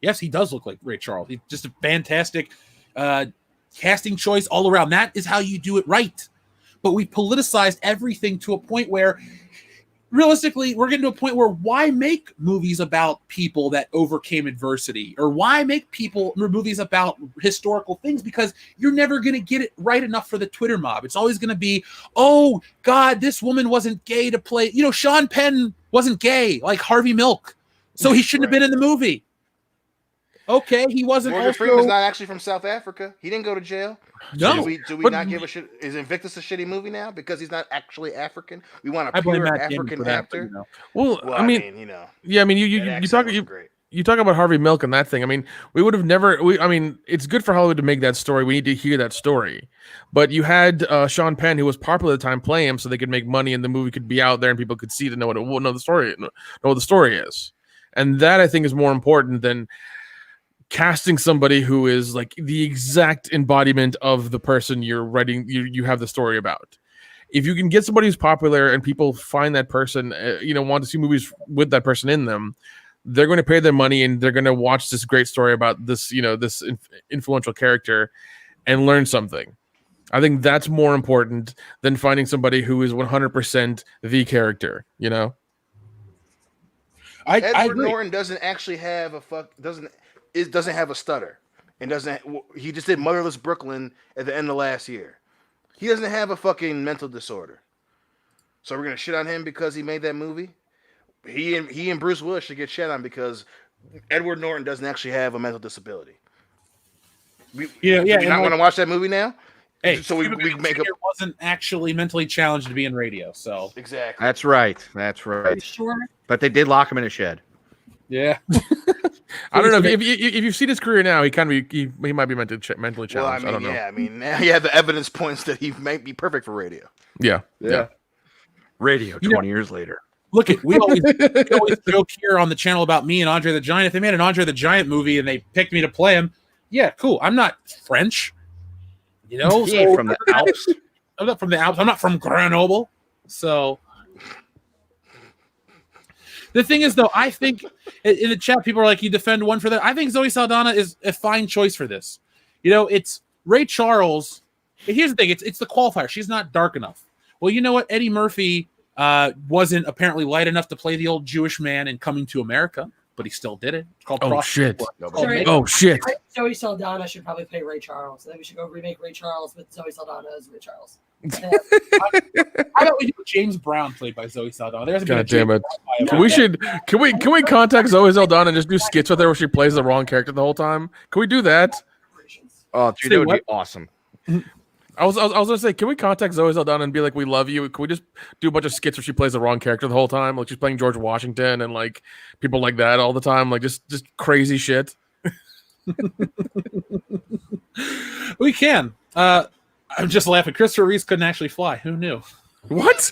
Yes, he does look like Ray Charles. He's just a fantastic casting choice all around. That is how you do it right. But we politicized everything to a point where, realistically, we're getting to a point where why make movies about people that overcame adversity? Or why make movies about historical things? Because you're never going to get it right enough for the Twitter mob. It's always going to be, oh, God, this woman wasn't gay to play. You know, Sean Penn wasn't gay like Harvey Milk. So he shouldn't have been in the movie. Okay, he wasn't. Morgan Freeman's not actually from South Africa. He didn't go to jail. No. Do we not give a shit? Is Invictus a shitty movie now because he's not actually African? We want a pure African actor. Well, I mean, you know. Yeah, I mean, you talk about Harvey Milk and that thing. I mean, we would have never. I mean, it's good for Hollywood to make that story. We need to hear that story. But you had Sean Penn, who was popular at the time, play him so they could make money and the movie could be out there and people could see to know know what the story is. And that, I think, is more important than casting somebody who is like the exact embodiment of the person you're writing, you have the story about. If you can get somebody who's popular and people find that person, want to see movies with that person in them, they're going to pay their money and they're going to watch this great story about this, this influential character and learn something. I think that's more important than finding somebody who is 100% the character, Edward Norton doesn't actually have doesn't have a stutter, and he just did Motherless Brooklyn at the end of last year. He doesn't have a fucking mental disorder. So we're gonna shit on him because he made that movie. He and Bruce Willis should get shit on because Edward Norton doesn't actually have a mental disability. You're not going to watch that movie now. Hey, so we make wasn't actually mentally challenged to be in radio. So exactly, that's right. Sure. But they did lock him in a shed. Yeah. I don't know if you've seen his career now. He might be mentally challenged. Well, I don't know. Yeah, I mean, now the evidence points that he might be perfect for radio. Yeah. Radio 20 years later. Look, we always joke here on the channel about me and Andre the Giant. If they made an Andre the Giant movie and they picked me to play him, yeah, cool. I'm not French, He ain't from the Alps. I'm not from the Alps. I'm not from Grenoble. So the thing is, though, I think in the chat people are like, you defend one for that. I think Zoe Saldana is a fine choice for this. It's Ray Charles. Here's the thing: it's the qualifier. She's not dark enough. Well, you know what? Eddie Murphy wasn't apparently light enough to play the old Jewish man in Coming to America, but he still did it. It's called shit! Sorry. Oh shit! Zoe Saldana should probably play Ray Charles. I think we should go remake Ray Charles with Zoe Saldana as Ray Charles. How about we do James Brown played by Zoe Saldana? There's God damn it! Can we contact Zoe Saldana and just do skits with her where she plays the wrong character the whole time? Can we do that? Oh, dude, that would be awesome. I was gonna say, can we contact Zoe Saldana and be like, we love you? Can we just do a bunch of skits where she plays the wrong character the whole time, like she's playing George Washington and like people like that all the time, like just crazy shit? We can. I'm just laughing. Christopher Reeves couldn't actually fly. Who knew? What?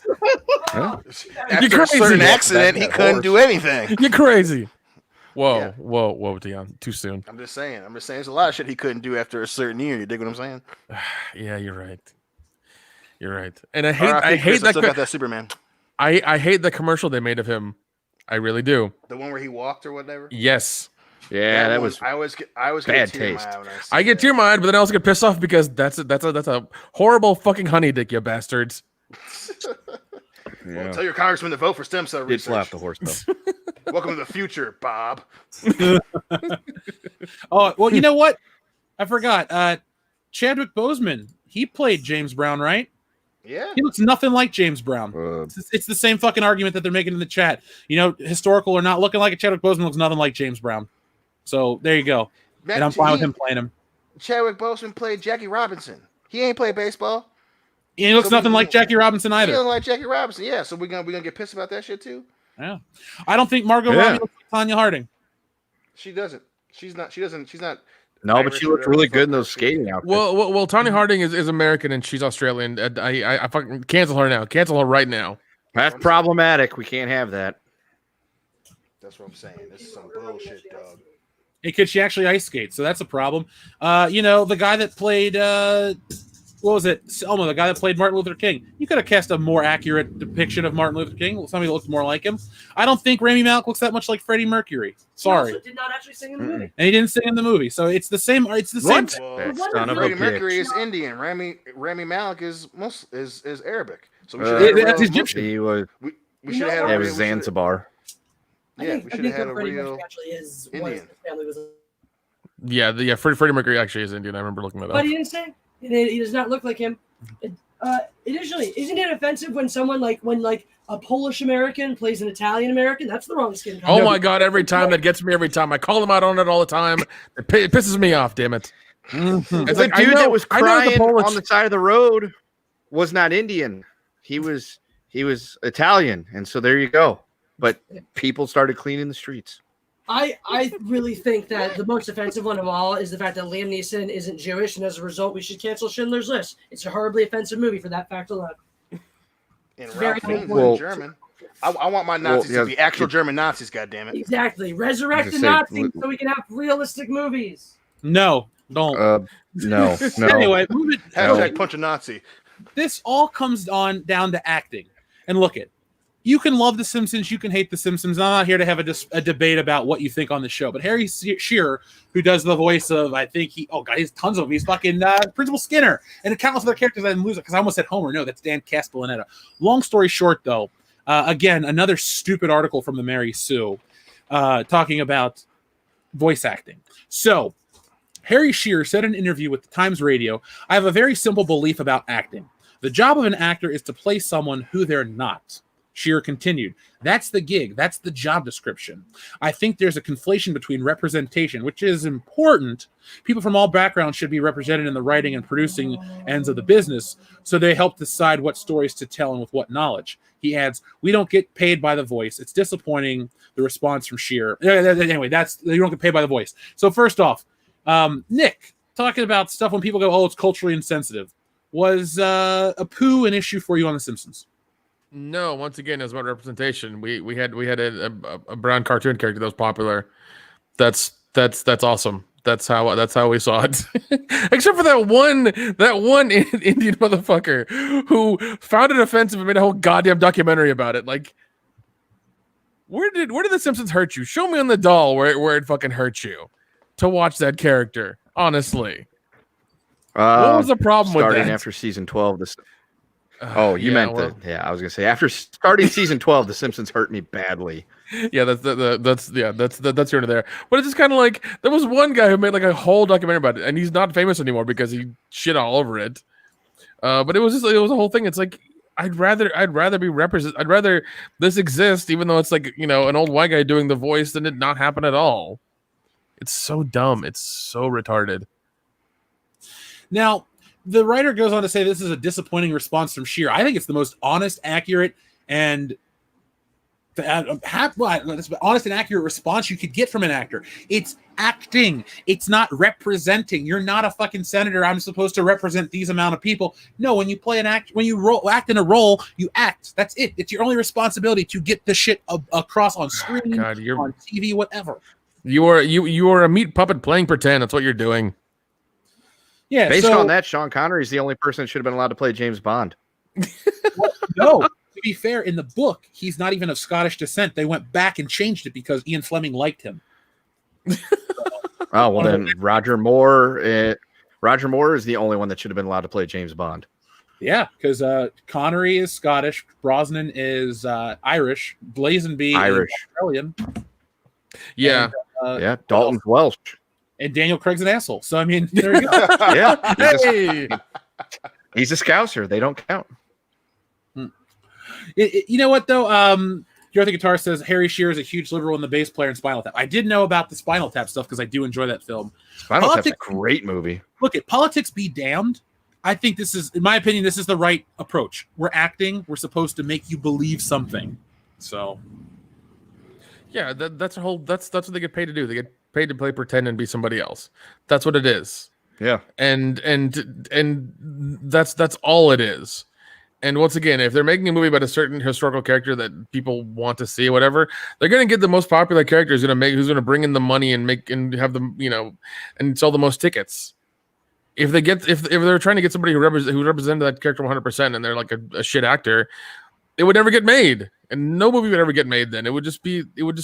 After a certain accident, he couldn't do anything. You're crazy. Whoa, Dion. Too soon. I'm just saying. There's a lot of shit he couldn't do after a certain year. You dig what I'm saying? Yeah, you're right. And I hate that. Still got that Superman. I hate the commercial they made of him. I really do. The one where he walked or whatever. Yes. Yeah, that was. I always bad taste. I get tear in my eye, but then I also get pissed off because that's a horrible fucking honey dick, you bastards. Well, tell your congressman to vote for stem cell research. Did slap the horse though. Welcome to the future, Bob. Oh well, you know what? I forgot. Chadwick Boseman. He played James Brown, right? Yeah. He looks nothing like James Brown. It's the same fucking argument that they're making in the chat. Historical or not, looking like a Chadwick Boseman looks nothing like James Brown. So there you go. And I'm fine with him playing him. Chadwick Boseman played Jackie Robinson. He ain't played baseball. He looks nothing like Jackie Robinson either. He doesn't like Jackie Robinson. Yeah, so we're gonna get pissed about that shit too. Yeah, I don't think Margot Robbie looks like Tanya Harding. She doesn't. She's not. No, but she looked really good in those skating outfits. Well, Tanya Harding is American and she's Australian. I fucking cancel her now. Cancel her right now. That's problematic. We can't have that. That's what I'm saying. This is some bullshit, dog. Hey, could she actually ice skate? So that's a problem. The guy that played what was it? Selma, the guy that played Martin Luther King. You could have cast a more accurate depiction of Martin Luther King. Somebody that looked more like him. I don't think Rami Malek looks that much like Freddie Mercury. Sorry. He also did not actually sing in the movie. And he didn't sing in the movie, so it's the same. It's the same. Well, That What son of a Freddie bitch. Mercury is Indian. Rami Malek is Arabic. So we Uh, should have That's had Egyptian. He was. we should have had Yeah, it a was real- we should- Zanzibar. Yeah, we should have had a Freddie real Mercury actually is Indian. his family was. Yeah, Freddie Mercury actually is Indian. I remember looking that up. But he didn't say. He does not look like him. Additionally, isn't it offensive when someone when a Polish American plays an Italian American? That's the wrong skin color. Oh my god! Every time that gets me. Every time I call him out on it all the time. It pisses me off. Damn it! It's The I dude know- that was I know crying Polish- on the side of the road was not Indian. He was Italian, and so there you go. But people started cleaning the streets. I really think that the most offensive one of all is the fact that Liam Neeson isn't Jewish, and as a result, we should cancel Schindler's List. It's a horribly offensive movie for that fact alone. And Very Ralph Fiennes well- in German. I want my Nazis yeah, to be actual German Nazis. Goddammit. Exactly. Resurrect the Just say- Nazis so we can have realistic movies. No, don't. No. Anyway, moving. Hashtag punch a Nazi. This all comes down to acting. And look it. You can love The Simpsons, you can hate The Simpsons. I'm not here to have a debate about what you think on the show. But Harry Shearer, who does the voice of, I think he's tons of them. He's fucking Principal Skinner and a countless other characters. I didn't lose it because I almost said Homer. No, that's Dan Castellaneta. Long story short, though, again, another stupid article from the Mary Sue talking about voice acting. So, Harry Shearer said in an interview with the Times Radio, I have a very simple belief about acting. The job of an actor is to play someone who they're not. Shearer continued, that's the gig. That's the job description. I think there's a conflation between representation, which is important. People from all backgrounds should be represented in the writing and producing ends of the business, so they help decide what stories to tell and with what knowledge. He adds, we don't get paid by the voice. It's disappointing, the response from Shearer. Anyway, you don't get paid by the voice. So first off, Nick, talking about stuff when people go, oh, it's culturally insensitive. Was a poo an issue for you on The Simpsons? No, once again, it was about representation. We had a brown cartoon character that was popular. That's awesome. That's how we saw it. Except for that one Indian motherfucker who found it offensive and made a whole goddamn documentary about it. Like, where did The Simpsons hurt you? Show me on the doll where it fucking hurt you to watch that character. Honestly, what was the problem with starting that? after season 12? I was gonna say after starting season 12, The Simpsons hurt me badly. Yeah, that's your into there. But it's just kind of like there was one guy who made like a whole documentary about it, and he's not famous anymore because he shit all over it. But it was a whole thing. It's like I'd rather be represented. I'd rather this exist, even though it's like an old white guy doing the voice, than it not happen at all. It's so dumb. It's so retarded. Now, the writer goes on to say this is a disappointing response from Shearer. I think it's the most honest, accurate, and honest and accurate response you could get from an actor. It's acting. It's not representing. You're not a fucking senator. I'm supposed to represent these amount of people. No, when you play an act, when you act in a role, you act. That's it. It's your only responsibility to get the shit across on screen, God, on TV, whatever. You are a meat puppet playing pretend. That's what you're doing. Yeah. Based so, on that, Sean Connery is the only person that should have been allowed to play James Bond. no, to be fair, in the book, he's not even of Scottish descent. They went back and changed it because Ian Fleming liked him. Oh well, then Roger Moore is the only one that should have been allowed to play James Bond. Yeah, because Connery is Scottish, Brosnan is Irish, Lazenby Irish. is Australian. Yeah. Yeah, Dalton's Welsh. And Daniel Craig's an asshole. So, I mean, there you go. Yeah, Hey. he's a Scouser. They don't count. You know what, though? Dorothy Guitar says Harry Shearer is a huge liberal in the bass player in Spinal Tap. I did know about the Spinal Tap stuff because I do enjoy that film. Spinal Tap's a great movie. Look, at politics be damned. I think this is, in my opinion, this is the right approach. We're acting. We're supposed to make you believe something. So, Yeah, that's what they get paid to do. They get paid to play pretend and be somebody else. That's what it is. Yeah. And that's all it is. And once again, if they're making a movie about a certain historical character that people want to see, whatever, they're going to get the most popular character who's going to bring in the money and have them, and sell the most tickets. if they're trying to get somebody who represented that character 100% and they're like a shit actor, it would never get made, and no movie would ever get made. Then it just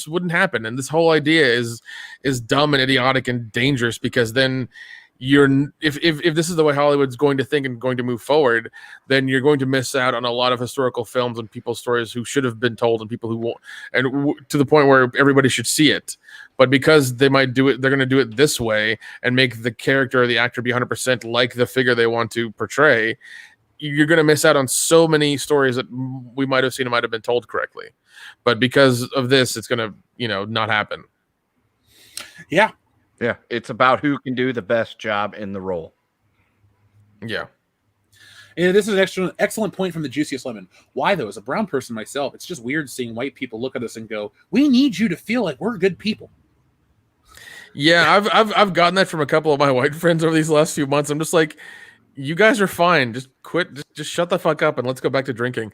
wouldn't happen. And this whole idea is dumb and idiotic and dangerous, because then if this is the way Hollywood's going to think and going to move forward, then you're going to miss out on a lot of historical films and people's stories who should have been told, and people who won't, and to the point where everybody should see it. But because they might do it, they're going to do it this way and make the character or the actor be 100% like the figure they want to portray. You're going to miss out on so many stories that we might have seen and might have been told correctly. But because of this, it's going to, not happen. Yeah. Yeah. It's about who can do the best job in the role. Yeah. And this is an excellent point from the Juiciest Lemon. Why, though, as a brown person myself, it's just weird seeing white people look at us and go, we need you to feel like we're good people. Yeah, I've gotten that from a couple of my white friends over these last few months. I'm just like, you guys are fine. Just quit. Just shut the fuck up and let's go back to drinking.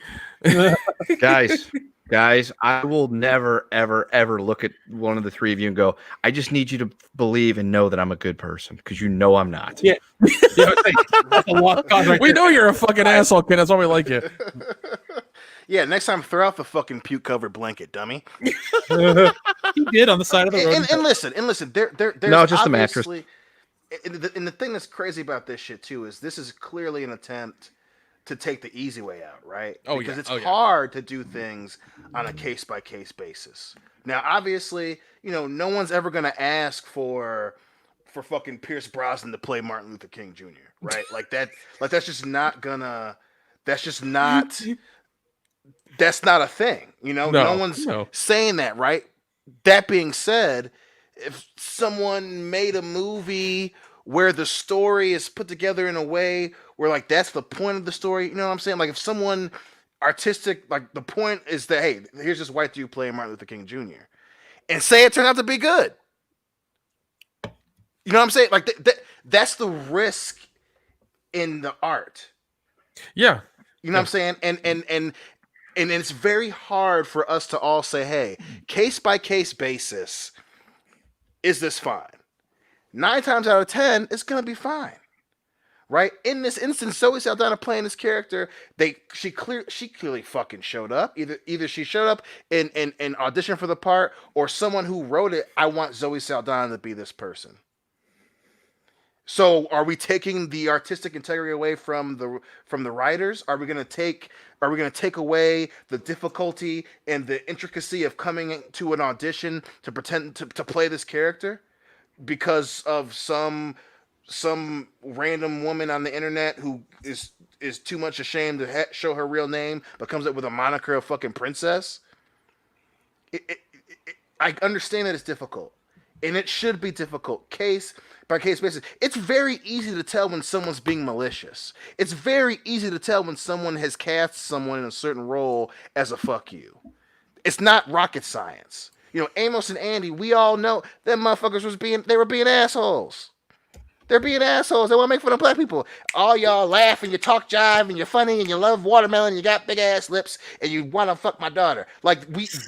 Guys, I will never, ever, ever look at one of the three of you and go, I just need you to believe and know that I'm a good person, because you know I'm not. Yeah. That's a walk on right We there. know you're a fucking asshole, Ken. That's why we like you. Yeah, next time throw out the fucking puke covered blanket, dummy. He did on the side of the road. And listen, there's No, just the mattress. And the thing that's crazy about this shit too is this is clearly an attempt to take the easy way out, right? Oh, because yeah. it's Oh, yeah. hard to do things on a case by case basis. Now, obviously, no one's ever gonna ask for fucking Pierce Brosnan to play Martin Luther King Jr., right? That's just not a thing. No one's saying that, right? That being said, if someone made a movie where the story is put together in a way where, like, that's the point of the story, you know what I'm saying? Like, if someone artistic, like, the point is that, hey, here's this white dude playing Martin Luther King Jr., and say it turned out to be good. You know what I'm saying? Like, that's the risk in the art. Yeah. You know what I'm saying? And it's very hard for us to all say, hey, case by case basis, is this fine? 9 times out of 10, it's gonna be fine, right? In this instance, Zoe Saldana playing this character, she clearly fucking showed up. Either she showed up in audition for the part, or someone who wrote it, I want Zoe Saldana to be this person. So are we taking the artistic integrity away from the writers? Are we gonna take away the difficulty and the intricacy of coming to an audition to pretend to play this character because of some random woman on the internet who is too much ashamed to show her real name but comes up with a moniker of fucking princess? I understand that it's difficult, and it should be difficult case by case basis. It's very easy to tell when someone's being malicious. It's very easy to tell when someone has cast someone in a certain role as a fuck you. It's not rocket science. Amos and Andy, we all know them motherfuckers were being assholes. They're being assholes. They want to make fun of black people. All y'all laugh and you talk jive and you're funny and you love watermelon and you got big ass lips and you want to fuck my daughter. Like,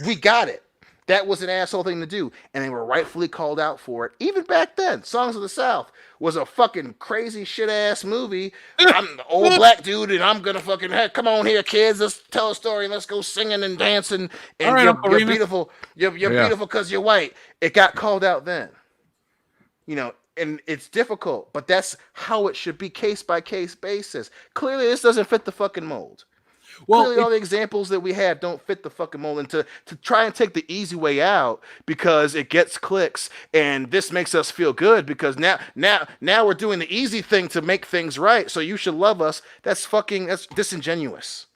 we got it. That was an asshole thing to do, and they were rightfully called out for it. Even back then, Songs of the South was a fucking crazy shit-ass movie. I'm the old black dude, and I'm gonna fucking, hey, come on here, kids, let's tell a story, let's go singing and dancing, and right, you're beautiful. You're beautiful because you're white. It got called out then. And it's difficult, but that's how it should be, case-by-case basis. Clearly, this doesn't fit the fucking mold. Well, clearly, all the examples that we have don't fit the fucking mold, and to try and take the easy way out because it gets clicks, and this makes us feel good because now we're doing the easy thing to make things right. So you should love us. That's disingenuous.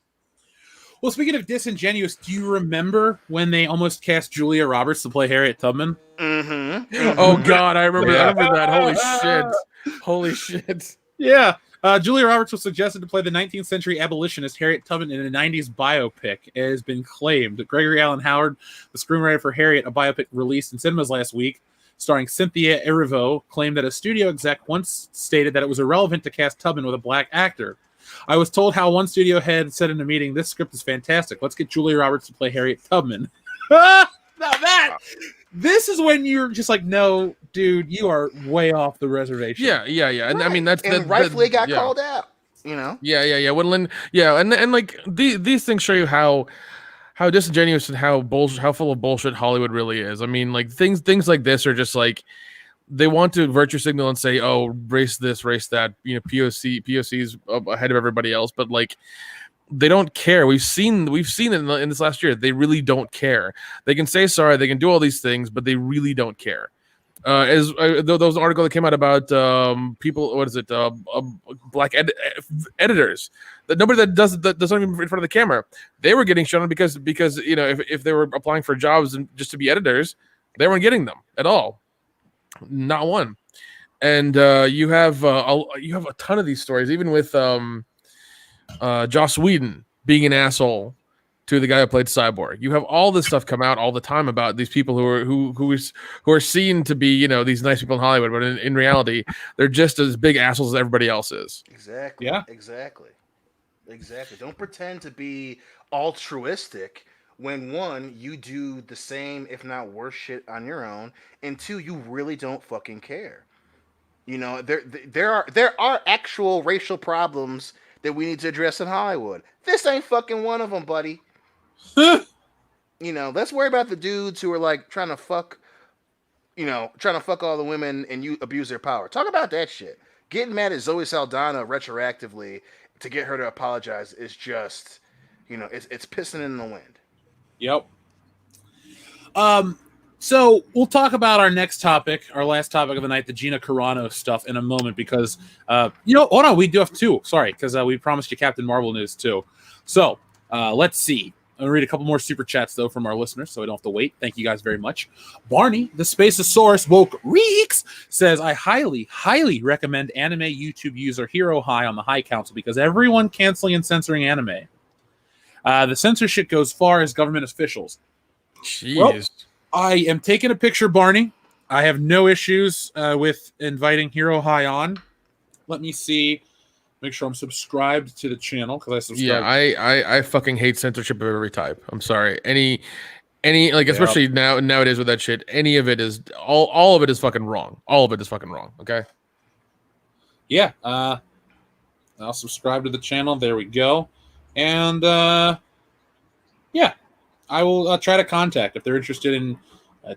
Well, speaking of disingenuous, do you remember when they almost cast Julia Roberts to play Harriet Tubman? Mm-hmm. Oh God, I remember that. Holy shit. Yeah. Julia Roberts was suggested to play the 19th century abolitionist Harriet Tubman in a 90s biopic. It has been claimed that Gregory Allen Howard, the screenwriter for Harriet, a biopic released in cinemas last week, starring Cynthia Erivo, claimed that a studio exec once stated that it was irrelevant to cast Tubman with a black actor. I was told how one studio head said in a meeting, "This script is fantastic. Let's get Julia Roberts to play Harriet Tubman." Now This is when you're just like, no, dude, you are way off the reservation. Yeah. And I mean, and rightfully got called out. Yeah. When Lynn, and like these things show you how disingenuous and how full of bullshit Hollywood really is. I mean, like things like this are just like they want to virtue signal and say, oh, race this, race that, POC's ahead of everybody else, but like they don't care. We've seen it in this last year. They really don't care. They can say sorry, they can do all these things, but they really don't care. There was an article that came out about people. What is it? Black editors. That nobody that does not even in front of the camera. They were getting shown because if they were applying for jobs and just to be editors, they weren't getting them at all. Not one. And you have a ton of these stories, even with Joss Whedon being an asshole to the guy who played Cyborg. You have all this stuff come out all the time about these people who are seen to be these nice people in Hollywood, but in reality, they're just as big assholes as everybody else is. Exactly. Yeah. Exactly. Don't pretend to be altruistic when one, you do the same, if not worse shit on your own, and two, you really don't fucking care. There are actual racial problems that we need to address in Hollywood. This ain't fucking one of them, buddy. Let's worry about the dudes who are like trying to fuck all the women and you abuse their power. Talk about that shit. Getting mad at Zoe Saldana retroactively to get her to apologize is just, it's pissing in the wind. Yep. So we'll talk about our next topic, our last topic of the night, the Gina Carano stuff, in a moment because, hold on, we do have two. Sorry, because we promised you Captain Marvel news too. So let's see. I'm going to read a couple more super chats, though, from our listeners, so I don't have to wait. Thank you guys very much. Barney, the Spaceosaurus Woke Reeks, says, I highly, highly recommend anime YouTube user Hero High on the High Council because everyone canceling and censoring anime. The censorship goes far as government officials. Jeez. Well, I am taking a picture, Barney. I have no issues with inviting Hero High on. Let me see. Make sure I'm subscribed to the channel because I subscribe. Yeah, I fucking hate censorship of every type. I'm sorry. Any like especially nowadays with that shit, any of it is all of it is fucking wrong. All of it is fucking wrong. Okay. Yeah. I'll subscribe to the channel. There we go. And yeah, I will try to contact if they're interested in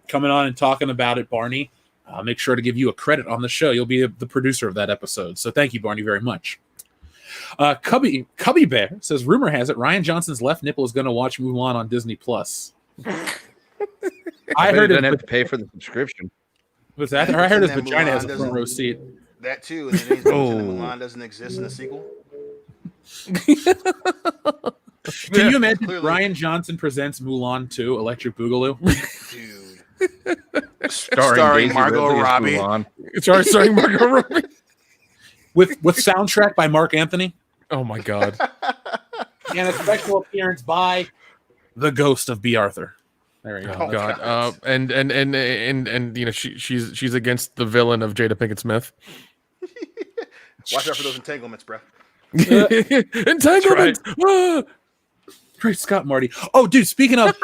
coming on and talking about it, Barney. I'll make sure to give you a credit on the show. You'll be the producer of that episode. So thank you, Barney, very much. Cubby Bear says, rumor has it Rian Johnson's left nipple is going to watch Mulan on Disney Plus. I heard it have to pay for the subscription. What's that? I heard his vagina has a front row seat. That too. And then Mulan doesn't exist in the sequel. Can you imagine Rian Johnson presents Mulan 2, Electric Boogaloo? Dude. Starring Margot Robbie. Starring Margot Robbie. With soundtrack by Mark Anthony. Oh my god. And a special appearance by the ghost of B. Arthur. There you go. Oh god. And she's against the villain of Jada Pinkett Smith. Watch out for those entanglements, bro. Entanglements. Great Scott, Marty. Oh, dude, speaking of,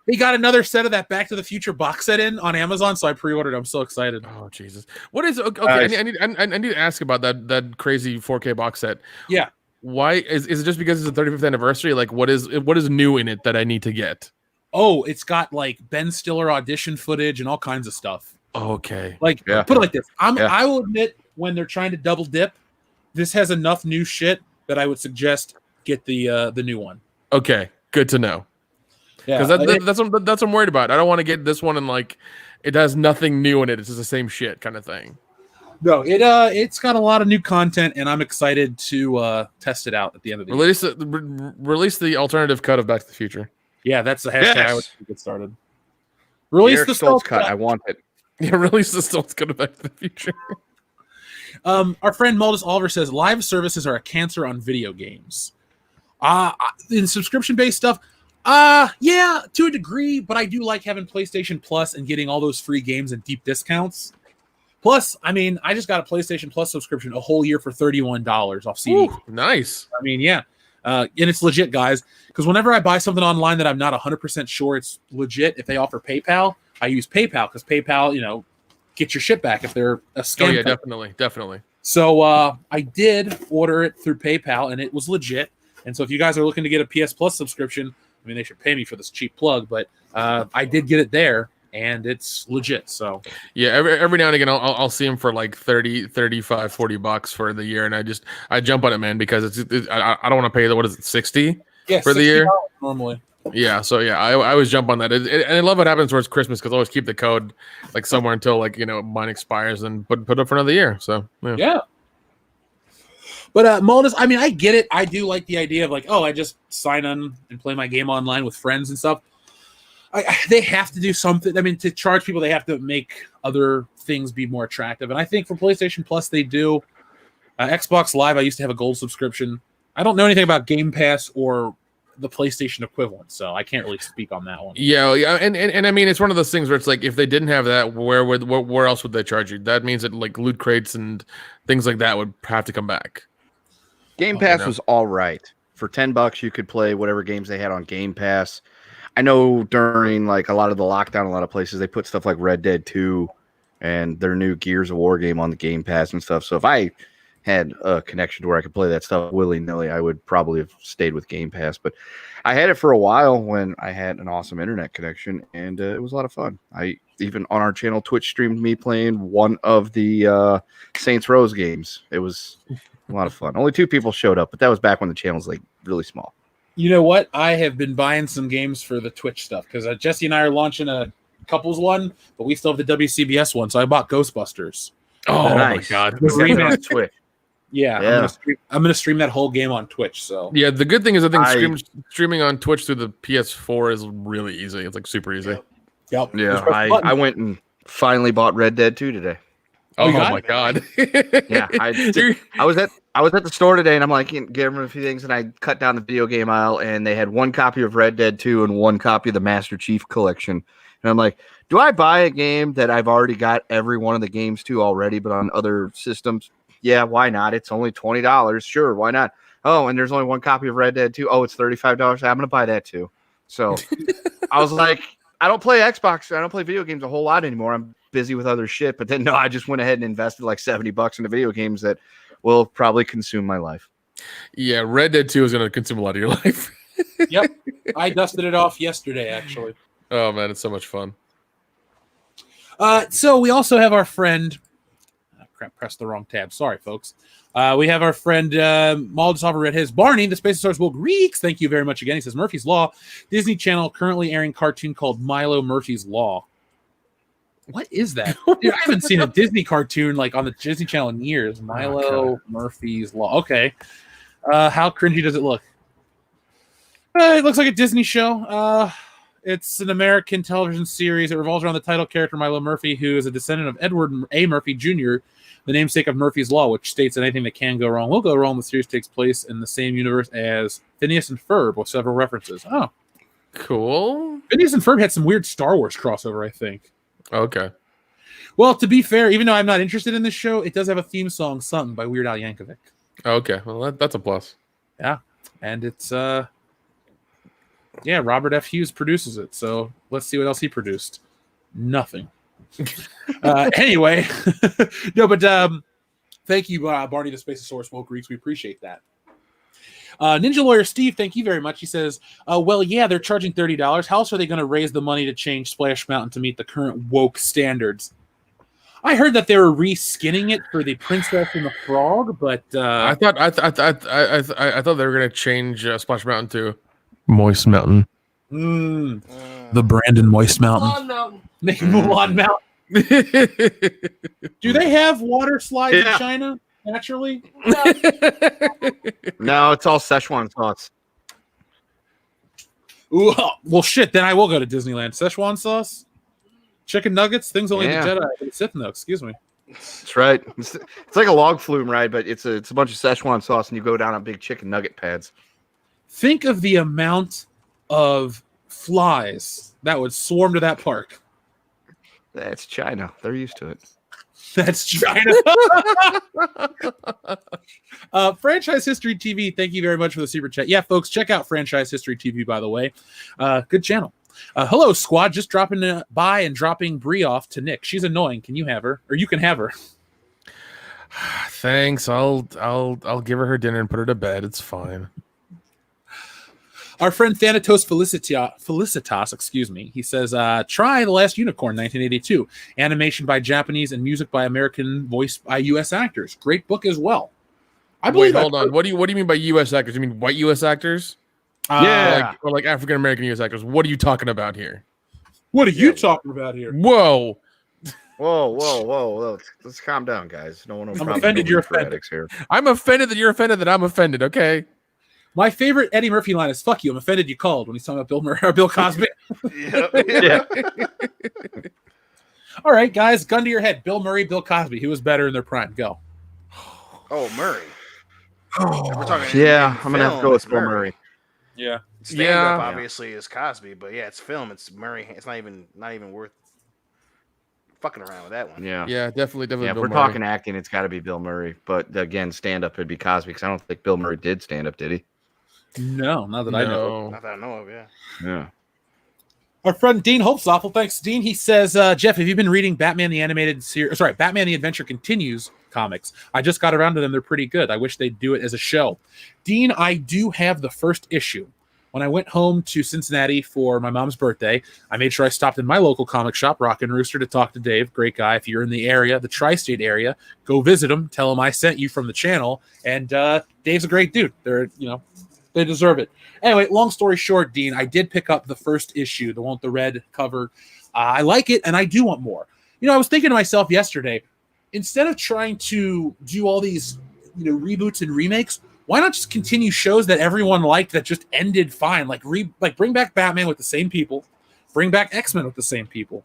they got another set of that Back to the Future box set in on Amazon, so I pre-ordered. I'm so excited. Oh Jesus! What is okay? I need to ask about that crazy 4K box set. Yeah. Why is it just because it's the 35th anniversary? Like, what is new in it that I need to get? Oh, it's got like Ben Stiller audition footage and all kinds of stuff. Okay. Like, put it like this. I will admit when they're trying to double dip, this has enough new shit that I would suggest get the new one. Okay, good to know. Yeah, because that's what I'm worried about. I don't want to get this one and like it has nothing new in it. It's just the same shit kind of thing. No, it's got a lot of new content, and I'm excited to test it out at the end of the year. Release the alternative cut of Back to the Future. Yeah, that's the hashtag I would get started. Release the Stoltz cut. I want it. Yeah, release the Stoltz cut of Back to the Future. Our friend Maldus Oliver says live services are a cancer on video games. In subscription-based stuff, yeah, to a degree, but I do like having PlayStation Plus and getting all those free games and deep discounts. Plus, I mean, I just got a PlayStation Plus subscription a whole year for $31 off CD. Ooh, nice. I mean, yeah. And it's legit, guys, because whenever I buy something online that I'm not 100% sure it's legit, if they offer PayPal, I use PayPal because PayPal, get your shit back if they're a scam. Oh yeah, definitely. So I did order it through PayPal, and it was legit. And so if you guys are looking to get a PS Plus subscription, I mean, they should pay me for this cheap plug, but I did get it there, and it's legit. So yeah, every now and again I'll see them for like 30, 35, $40 for the year, and I jump on it, man, because I don't want to pay what is it, 60 for the year normally. Yeah, so yeah, I always jump on that, and I love what happens towards Christmas because I always keep the code like somewhere until mine expires and put up for another year. So yeah. But Moldus, I mean, I get it. I do like the idea of like, I just sign on and play my game online with friends and stuff. They have to do something. I mean, to charge people, they have to make other things be more attractive. And I think for PlayStation Plus, they do. Xbox Live, I used to have a gold subscription. I don't know anything about Game Pass or the PlayStation equivalent, so I can't really speak on that one. Yeah, and I mean, it's one of those things where it's like, if they didn't have that, where else would they charge you? That means that like loot crates and things like that would have to come back. Game Pass was all right. For $10, you could play whatever games they had on Game Pass. I know during like a lot of the lockdown, a lot of places they put stuff like Red Dead 2 and their new Gears of War game on the Game Pass and stuff. So if I had a connection to where I could play that stuff willy-nilly, I would probably have stayed with Game Pass. But I had it for a while when I had an awesome internet connection, and it was a lot of fun. I even on our channel Twitch streamed me playing one of the Saints Row games. It was a lot of fun. Only 2 people showed up, but that was back when the channel was like really small. You know what? I have been buying some games for the Twitch stuff because Jesse and I are launching a couples one, but we still have the WCBS one, so I bought Ghostbusters. Oh nice. my god! Stream on it. Twitch. Yeah. I'm gonna stream that whole game on Twitch. So Yeah, the good thing is I think streaming on Twitch through the PS4 is really easy. It's like super easy. Yep. Yeah, I went and finally bought Red Dead 2 today. Oh my god! Yeah, I was at the store today, and I'm like getting rid of a few things, and I cut down the video game aisle, and they had 1 copy of Red Dead 2 and 1 copy of the Master Chief Collection, and I'm like, do I buy a game that I've already got every one of the games to already, but on other systems? Yeah, why not? It's only $20. Sure, why not? Oh, and there's only 1 copy of Red Dead 2. Oh, it's $35. I'm gonna buy that too. So I was like, I don't play Xbox. I don't play video games a whole lot anymore. I'm busy with other shit. But then no, I just went ahead and invested like $70 into video games that will probably consume my life. Yeah, Red Dead 2 is going to consume a lot of your life. Yep. I dusted it off yesterday, actually. Oh man, it's so much fun. So we also have our friend. Crap, pressed the wrong tab. Sorry, folks. We have our friend Maldus Red His Barney, the Space Stars Will Greeks. Thank you very much again. He says Murphy's Law, Disney Channel currently airing cartoon called Milo Murphy's Law. What is that? Dude, I haven't seen a Disney cartoon like on the Disney Channel in years. Milo Murphy's Law. Okay. How cringy does it look? It looks like a Disney show. It's an American television series. It revolves around the title character Milo Murphy, who is a descendant of Edward A. Murphy Jr., the namesake of Murphy's Law, which states that anything that can go wrong will go wrong. The series takes place in the same universe as Phineas and Ferb, with several references. Oh, cool. Phineas and Ferb had some weird Star Wars crossover, I think. Okay. Well, to be fair, even though I'm not interested in this show, it does have a theme song sung by Weird Al Yankovic. Okay, well that's a plus. Yeah, and it's Robert F. Hughes produces it. So let's see what else he produced. Nothing. Anyway, no, but thank you, Barney the Spaceosaurus Woke Greeks. We appreciate that. Ninja Lawyer Steve, thank you very much. He says, well, yeah, they're charging $30. How else are they going to raise the money to change Splash Mountain to meet the current woke standards? I heard that they were reskinning it for the Princess and the Frog, but I thought they were going to change Splash Mountain to Moist Mountain. The Brandon Moist Mountain. Mulan Mountain. Make Mulan Mountain. Do they have water slides in China naturally? No, it's all Szechuan sauce. Ooh, well, shit. Then I will go to Disneyland. Szechuan sauce, chicken nuggets, things only the Jedi and Sith know. Excuse me. That's right. It's like a log flume ride, but it's a bunch of Szechuan sauce, and you go down on big chicken nugget pads. Think of the amount of flies that would swarm to that park. That's China. They're used to it. That's China. Franchise History TV, thank you very much for the super chat. Yeah, folks, check out Franchise History TV, by the way. Good channel. Hello, squad. Just dropping by and dropping Bree off to Nick. She's annoying. Can you have her? Or you can have her. Thanks. I'll give her dinner and put her to bed. It's fine. Our friend Thanatos Felicitas, excuse me, he says, try The Last Unicorn, 1982. Animation by Japanese and music by American, voiced by U.S. actors. Great book as well. I believe. Wait, hold on. What do you mean by U.S. actors? You mean white U.S. actors? Yeah. Or like African American U.S. actors. What are you talking about here? What are you talking about here? Whoa. Whoa. Let's calm down, guys. No one will I'm offended you're offended. Here. I'm offended that you're offended that I'm offended. Okay. My favorite Eddie Murphy line is "Fuck you, I'm offended you called" when he's talking about Bill Cosby. Yeah. All right, guys, gun to your head. Bill Murray, Bill Cosby. Who was better in their prime? Go. Oh, Murray. We're talking. I'm gonna have to go with Bill Murray. Yeah. Stand-up obviously is Cosby, but yeah, it's film. It's Murray. It's not even worth fucking around with that one. Yeah, definitely. Yeah, if Bill we're Murray. talking acting, it's got to be Bill Murray. But again, stand-up would be Cosby because I don't think Bill Murray did stand-up, did he? No, not that I know. Not that I know of. Yeah. Yeah. Our friend Dean Holtzapfel, thanks, Dean. He says, Jeff, have you been reading Batman the Animated Series? Sorry, Batman the Adventure Continues comics. I just got around to them. They're pretty good. I wish they'd do it as a show. Dean, I do have the first issue. When I went home to Cincinnati for my mom's birthday, I made sure I stopped in my local comic shop, Rockin' Rooster, to talk to Dave. Great guy. If you're in the area, the tri-state area, go visit him. Tell him I sent you from the channel. And Dave's a great dude. They deserve it. Anyway, long story short, Dean, I did pick up the first issue, the one with the red cover. I like it, and I do want more. I was thinking to myself yesterday, instead of trying to do all these, reboots and remakes, why not just continue shows that everyone liked that just ended fine? Like bring back Batman with the same people, bring back X-Men with the same people.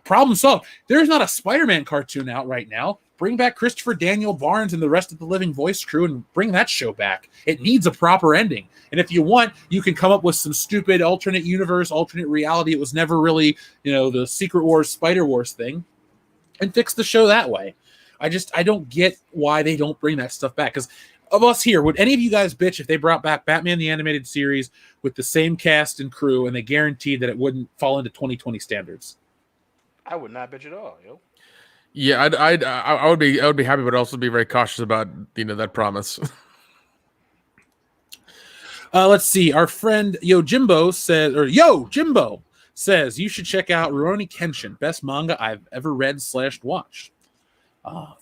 Problem solved. There's not a Spider-Man cartoon out right now. Bring back Christopher Daniel Barnes and the rest of the Living Voice crew and bring that show back. It needs a proper ending. And if you want, you can come up with some stupid alternate universe, alternate reality. It was never really, the Secret Wars, Spider Wars thing, and fix the show that way. I don't get why they don't bring that stuff back. Because of us here, would any of you guys bitch if they brought back Batman the Animated Series with the same cast and crew and they guaranteed that it wouldn't fall into 2020 standards? I would not bitch at all, yo. Yeah, I would be happy, but also be very cautious about that promise. Let's see. Our friend Jimbo says you should check out Rurouni Kenshin, best manga I've ever read / watched.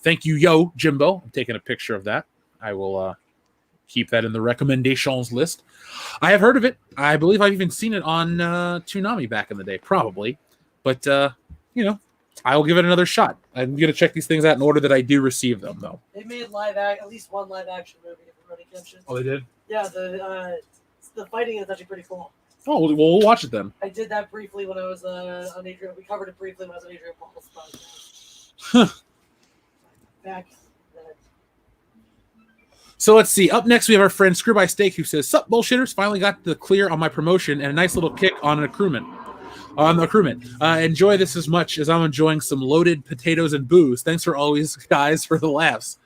Thank you, Jimbo. I'm taking a picture of that. I will keep that in the recommendations list. I have heard of it. I believe I've even seen it on Toonami back in the day, probably. But I will give it another shot. I'm going to check these things out in order that I do receive them, though. They made at least one live action movie of Rurouni Kenshin. Oh, they did? Yeah, the fighting is actually pretty cool. Oh, well, we'll watch it then. I did that briefly when I was on Adrian. We covered it briefly when I was on Adrian Paul's podcast. Back then. So let's see. Up next, we have our friend Screw by Steak who says, "Sup, bullshitters? Finally got the clear on my promotion and a nice little kick on an accruement. Enjoy this as much as I'm enjoying some loaded potatoes and booze. Thanks for always, guys, for the laughs."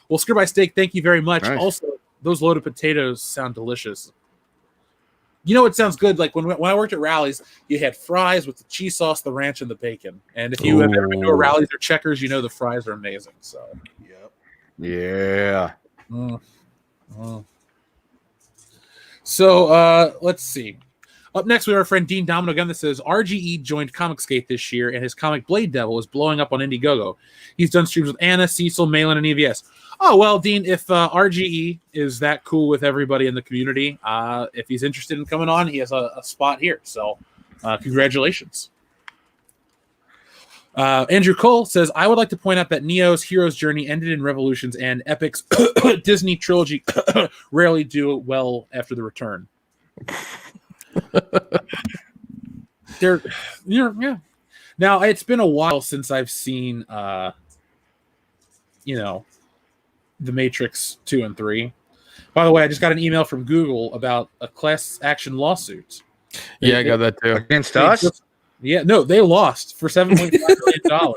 Well, Screw by Steak, thank you very much. Nice. Also, those loaded potatoes sound delicious. It sounds good. Like when I worked at Rallies, you had fries with the cheese sauce, the ranch, and the bacon. And if you have ever been to a Rallies or Checkers, the fries are amazing. So, Yep. Yeah. So let's see. Up next, we have our friend Dean Domino again that says RGE joined Comicsgate this year, and his comic Blade Devil is blowing up on Indiegogo. He's done streams with Anna, Cecil, Malin, and EVS. Oh, well, Dean, if RGE is that cool with everybody in the community, if he's interested in coming on, he has a spot here. So congratulations. Andrew Cole says, I would like to point out that Neo's hero's journey ended in Revolutions, and Epic's Disney trilogy rarely do well after the return. Yeah. Now, it's been a while since I've seen, The Matrix 2 and 3. By the way, I just got an email from Google about a class action lawsuit. Yeah, I got that too. Against us? Yeah, no, they lost for $7.5 million.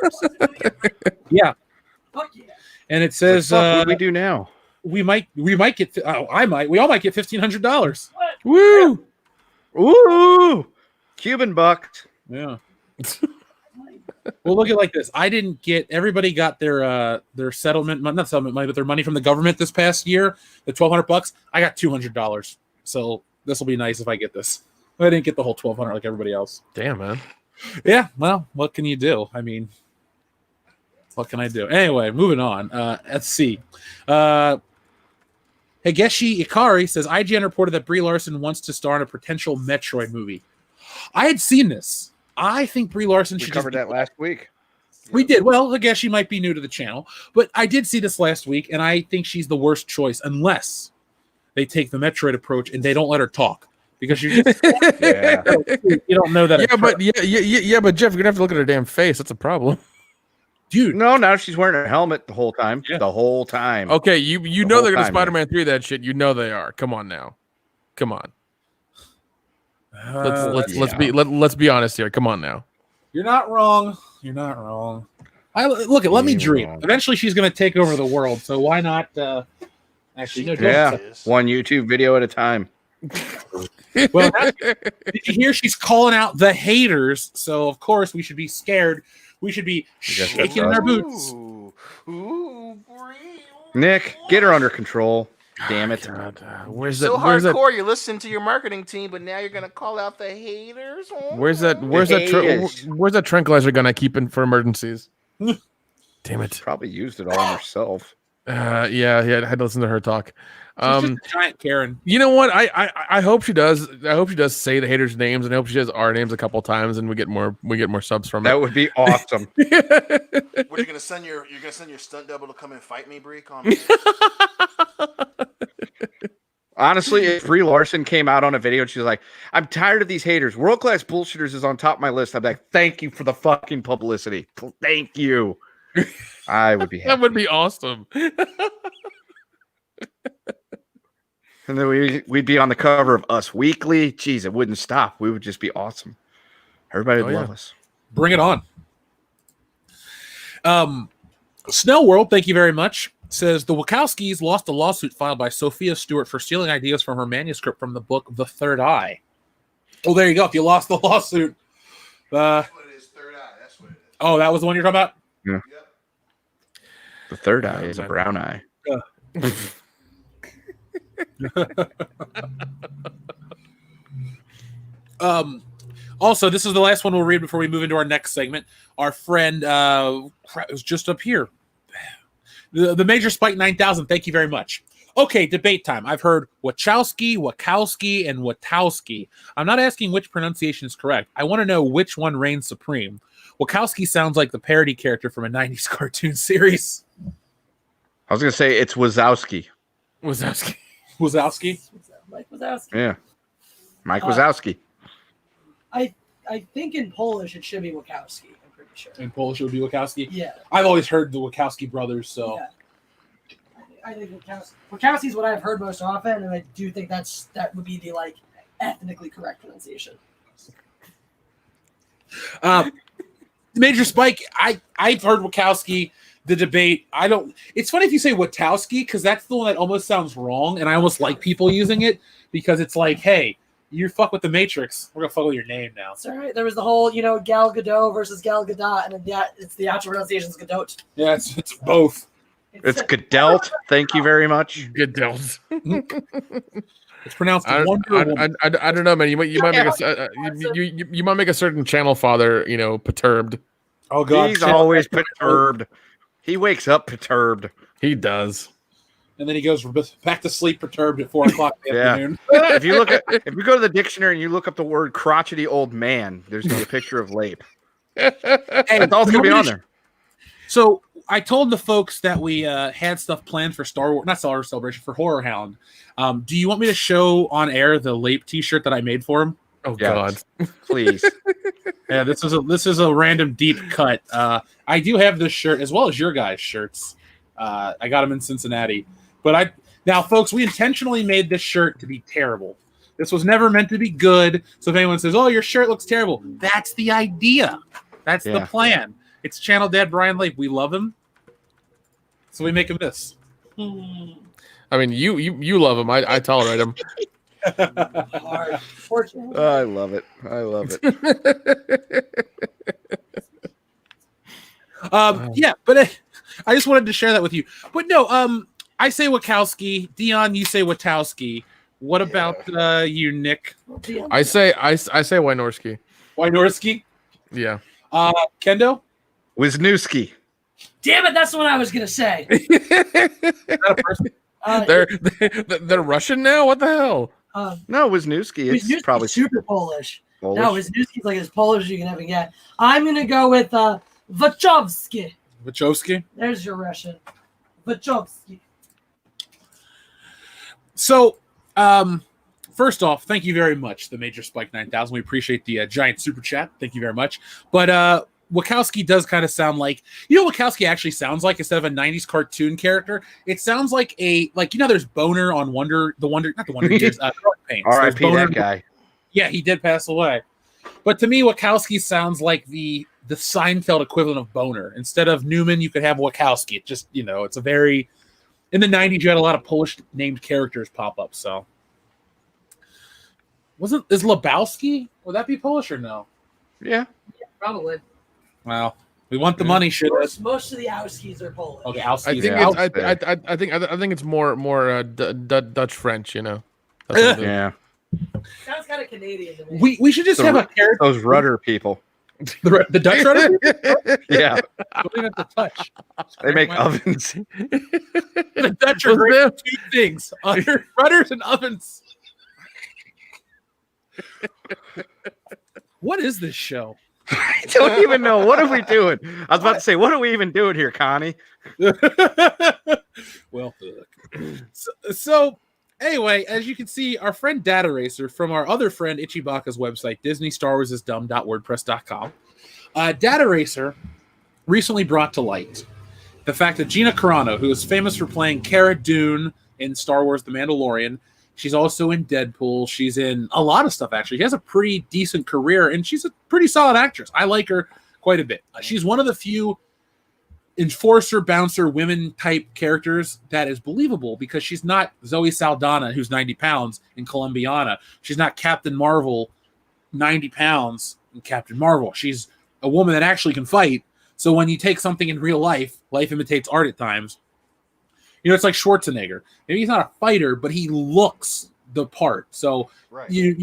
Yeah, Fuck yeah. and it says What do we do now? we might get. We all might get $1,500. Woo! Ooh, Cuban bucks. Yeah. Well, look at it like this. I didn't get. Everybody got their settlement, not settlement money, but their money from the government this past year. The $1,200. I got $200. So this will be nice if I get this. I didn't get the whole $1,200 like everybody else. Damn, man. Yeah. Well, what can you do? I mean, what can I do? Anyway, moving on. Let's see. Higeshi Ikari says IGN reported that Brie Larson wants to star in a potential Metroid movie. I had seen this. I think Brie Larson We should covered that last week. We did. Well, I guess she might be new to the channel, but I did see this last week, and I think she's the worst choice unless they take the Metroid approach and they don't let her talk because you just Yeah. you don't know that. But Jeff, you're gonna have to look at her damn face. That's a problem. Dude, No, now she's wearing a helmet the whole time. Yeah. The whole time. Okay, you The know whole they're gonna time, Spider-Man 3 that shit. You know they are. Come on now. Come on. Let's be honest here. Come on now. You're not wrong. You're not wrong. Let me You're dream. wrong. Eventually, she's going to take over the world. So why not? Actually, no. Yeah. Don't. One YouTube video at a time. Well, did you hear? She's calling out the haters. So of course we should be scared. We should be guess that's shaking in us. our boots. Ooh, Nick, get her under control. Damn it. God, where's so that? Where's that? hardcore. You listen to your marketing team, but now you're gonna call out the haters. Where's that? Where's that tranquilizer gun I keep in for emergencies? Damn it. Probably used it all on herself. Yeah, I had to listen to her talk. She's just a giant Karen. You know what? I hope she does. I hope she does say the haters' names, and I hope she does our names a couple times, and we get more subs from That it. would be awesome. What are you gonna send your stunt double to come and fight me, Bree? Calm down. Honestly, if Brie Larson came out on a video and she's like, I'm tired of these haters. World class bullshitters is on top of my list. I'd be like, thank you for the fucking publicity. Thank you. I would be happy. That would be awesome. And then we'd be on the cover of Us Weekly. Jeez, it wouldn't stop. We would just be awesome. Everybody would love us. Bring it on. Snell World, thank you very much. Says the Wachowskis lost a lawsuit filed by Sophia Stewart for stealing ideas from her manuscript from the book The Third Eye. Well, there you go. If you lost the lawsuit, That's what it is. Third eye. That's what it is. oh, that was the one you're talking about. Yeah. Yep. The third eye is a brown eye. Also, this is the last one we'll read before we move into our next segment. Our friend was just up here. The Major Spike 9000. Thank you very much. Okay, debate time. I've heard Wachowski, and Wachowski. I'm not asking which pronunciation is correct. I want to know which one reigns supreme. Wachowski sounds like the parody character from a 90s cartoon series. I was going to say it's Wazowski. Wazowski. Mike Wazowski. Yeah. Mike Wazowski. I think in Polish it should be Wachowski. I'm pretty sure. In Polish, it would be Wachowski. Yeah. I've always heard the Wachowski brothers, so. Yeah. I think Wachowski is what I've heard most often, and I do think that would be the ethnically correct pronunciation. Major Spike, I've heard Wachowski. The debate, it's funny if you say Wachowski because that's the one that almost sounds wrong, and I almost like people using it because it's like, hey, you fuck with the Matrix, we're gonna fuck with your name now. It's all right. There was the whole, Gal Gadot versus Gal Gadot, and then it's the actual pronunciation is Gadot. Yeah, it's both. It's Gadelt. Thank you very much. Good deals. It's pronounced Wonder Woman. I don't know, man. You might make a certain channel father, perturbed. Oh god, He's always perturbed. He wakes up perturbed. He does. and then he goes back to sleep perturbed at 4 o'clock in the afternoon. If you go to the dictionary and you look up the word crotchety old man, there's gonna be a picture of Lape. Hey, That's all it's gonna be on there. So I told the folks that we had stuff planned for Star Wars, not Star Wars Celebration, for Horror Hound. Do you want me to show on air the Lape T-shirt that I made for him? Oh Yes. God! Please. Yeah, this is a random deep cut. I do have this shirt as well as your guys' shirts. I got them in Cincinnati, but now, folks, we intentionally made this shirt to be terrible. This was never meant to be good. So if anyone says, "Oh, your shirt looks terrible," that's the idea. That's the plan. It's Channel Dad Brian Lake. We love him, so we make him this. I mean, you love him. I tolerate him. I love it. I love it. Yeah, but I just wanted to share that with you. But no, I say Wachowski. Dion, you say Wachowski. What about you, Nick? I say Wynorski. Wynorski? Yeah. Kendo? Wisniewski. Damn it, that's the one I was gonna say. Is that a person? They're Russian now? What the hell? No, Wisniewski. It's Wisniewski's probably super Polish. Polish. No, Wisniewski's like as Polish as you can ever get. I'm gonna go with Wachowski. Wachowski? There's your Russian. Wachowski. So, first off, thank you very much, the Major Spike 9000. We appreciate the giant super chat. Thank you very much. But Wachowski does kind of sound like, you know what Wachowski actually sounds like instead of a 90s cartoon character? It sounds like there's Boner on not the Wonder Years, Paint. R.I.P. that guy. Yeah, he did pass away. But to me, Wachowski sounds like the Seinfeld equivalent of Boner. Instead of Newman, you could have Wachowski. It just, it's a very... In the 90s, you had a lot of Polish named characters pop up, so... Is Lebowski? Would that be Polish or no? Yeah. Probably. Well, we want the money, shit. Most of the Auskies are Polish. Okay, I think it's more Dutch French, That's Yeah. Sounds kind of Canadian to me. We should just have a character. Those rudder people. The Dutch rudder? Yeah. Don't even have to touch. They make ovens. The Dutch are great for two things: rudders and ovens. What is this show? I don't even know. What are we doing? I was about to say, what are we even doing here, Connie? Well, so anyway, as you can see, our friend Data Racer from our other friend Ichibaka's website, DisneyStarWarsIsDumb.wordpress.com, Data Racer recently brought to light the fact that Gina Carano, who is famous for playing Cara Dune in Star Wars The Mandalorian, she's also in Deadpool. She's in a lot of stuff, actually. She has a pretty decent career, and she's a pretty solid actress. I like her quite a bit. She's one of the few enforcer, bouncer, women-type characters that is believable because she's not Zoe Saldana, who's 90 pounds, in Columbiana. She's not Captain Marvel, 90 pounds, in Captain Marvel. She's a woman that actually can fight. So when you take something in real life, life imitates art at times. It's like Schwarzenegger. Maybe he's not a fighter, but he looks the part. So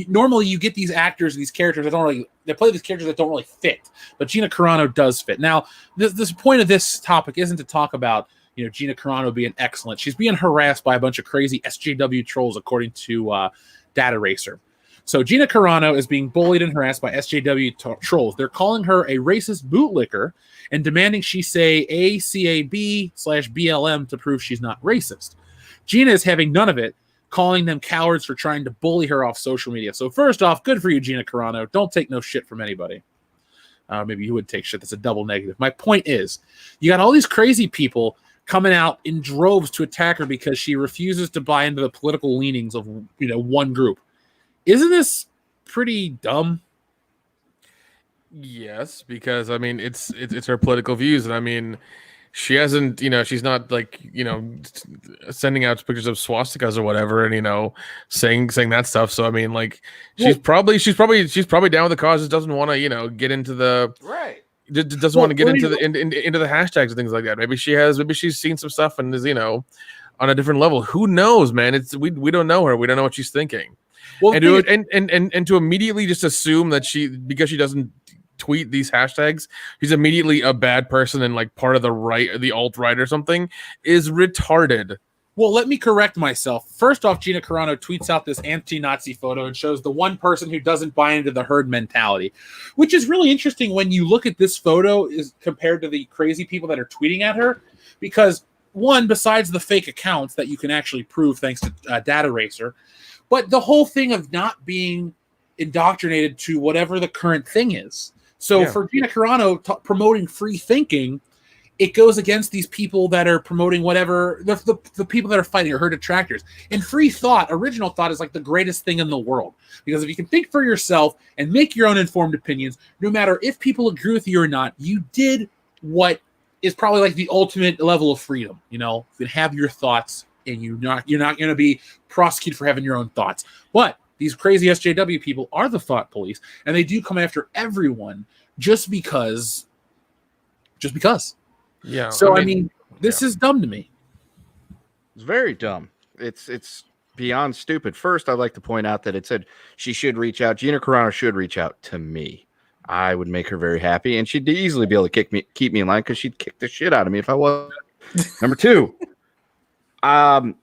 normally you get these actors, these characters that they play these characters that don't really fit. But Gina Carano does fit. Now, this point of this topic isn't to talk about Gina Carano being excellent. She's being harassed by a bunch of crazy SJW trolls, according to Data Racer. So Gina Carano is being bullied and harassed by SJW trolls. They're calling her a racist bootlicker and demanding she say ACAB/BLM to prove she's not racist. Gina is having none of it, calling them cowards for trying to bully her off social media. So first off, good for you, Gina Carano. Don't take no shit from anybody. Maybe you would take shit. That's a double negative. My point is, you got all these crazy people coming out in droves to attack her because she refuses to buy into the political leanings of one group. Isn't this pretty dumb? Yes, because it's her political views, and she hasn't, she's not sending out pictures of swastikas or whatever, and saying that stuff. So she's probably down with the cause. Just doesn't want to get into the doesn't want to get into the into the hashtags and things like that. Maybe she's seen some stuff and is on a different level. Who knows, man? We don't know her. We don't know what she's thinking. Well, and to immediately just assume that because she doesn't tweet these hashtags, she's immediately a bad person and part of the right, the alt-right or something, is retarded. Well, let me correct myself. First off, Gina Carano tweets out this anti-Nazi photo and shows the one person who doesn't buy into the herd mentality, which is really interesting when you look at this photo is compared to the crazy people that are tweeting at her, because one, besides the fake accounts that you can actually prove thanks to Data Racer, but the whole thing of not being indoctrinated to whatever the current thing is. So for Gina Carano promoting free thinking it goes against these people that are promoting whatever, the people that are fighting, or her detractors. And free thought, original thought, is like the greatest thing in the world. Because if you can think for yourself and make your own informed opinions, no matter if people agree with you or not, you did what is probably like the ultimate level of freedom. You know, you can have your thoughts, and you're not going to be prosecuted for having your own thoughts. But these crazy SJW people are the thought police, and they do come after everyone just because. Yeah. So I mean this is dumb to me. It's very dumb. It's beyond stupid. First, I'd like to point out that it said she should reach out. Gina Carano should reach out to me. I would make her very happy, and she'd easily be able to keep me in line, because she'd kick the shit out of me if I was. Number two, the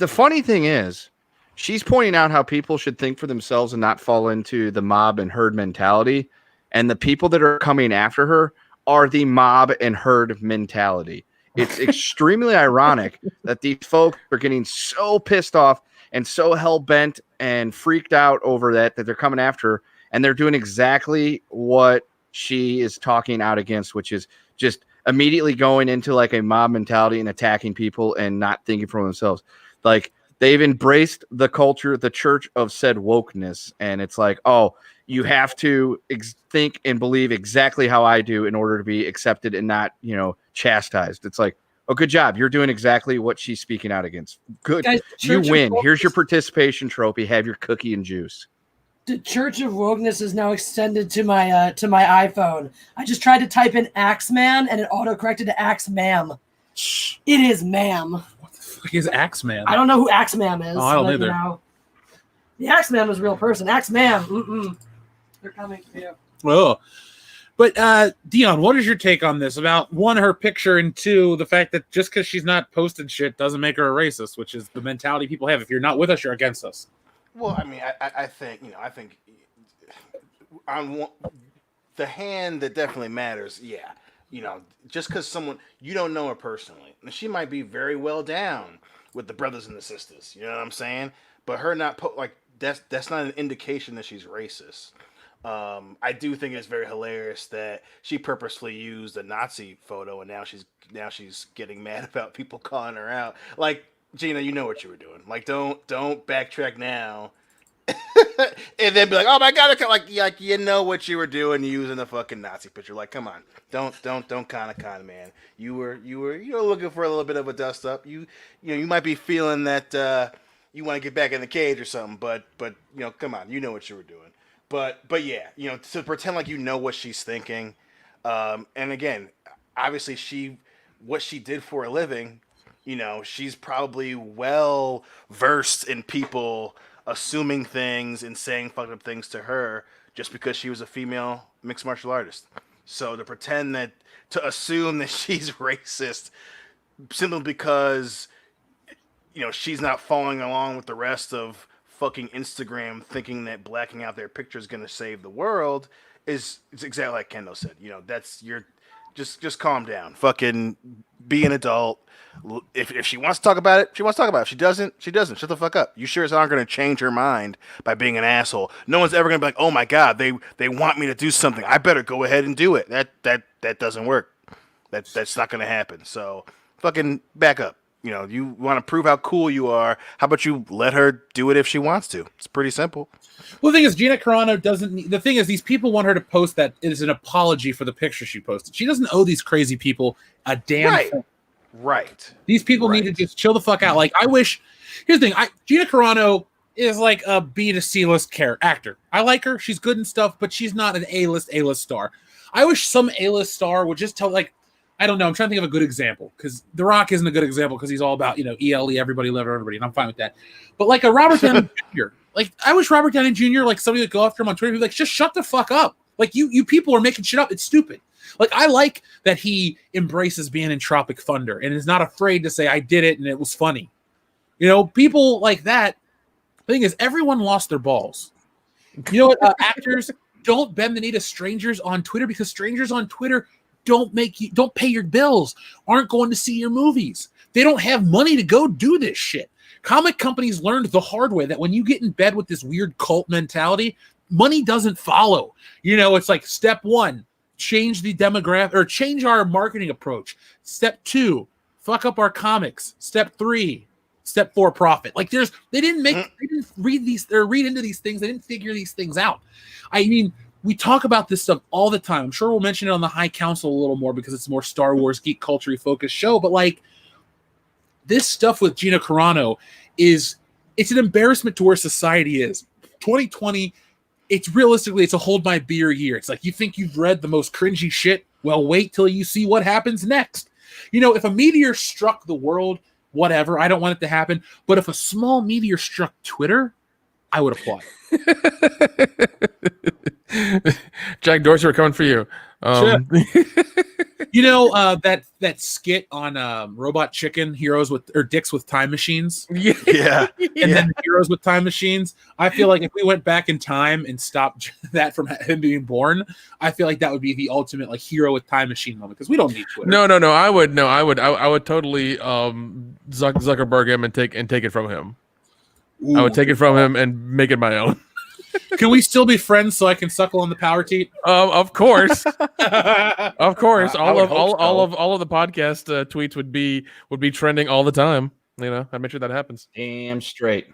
funny thing is, she's pointing out how people should think for themselves and not fall into the mob and herd mentality, and the people that are coming after her are the mob and herd mentality. It's extremely ironic that these folks are getting so pissed off and so hell-bent and freaked out over that they're coming after her, and they're doing exactly what she is talking out against, which is just immediately going into like a mob mentality and attacking people and not thinking for themselves. Like, they've embraced the culture, the church of said wokeness, and it's like, oh, you have to think and believe exactly how I do in order to be accepted and not, chastised. It's like, oh, good job. You're doing exactly what she's speaking out against. Good. Guys, You win. Here's your participation trophy. Have your cookie and juice. The Church of Wokeness is now extended to my iPhone. I just tried to type in Axeman, and it auto-corrected to Axemam. It is ma'am. What the fuck is Axeman? I don't know who Axemam is. Oh, I don't but, either. The Axeman was a real person. Axemam. They're coming for you. Oh. But Dion, what is your take on this? About one, her picture, and two, the fact that just because she's not posted shit doesn't make her a racist, which is the mentality people have. If you're not with us, you're against us. Well, I mean, I think on the hand that definitely matters. Yeah, just because someone you don't know her personally, and she might be very well down with the brothers and the sisters. You know what I'm saying? But her not that's not an indication that she's racist. I do think it's very hilarious that she purposefully used a Nazi photo, and now she's getting mad about people calling her out. Like, Gina, you know what you were doing. Like, don't backtrack now, and then be like, oh my god, like you know what you were doing using the fucking Nazi picture. Like, come on, don't kind of man. You were looking for a little bit of a dust up. You might be feeling that you want to get back in the cage or something, but come on, you know what you were doing. But yeah, to pretend like you know what she's thinking, and again, obviously what she did for a living, she's probably well versed in people assuming things and saying fucked up things to her just because she was a female mixed martial artist. So to assume that she's racist simply because she's not following along with the rest of fucking Instagram thinking that blacking out their picture is going to save the world it's exactly like Kendall said. That's just calm down. Fucking be an adult. If she wants to talk about it, she wants to talk about it. If she doesn't, she doesn't. Shut the fuck up. You sure as aren't going to change her mind by being an asshole. No one's ever going to be like, oh my god, they want me to do something. I better go ahead and do it. That doesn't work. That's not going to happen. So fucking back up. You want to prove how cool you are. How about you let her do it if she wants to? It's pretty simple. Well, the thing is, Gina Carano doesn't. The thing is, these people want her to post that it is an apology for the picture she posted. She doesn't owe these crazy people a damn thing. Right. These people need to just chill the fuck out. Like, I wish. Here's the thing. Gina Carano is like a B to C list actor. I like her. She's good and stuff, but she's not an A-list star. I wish some A-list star would just tell, like, I don't know. I'm trying to think of a good example because The Rock isn't a good example because he's all about, ELE, everybody love everybody, and I'm fine with that. But like a Robert Downey Jr., like I wish Robert Downey Jr., like somebody would go after him on Twitter and be like, just shut the fuck up. Like you people are making shit up. It's stupid. Like I like that he embraces being in Tropic Thunder and is not afraid to say I did it and it was funny. People like that. The thing is, everyone lost their balls. You know what? Actors don't bend the knee to strangers on Twitter because strangers on Twitter don't pay your bills, aren't going to see your movies. They don't have money to go do this shit. Comic companies learned the hard way that when you get in bed with this weird cult mentality, money doesn't follow. It's like step one, change the demographic or change our marketing approach. Step 2, fuck up our comics. Step 3, step 4, profit. Like they didn't read into these things. They didn't figure these things out. I mean, we talk about this stuff all the time. I'm sure we'll mention it on the High Council a little more because it's a more Star Wars geek culture focused show. But like this stuff with Gina Carano it's an embarrassment to where society is. 2020, it's a hold my beer year. It's like you think you've read the most cringy shit. Well, wait till you see what happens next. You know, if a meteor struck the world, whatever, I don't want it to happen. But if a small meteor struck Twitter, I would applaud. Jack Dorsey, we're coming for you. You know that skit on Robot Chicken Dicks with Time Machines? Yeah. And then Heroes with Time Machines. I feel like if we went back in time and stopped that from him being born, I feel like that would be the ultimate like hero with time machine moment because we don't need Twitter. No. I would totally Zuckerberg him and take it from him. Ooh. I would take it from him and make it my own. Can we still be friends so I can suckle on the power teat? Of course, of course. All of the podcast tweets would be trending all the time. You know, I make sure that happens. Damn straight.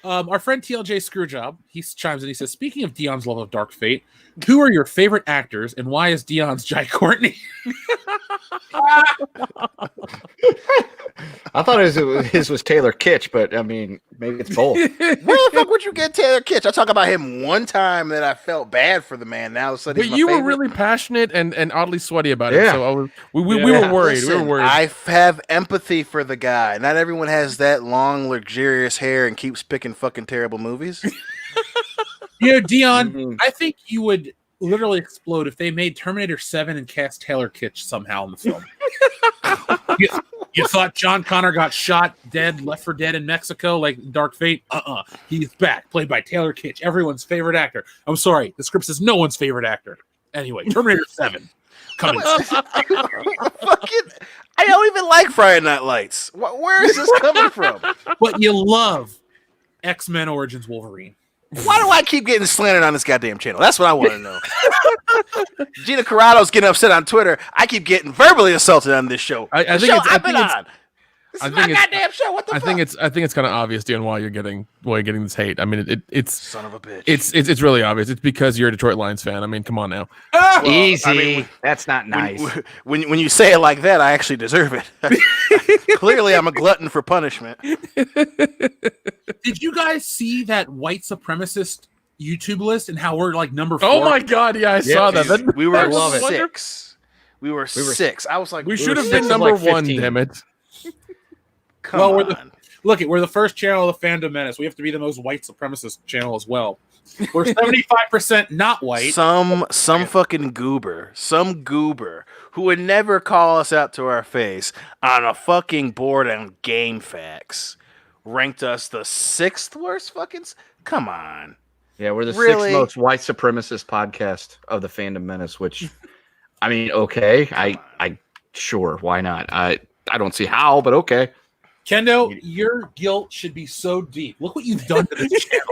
Our friend TLJ Screwjob, he chimes in. He says, "Speaking of Dion's love of Dark Fate, who are your favorite actors, and why is Dion's Jai Courtney?" I thought his was Taylor Kitsch, but I mean, maybe it's both. Where the fuck would you get Taylor Kitsch? I talk about him one time that I felt bad for the man. Now, so but you were really passionate and oddly sweaty about it. So we were worried. Listen, we were worried. I have empathy for the guy. Not everyone has that long, luxurious hair and keeps picking fucking terrible movies. You know, Dion, I think you would literally explode if they made Terminator 7 and cast Taylor Kitsch somehow in the film. You thought John Connor got shot, dead, left for dead in Mexico like Dark Fate? He's back, played by Taylor Kitsch, everyone's favorite actor. I'm sorry, the script says no one's favorite actor. Anyway, Terminator 7. Coming. Fucking, I don't even like Friday Night Lights. Where is this coming from? But you love X-Men Origins Wolverine. Why do I keep getting slandered on this goddamn channel? That's what I want to know. Gina Carano's getting upset on Twitter. I keep getting verbally assaulted on this show. I think it's This is my goddamn show. What the fuck? I think it's kind of obvious, Dion, why you're getting this hate. I mean, it's son of a bitch. It's really obvious. It's because you're a Detroit Lions fan. I mean, come on now. Well, Easy. I mean, that's not nice. When you say it like that, I actually deserve it. Clearly, I'm a glutton for punishment. Did you guys see that white supremacist YouTube list and how we're like number 4? Oh my god, yeah, I saw that. We were I love it. 6. We were 6. I was like, We should have six been of number like 1, 15. damn it. come Well, on. we're the first channel of the Fandom Menace. We have to be the most white supremacist channel as well. We're 75% not white. Some fucking goober, who would never call us out to our face on a fucking board on Game Facts ranked us the 6th worst fucking. Come on. Yeah, we're the Really? 6th most white supremacist podcast of the Fandom Menace, which, I mean, okay. I sure, why not? I don't see how, but okay. Kendo, your guilt should be so deep. Look what you've done to this channel.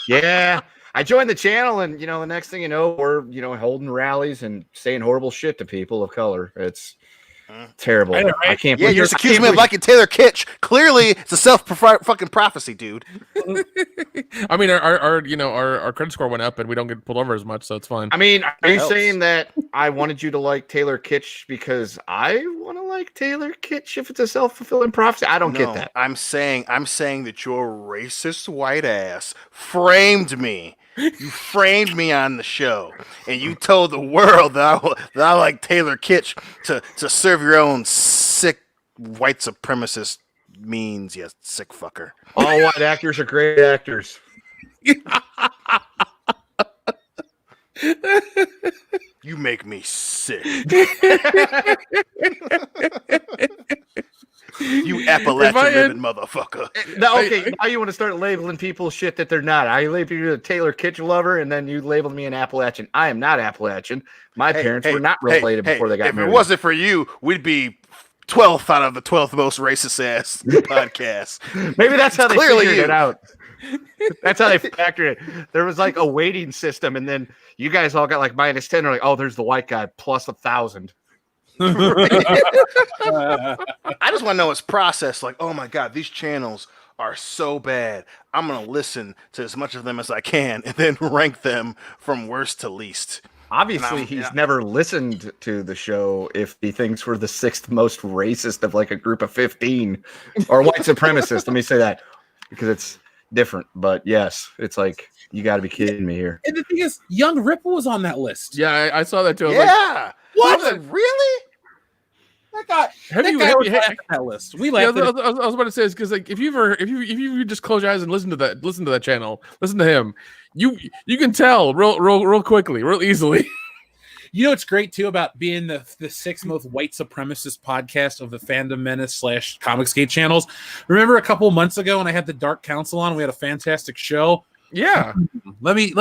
Yeah. I joined the channel, and, the next thing you know, we're, holding rallies and saying horrible shit to people of color. It's terrible. I know, right? I can't Yeah, believe you're just accusing me of liking Taylor Kitsch. Clearly, it's a self-fucking prophecy, dude. I mean, our credit score went up, and we don't get pulled over as much, so it's fine. I mean, are you Helps. saying that I wanted you to like Taylor Kitsch because I want to like Taylor Kitsch if it's a self-fulfilling prophecy? I don't get that. I'm saying that your racist white ass framed me. You framed me on the show, and you told the world that I like Taylor Kitsch to serve your own sick white supremacist means, you sick fucker. All white actors are great actors. You make me sick. You Appalachian living motherfucker. No, okay, now you want to start labeling people shit that they're not. I labeled you a Taylor Kitsch lover, and then you labeled me an Appalachian. I am not Appalachian. My parents were not related before they got married. If it wasn't for you, we'd be 12th out of the 12th most racist ass podcast. Maybe that's how they Clearly figured you. it out. That's how they factored it. There was like a weighting system, and then you guys all got like -10. They're like, oh, there's the white guy plus 1,000. I just want to know its process. Like, oh my god, these channels are so bad. I'm gonna listen to as much of them as I can, and then rank them from worst to least. Obviously, he's never listened to the show if he thinks we're the 6th most racist of like a group of 15 or white supremacist. Let me say that because it's different. But yes, it's like, you got to be kidding me here. And the thing is, Young Ripple was on that list. Yeah, I saw that too. Yeah. What? I was like, really? That guy, Have that you- guy have was you- on that list. We Yeah, I laughed. was about to say, because like if you just close your eyes and listen to that channel, listen to him, you can tell real quickly, real easily. You know what's great too about being the 6th most white supremacist podcast of the Fandom Menace / Comicsgate channels? Remember a couple months ago when I had the Dark Council on, we had a fantastic show. Yeah. Let me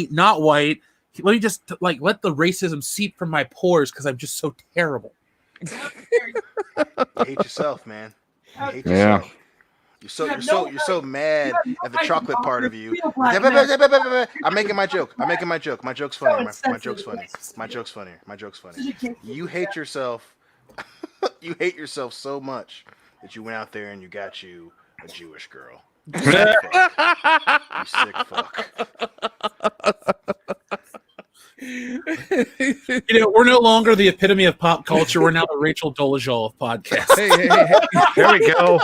not white. Let me just like let the racism seep from my pores because I'm just so terrible. You hate yourself, man. You hate Yeah. yourself. You're so mad at the chocolate part of you. I'm making my joke. My joke's funny. My joke's funny. My joke's funnier. My joke's funny. You hate yourself. You hate yourself so much that you went out there and you got you a Jewish girl. You sick fuck. You know, we're no longer the epitome of pop culture. We're now the Rachel Dolezal of podcasts. Hey, There we go.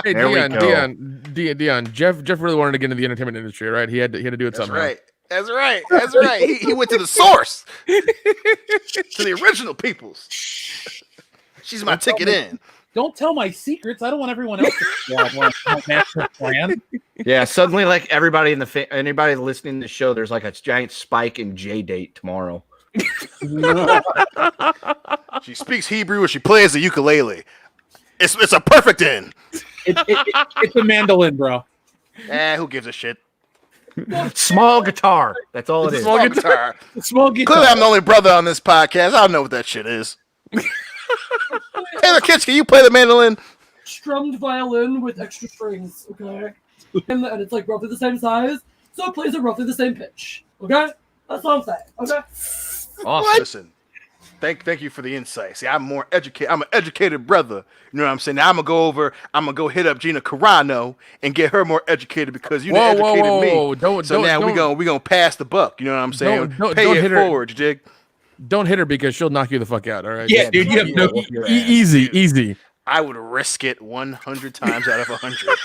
hey, There we Dion. Jeff really wanted to get into the entertainment industry, right? He had to do it That's somehow. right. That's right. He went to the source. To the original peoples. She's my ticket in. Don't tell my secrets. I don't want everyone else to master plan. Yeah, suddenly, like everybody in the anybody listening to the show, there's like a giant spike in J-date tomorrow. She speaks Hebrew and she plays the ukulele. It's a perfect end. It's a mandolin, bro. Who gives a shit? Small guitar. That's all it is. Small guitar. Small guitar. Clearly, I'm the only brother on this podcast. I don't know what that shit is. Taylor Kitsch, can you play the mandolin? Strummed violin with extra strings, okay? And it's like roughly the same size, so it plays at roughly the same pitch, okay? That's all I'm saying, okay? Awesome. Listen, thank you for the insight. See, I'm more educated. I'm an educated brother. You know what I'm saying? Now I'm gonna go hit up Gina Carano and get her more educated because you educated me. We gonna pass the buck. You know what I'm saying? Don't Pay it hit her. forward, you dig? Don't hit her because she'll knock you the fuck out. All right. Yeah, dude. You have no. Easy. I would risk it 100 times out of 100.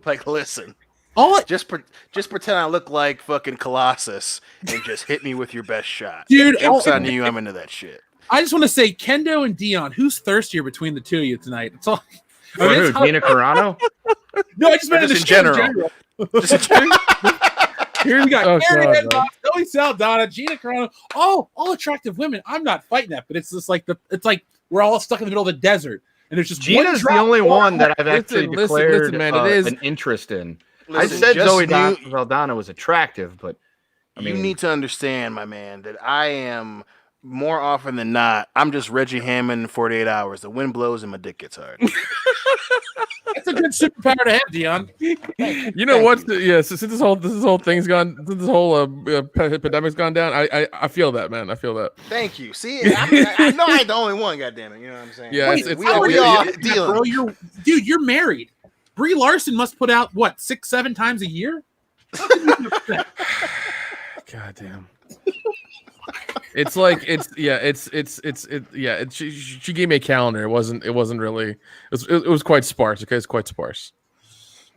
Like, listen. Just pretend I look like fucking Colossus and just hit me with your best shot. Dude, Jokes on you, I'm into that shit. I just want to say, Kendo and Dion, who's thirstier between the two of you tonight? It's all. For who? Gina Carano? No, I just meant in the Just in show general. Just in general. Here we got Oh, Karen God, Edmonds, Zoe Saldana, Gina Carano, all attractive women. I'm not fighting that, but it's just like it's like we're all stuck in the middle of the desert, and there's just Gina's the only one that I've actually declared man, it is an interest in. Listen, I said just Zoe you- Saldana was attractive, but I mean, you need to understand, my man, that I am more often than not, I'm just Reggie Hammond in 48 hours. The wind blows and my dick gets hard. That's a good superpower to have, Dion. You know what? Yeah, so since this whole thing's gone, since this whole pandemic's gone down, I feel that, man. I feel that. Thank you. See, I know I ain't the only one. Goddamn it, you know what I'm saying? Yeah, Wait, it's we all Yeah, dealing. bro, you're married. Brie Larson must put out what 6-7 times a year. God damn. It's like she gave me a calendar. It wasn't really. It was quite sparse. Okay, it's quite sparse.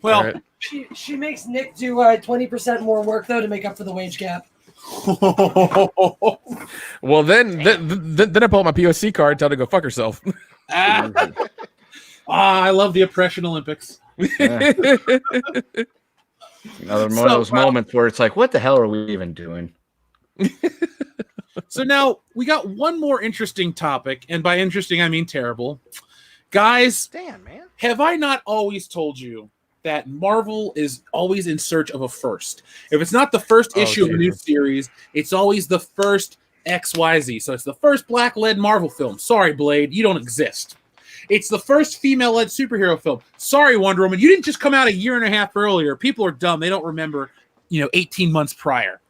Well, All right. She makes Nick do 20% more work though to make up for the wage gap. Well, then I pull out my POC card, tell her to go fuck herself. I love the oppression Olympics. Yeah. Another one of those moments where it's like, what the hell are we even doing? So now we got one more interesting topic, and by interesting I mean terrible. Guys, Damn, man. have I not always told you that Marvel is always in search of a first? If it's not the first issue of a new series, it's always the first XYZ. So it's the first black-led Marvel film. Sorry, Blade, you don't exist. It's the first female-led superhero film. Sorry, Wonder Woman, you didn't just come out a year and a half earlier. People are dumb. They don't remember, 18 months prior.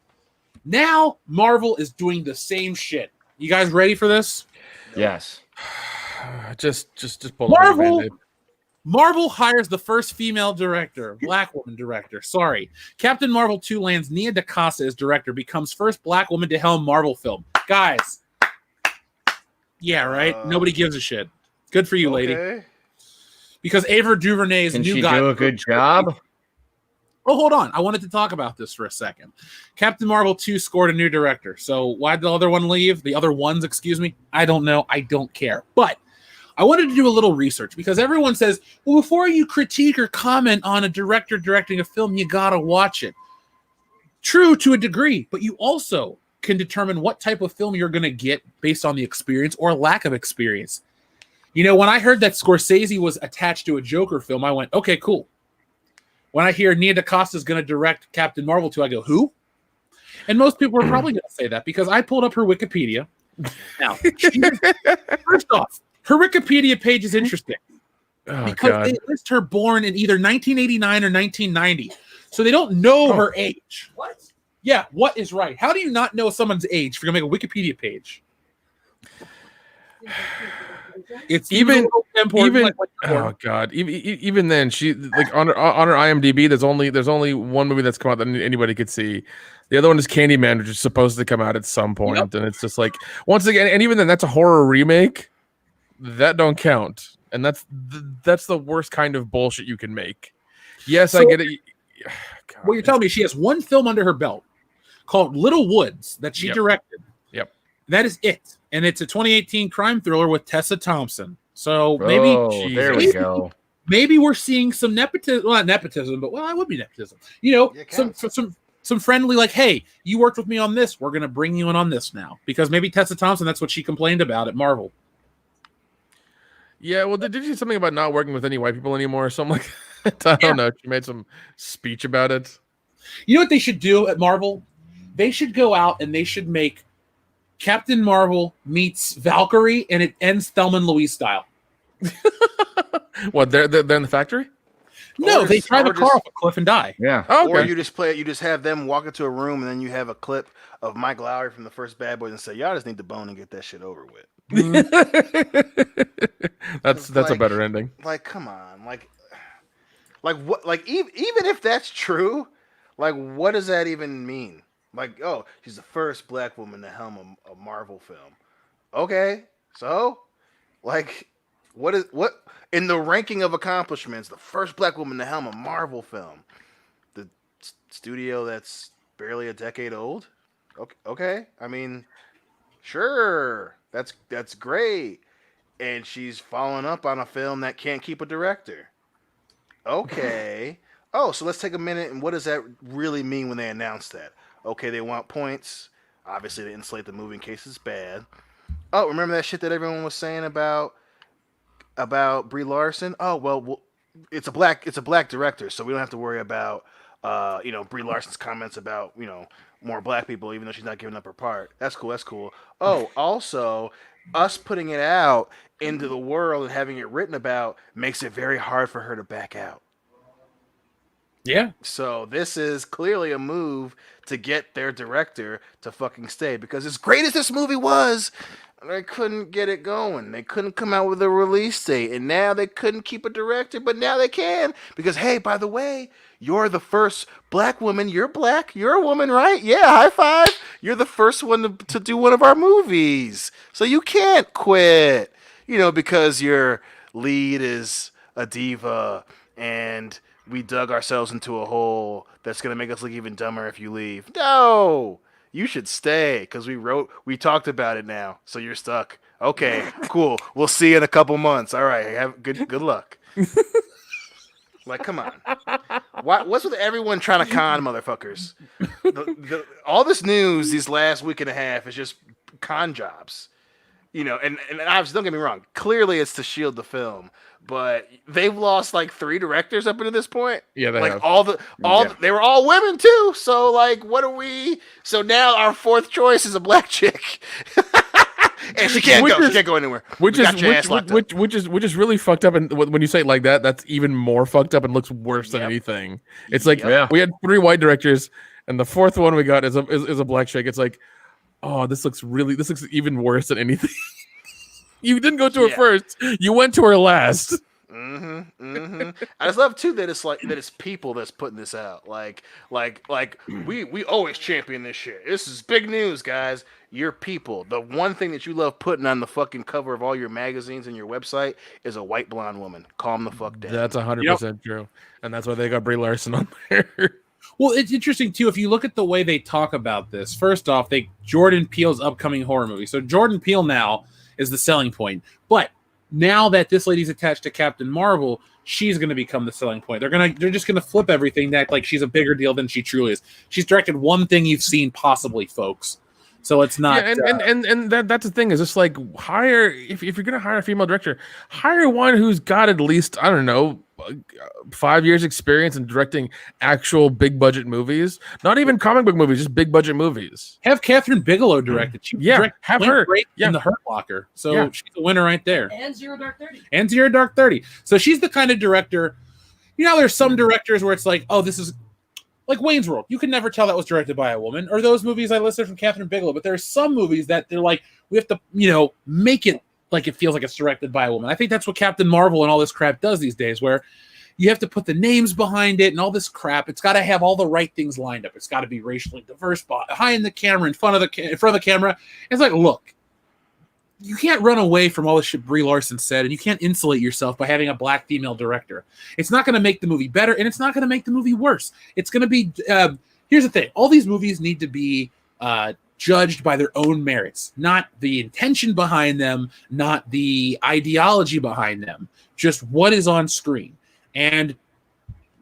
Now, Marvel is doing the same shit. You guys ready for this? Yes. Just pull the Band-Aid. Marvel hires the first female director, black woman director. Sorry. Captain Marvel 2 lands Nia DaCosta as director, becomes first black woman to helm Marvel film. Guys. Yeah, right? Nobody gives a shit. Good for you, lady. Because Ava DuVernay's Can new she guy. do a good job? Oh, hold on. I wanted to talk about this for a second. Captain Marvel 2 scored a new director. So why'd the other one leave? The other ones, excuse me? I don't know. I don't care. But I wanted to do a little research because everyone says, well, before you critique or comment on a director directing a film, you gotta watch it. True to a degree, but you also can determine what type of film you're going to get based on the experience or lack of experience. When I heard that Scorsese was attached to a Joker film, I went, okay, cool. When I hear Nia DaCosta is going to direct Captain Marvel 2, I go, who? And most people are probably going to say that because I pulled up her Wikipedia. Now, first off, her Wikipedia page is interesting because they list her born in either 1989 or 1990. So they don't know her age. What? Yeah, what is right? How do you not know someone's age if you're going to make a Wikipedia page? It's even like oh god, even then, she like on her IMDb. There's only one movie that's come out that anybody could see. The other one is Candyman, which is supposed to come out at some point, and it's just like once again, and even then, that's a horror remake. That don't count, and that's the worst kind of bullshit you can make. Yes, I get it. God, well, you're telling me she has one film under her belt called Little Woods that she directed. Yep. That is it. And it's a 2018 crime thriller with Tessa Thompson. So maybe there we go. Maybe we're seeing some nepotism. Well, not nepotism, but I would be nepotism. Some friendly, like, hey, you worked with me on this. We're gonna bring you in on this now. Because maybe Tessa Thompson, that's what she complained about at Marvel. Yeah, well, did you say something about not working with any white people anymore or something like that? I don't know. She made some speech about it. You know what they should do at Marvel? They should go out and they should make Captain Marvel meets Valkyrie, and it ends Thelma and Louise style. What? They're in the factory? No, they drive a car off a cliff and die. Yeah. Oh, okay. Or you just play it. You just have them walk into a room, and then you have a clip of Mike Lowry from the first Bad Boys, and say, "Y'all just need to bone and get that shit over with." That's a better ending. Like, come on, like what? Like, even if that's true, like, what does that even mean? Like, oh, she's the first black woman to helm a Marvel film. Okay, so, like, what in the ranking of accomplishments, the first black woman to helm a Marvel film? The studio that's barely a decade old? Okay. I mean, sure, that's great. And she's following up on a film that can't keep a director. Okay. Oh, so let's take a minute, and what does that really mean when they announce that? Okay, they want points. Obviously, to insulate the movie in case it's bad. Oh, remember that shit that everyone was saying about Brie Larson? Oh, well, it's a black director, so we don't have to worry about Brie Larson's comments about more black people, even though she's not giving up her part. That's cool. Oh, also, us putting it out into the world and having it written about makes it very hard for her to back out. Yeah. So this is clearly a move to get their director to fucking stay, because as great as this movie was, they couldn't get it going. They couldn't come out with a release date, and now they couldn't keep a director, but now they can, because hey, by the way, you're the first black woman. You're black. You're a woman, right? Yeah, high five. You're the first one to do one of our movies, so you can't quit. Because your lead is a diva, and we dug ourselves into a hole that's going to make us look even dumber if you leave. No, you should stay, because we talked about it now, so you're stuck. Okay, cool. We'll see you in a couple months. All right, have good luck. Like, come on. What's with everyone trying to con motherfuckers? All this news these last week and a half is just con jobs. And obviously, don't get me wrong. Clearly, it's to shield the film, but they've lost like 3 directors up until this point. Yeah, they have. They were all women too. So like, what are we? So now our 4th choice is a black chick. And she can't Which go. is- She can't go anywhere. Which We is got your ass locked up. which is really fucked up. And when you say it like that, that's even more fucked up and looks worse than Yep. anything. It's like Yeah. we had 3 white directors, and the 4th one we got is a black chick. It's like, oh, this looks even worse than anything. You didn't go to her Yeah. first. You went to her last. I just love too that it's people that's putting this out. Like we always champion this shit. This is big news, guys. You're people. The one thing that you love putting on the fucking cover of all your magazines and your website is a white blonde woman. Calm the fuck down. That's 100% true, and that's why they got Brie Larson on there. Well, it's interesting too if you look at the way they talk about this. First off, Jordan Peele's upcoming horror movie. So Jordan Peele now is the selling point, but now that this lady's attached to Captain Marvel, she's going to become the selling point. They're just going to flip everything that like she's a bigger deal than she truly is. She's directed one thing you've seen possibly, folks. So it's not. Yeah, and that's the thing is just like hire if you're going to hire a female director, hire one who's got at least, I don't know, 5 years experience in directing actual big budget movies, not even comic book movies, just big budget movies. Have Catherine Bigelow directed. She directed have Point her Break in The Hurt Locker. So she's a winner right there. And Zero Dark 30. And Zero Dark 30. So she's the kind of director. You know, there's some directors where it's like, oh, this is like Wayne's World. You can never tell that was directed by a woman. Or those movies I listed from Catherine Bigelow. But there are some movies that they're like, we have to, make it like it feels like it's directed by a woman. I think that's what Captain Marvel and all this crap does these days, where you have to put the names behind it and all this crap. It's got to have all the right things lined up. It's got to be racially diverse, behind the camera, in front of the camera. It's like, look, you can't run away from all the shit Brie Larson said, and you can't insulate yourself by having a black female director. It's not going to make the movie better, and it's not going to make the movie worse. It's going to be. Here's the thing: all these movies need to be judged by their own merits, not the intention behind them, not the ideology behind them, just what is on screen. And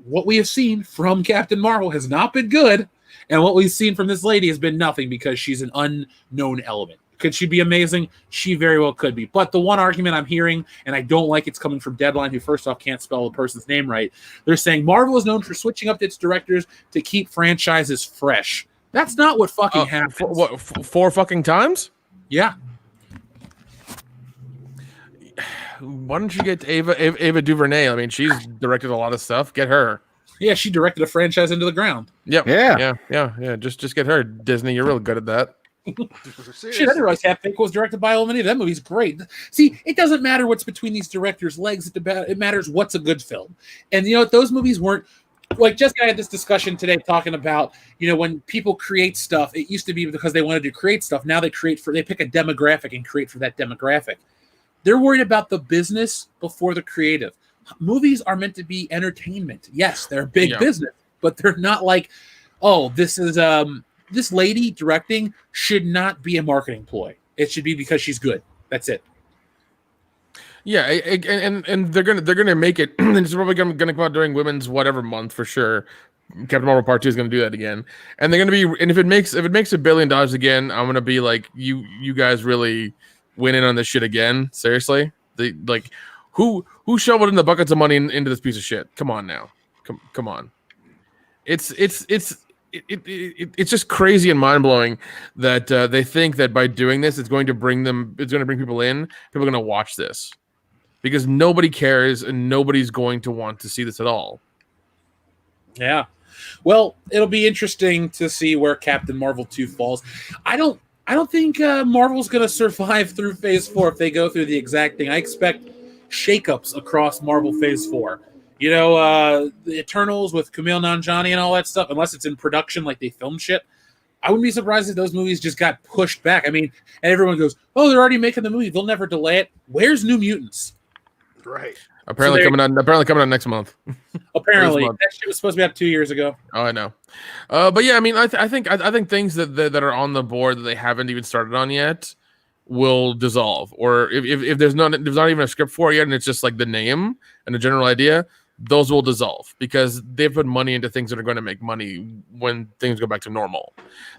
what we have seen from Captain Marvel has not been good, and what we've seen from this lady has been nothing because she's an unknown element. Could she be amazing? She very well could be. But the one argument I'm hearing, and I don't like it's coming from Deadline, who first off can't spell a person's name right, they're saying Marvel is known for switching up its directors to keep franchises fresh. That's not what fucking happens. 4 fucking times? Yeah. Why don't you get Ava DuVernay? I mean, she's directed a lot of stuff. Get her. Yeah, she directed a franchise into the ground. Yep. Yeah. Yeah. Just get her. Disney, you're real good at that. Shit, I didn't realize Half Baked was directed by a woman either. That movie's great. See, it doesn't matter what's between these directors' legs. It matters what's a good film. And you know what? Those movies weren't like. Jessica had this discussion today talking about when people create stuff. It used to be because they wanted to create stuff. Now they pick a demographic and create for that demographic. They're worried about the business before the creative. Movies are meant to be entertainment. Yes, they're big business, but they're not like, oh, this is this lady directing should not be a marketing ploy. It should be because she's good. That's it. Yeah, and they're gonna make it. It's probably gonna come out during Women's Whatever Month for sure. Captain Marvel Part 2 is gonna do that again, and they're gonna be. And if it makes $1 billion again, I'm gonna be like, you guys really win in on this shit again? Seriously, who shoveled in the buckets of money into this piece of shit? Come on now, come on. It's just crazy and mind blowing that they think that by doing this, it's going to bring people in. People are going to watch this because nobody cares and nobody's going to want to see this at all. Yeah. Well, it'll be interesting to see where Captain Marvel 2 falls. I don't think Marvel's going to survive through Phase 4 if they go through the exact thing. I expect shakeups across Marvel Phase 4. The Eternals with Kumail Nanjiani and all that stuff, unless it's in production like they film shit, I wouldn't be surprised if those movies just got pushed back. I mean, and everyone goes, oh, they're already making the movie. They'll never delay it. Where's New Mutants? Right. Apparently coming out next month. Apparently. That shit was supposed to be out 2 years ago. Oh, I know. But yeah, I mean, I think things that are on the board that they haven't even started on yet will dissolve. Or if there's not even a script for it yet and it's just like the name and a general idea, those will dissolve because they've put money into things that are going to make money when things go back to normal.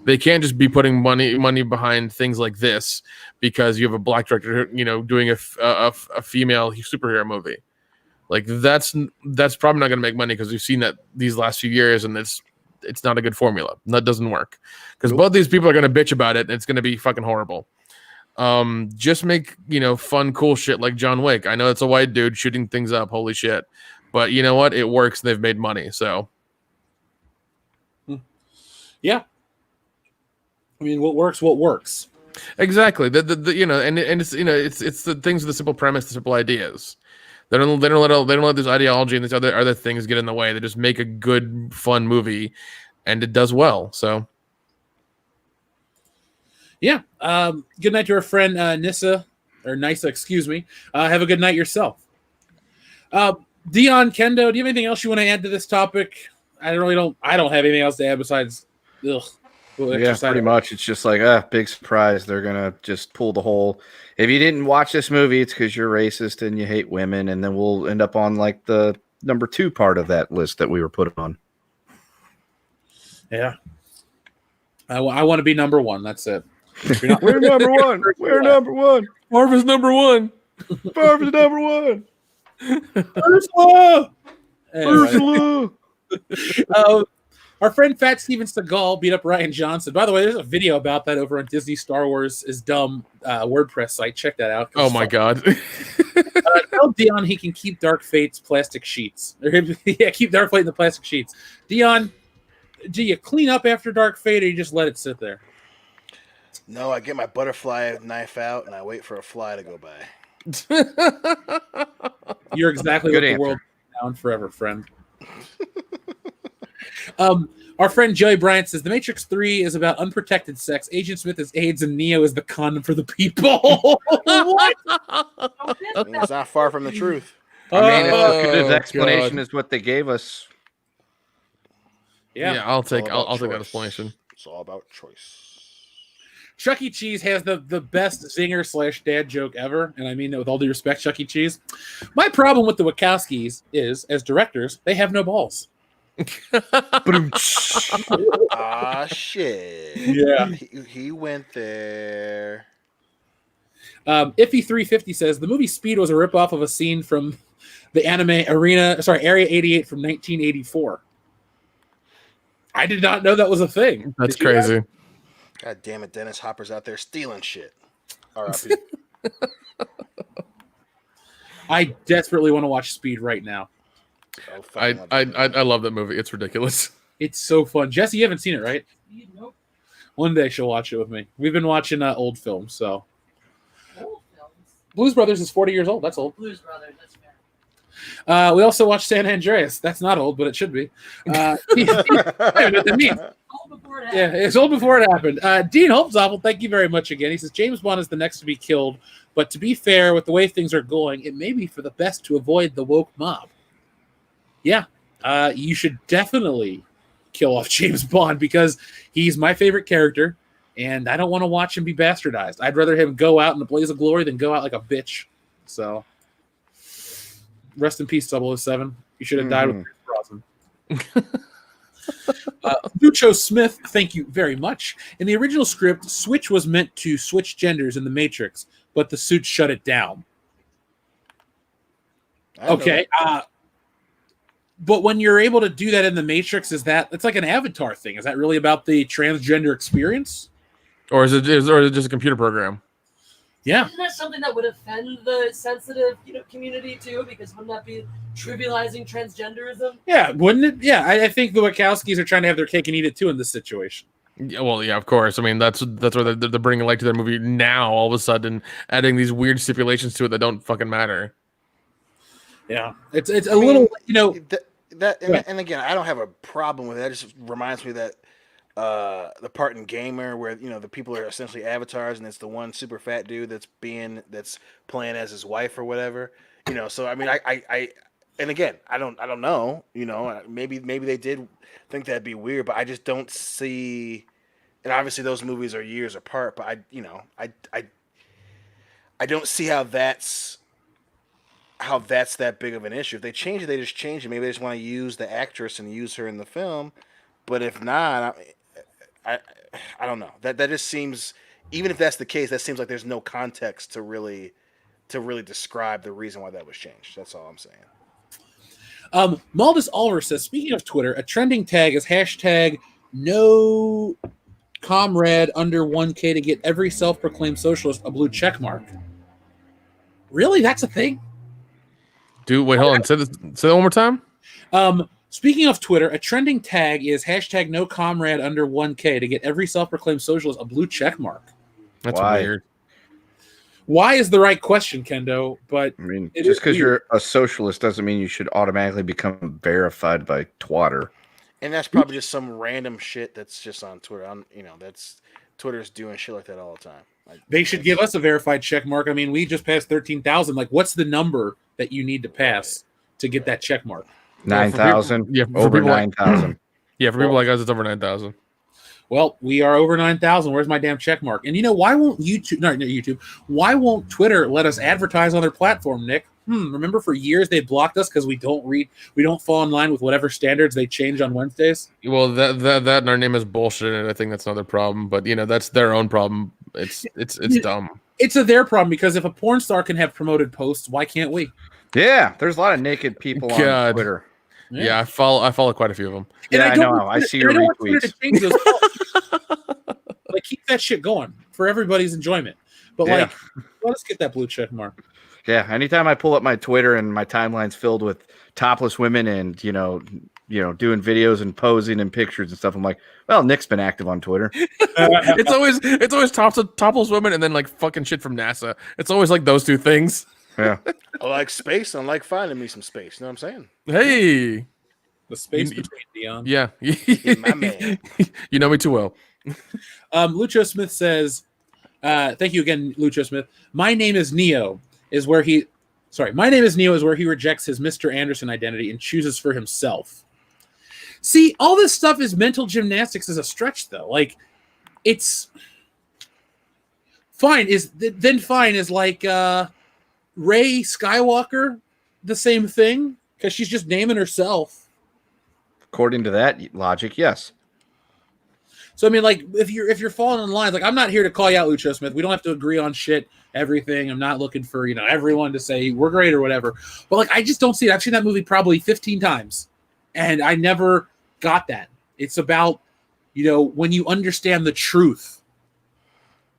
They can't just be putting money behind things like this because you have a black director, doing a female superhero movie. Like that's probably not going to make money because we've seen that these last few years, and it's not a good formula. That doesn't work because both these people are going to bitch about it, and it's going to be fucking horrible. Just make fun, cool shit like John Wick. I know it's a white dude shooting things up. Holy shit! But you know what? It works. They've made money. So yeah. I mean, what works. Exactly. And it's it's the things with the simple premise, the simple ideas. They don't let this ideology and these other things get in the way. They just make a good, fun movie, and it does well. So, yeah. Good night to our friend Nisa, excuse me. Have a good night yourself. Dion, Kendo, do you have anything else you want to add to this topic? I don't have anything else to add besides. Ugh. Yeah, pretty much. It's just like, big surprise. They're going to just pull the whole. If you didn't watch this movie, it's because you're racist and you hate women. And then we'll end up on like the number 2 part of that list that we were put on. Yeah. I want to be number 1. That's it. We're number 1. We're number 1. Marvin's number 1. Marvin's number 1. Ursula! Ursula! Our friend Fat Steven Seagal beat up Ryan Johnson. By the way, there's a video about that over on Disney Star Wars is Dumb WordPress site. Check that out. Oh my God. Tell Dion he can keep Dark Fate's plastic sheets. Keep Dark Fate in the plastic sheets. Dion, do you clean up after Dark Fate or you just let it sit there? No, I get my butterfly knife out and I wait for a fly to go by. You're exactly Good what answer. the world is down forever, friend. Our friend Joey Bryant says The Matrix 3 is about unprotected sex. Agent Smith is AIDS and Neo is the condom for the people. What? It's not far from the truth. I mean, it's as good as Oh, explanation God. as what they gave us. Yeah. I'll take It's all about that choice. explanation. It's all about choice. Chuck E. Cheese has the best zinger/dad joke ever, and I mean that with all due respect, Chuck E. Cheese. My problem with the Wachowskis is, as directors, they have no balls. Ah, shit. Yeah. He went there. Iffy350 says the movie Speed was a ripoff of a scene from the anime Area 88 from 1984. I did not know that was a thing. That's Did you guys? crazy. God damn it, Dennis Hopper's out there stealing shit. R.I.P. I desperately want to watch Speed right now. So fucking I love that movie. It's ridiculous. It's so fun. Jesse, you haven't seen it, right? Nope. One day she'll watch it with me. We've been watching old films, so. Old films. Blues Brothers is 40 years old. That's old. Blues Brothers. That's fair. We also watched San Andreas. That's not old, but it should be. I don't know what that means. Old before it Yeah, happened. it's old before it happened. Dean Holtzapfel, thank you very much again. He says James Bond is the next to be killed, but to be fair, with the way things are going, it may be for the best to avoid the woke mob. Yeah, you should definitely kill off James Bond because he's my favorite character, and I don't want to watch him be bastardized. I'd rather him go out in a blaze of glory than go out like a bitch. So, rest in peace, 007. You should have died with Pierce Brosnan. Lucho Smith, thank you very much. In the original script, Switch was meant to switch genders in the Matrix, but the suit shut it down. Okay. But when you're able to do that in the Matrix, it's like an Avatar thing? Is that really about the transgender experience? Or is it just a computer program? Yeah. Isn't that something that would offend the sensitive, community too? Because wouldn't that be trivializing transgenderism? Yeah, wouldn't it? Yeah, I think the Wachowskis are trying to have their cake and eat it too in this situation. Yeah, well, yeah, of course. I mean, that's where they're bringing light to their movie now. All of a sudden, adding these weird stipulations to it that don't fucking matter. Yeah, it's a little, and again, I don't have a problem with it. That just reminds me that the part in Gamer where the people are essentially avatars, and it's the one super fat dude that's playing as his wife or whatever. So I mean, I and again, I don't know. Maybe they did think that'd be weird, but I just don't see. And obviously, those movies are years apart, but I don't see how that's that big of an issue. If they change it, they just change it. Maybe they just want to use the actress and use her in the film. But if not, I don't know. That just seems, even if that's the case, that seems like there's no context to really describe the reason why that was changed. That's all I'm saying. Maldus Oliver says, speaking of Twitter, a trending tag is hashtag no comrade under 1K to get every self-proclaimed socialist a blue check mark. Really? That's a thing? Dude, wait, hold on. Say that one more time. Speaking of Twitter, a trending tag is hashtag no comrade under 1K to get every self-proclaimed socialist a blue check mark. That's Why? weird. Why is the right question, Kendo? But I mean, it just is because weird. you're a socialist doesn't mean you should automatically become verified by Twitter. And that's probably just some random shit that's just on Twitter. That's Twitter's doing shit like that all the time. Like, They should give us a verified check mark. I mean, we just passed 13,000. Like, what's the number that you need to pass to get that check mark? 9,000? Yeah, for Over people like- 9,000. Yeah, for people like us, it's over 9,000. Well, we are over 9,000. Where's my damn check mark? And why won't YouTube, not YouTube, why won't Twitter let us advertise on their platform, Nick? Remember for years they blocked us because we don't fall in line with whatever standards they change on Wednesdays? Well, that and our name is bullshit, and I think that's another problem. But that's their own problem. It's dumb. It's their problem because if a porn star can have promoted posts, why can't we? Yeah, there's a lot of naked people on God. Twitter. Yeah, I follow quite a few of them. And Yeah, I don't know. want I Twitter- see your and I don't want Twitter retweets. to change those. Like, keep that shit going for everybody's enjoyment. But Yeah. let us get that blue check mark. Yeah, anytime I pull up my Twitter and my timeline's filled with topless women and doing videos and posing and pictures and stuff, I'm like, well, Nick's been active on Twitter. It's always topless women and then like fucking shit from NASA. It's always like those two things. Yeah, I like space. I like finding me some space. You know what I'm saying? Hey, The space You- between Dion. yeah, My man. You know me too well. Lucho Smith says, thank you again, Lucho Smith. My name is Neo is where he rejects his Mr. Anderson identity and chooses for himself. See, all this stuff is mental gymnastics as a stretch, though. Like, it's fine. Is like Rey Skywalker the same thing? Because she's just naming herself. according to that logic, yes. So I mean, like, if you're falling in line, like, I'm not here to call you out, Lucho Smith. We don't have to agree on everything. I'm not looking for everyone to say we're great or whatever. But like, I just don't see it. I've seen that movie probably 15 times, and I never got that. It's about when you understand the truth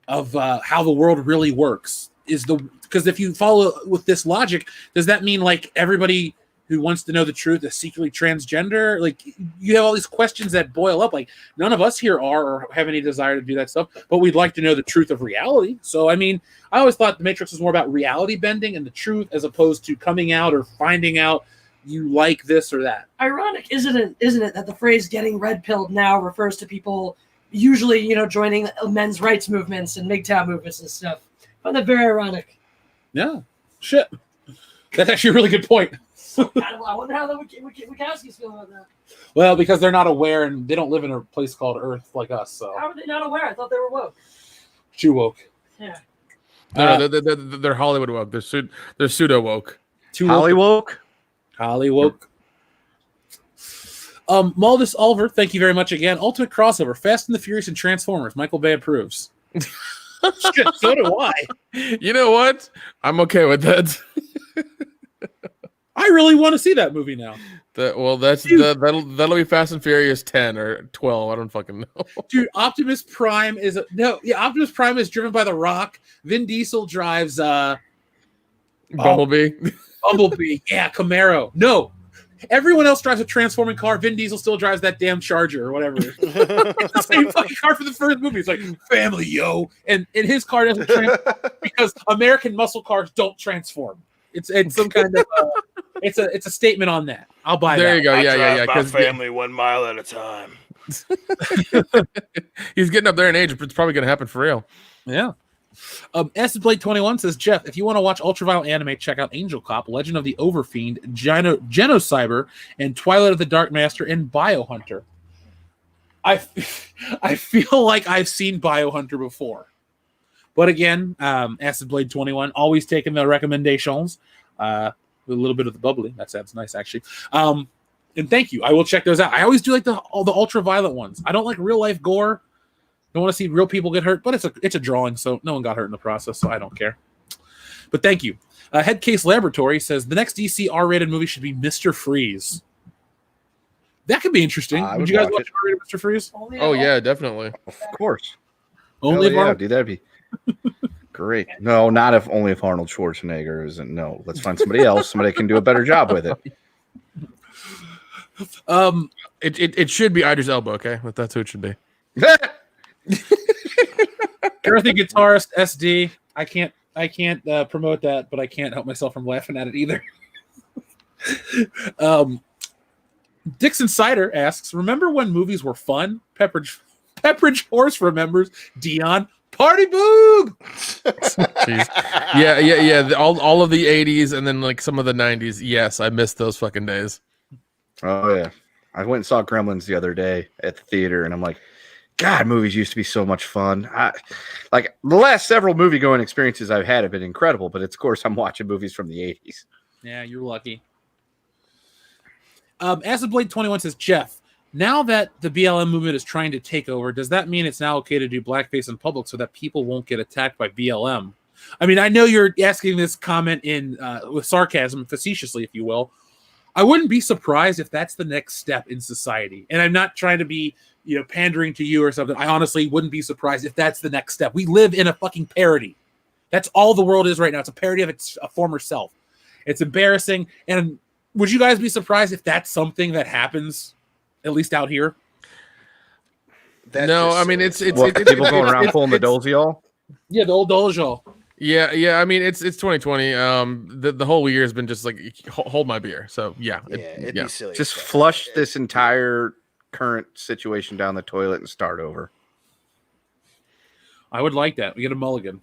of how the world really works. Because if you follow with this logic, does that mean like everybody who wants to know the truth is secretly transgender? Like, you have all these questions that boil up. Like, none of us here are or have any desire to do that stuff, but we'd like to know the truth of reality. So, I mean, I always thought The Matrix was more about reality bending and the truth as opposed to coming out or finding out you like this or that. Ironic, isn't it, that the phrase "getting red pilled" now refers to people usually, joining men's rights movements and MGTOW movements and stuff. I find that very ironic. Yeah, shit. That's actually a really good point. I wonder how the Wachowskis feel about that. Well, because they're not aware and they don't live in a place called Earth like us. So How are they not aware? I thought they were woke. too woke. Yeah. No, they're Hollywood woke. They're pseudo woke. Too woke. Hollywood? Hollywood. Maldus Oliver, thank you very much again. Ultimate crossover, Fast and the Furious and Transformers. Michael Bay approves. Shit, so do I. You know what? I'm okay with that. I really want to see that movie now. That'll be Fast and Furious 10 or 12. I don't fucking know. Dude, Optimus Prime is Optimus Prime is driven by The Rock. Vin Diesel drives Bumblebee. Bumblebee. Yeah, Camaro. No. Everyone else drives a transforming car. Vin Diesel still drives that damn Charger or whatever. It's the same fucking car for the first movie. It's like, family, yo. And his car doesn't transform because American muscle cars don't transform. It's some kind of it's a statement on that. I'll buy that. There you go. Yeah. My Because family 1 mile at a time. he's getting up there in age. It's probably going to happen for real. Yeah. Acid Blade 21 says, Jeff, if you want to watch ultraviolet anime, check out Angel Cop, Legend of the Overfiend, Genocyber, and Twilight of the Dark Master, and Biohunter. I feel like I've seen Biohunter before. But again, Acid Blade 21, always taking the recommendations. With a little bit of the bubbly. That sounds nice, actually. And thank you. I will check those out. I always do like all the ultraviolet ones. I don't like real life gore. Don't want to see real people get hurt, but it's a drawing, so no one got hurt in the process, so I don't care. But thank you. Headcase Laboratory says the next DC R-rated movie should be Mr. Freeze. That could be interesting. I Would would you guys watch watch it. Mr. Freeze? Oh yeah, definitely. Of course. Only Hell yeah, Arnold? dude, that'd be great. No, not if only if Arnold Schwarzenegger isn't. No, let's find somebody else. Somebody can do a better job with it. It should be Idris Elba. Okay, but that's who it should be. Earthy guitarist SD. I can't promote that, but I can't help myself from laughing at it either. Dixon Cider asks, remember when movies were fun? Pepperidge Horse remembers. Dion, party boog. Jeez. Yeah. All of the 80s and then like some of the 90s. Yes, I missed those fucking days. Oh yeah, I went and saw Gremlins the other day at the theater, and I'm like, God, movies used to be so much fun. Like the last several movie going experiences I've had have been incredible, but it's, of course, I'm watching movies from the 80s. Yeah, you're lucky. Acid Blade 21 says, Jeff, now that the BLM movement is trying to take over, does that mean it's now okay to do blackface in public so that people won't get attacked by BLM? I mean, I know you're asking this comment in with sarcasm, facetiously, if you will. I wouldn't be surprised if that's the next step in society. And I'm not trying to be, pandering to you or something. I honestly wouldn't be surprised if that's the next step. We live in a fucking parody. That's all the world is right now. It's a parody of its former self. It's embarrassing. And would you guys be surprised if that's something that happens, at least out here? No, I mean it's people going around pulling the doziol. Yeah, the old Dolezal. Yeah. I mean it's 2020. The whole year has been just like hold my beer. So yeah, It'd be silly. Just flush this entire current situation down the toilet and start over. I would like that. We get a mulligan.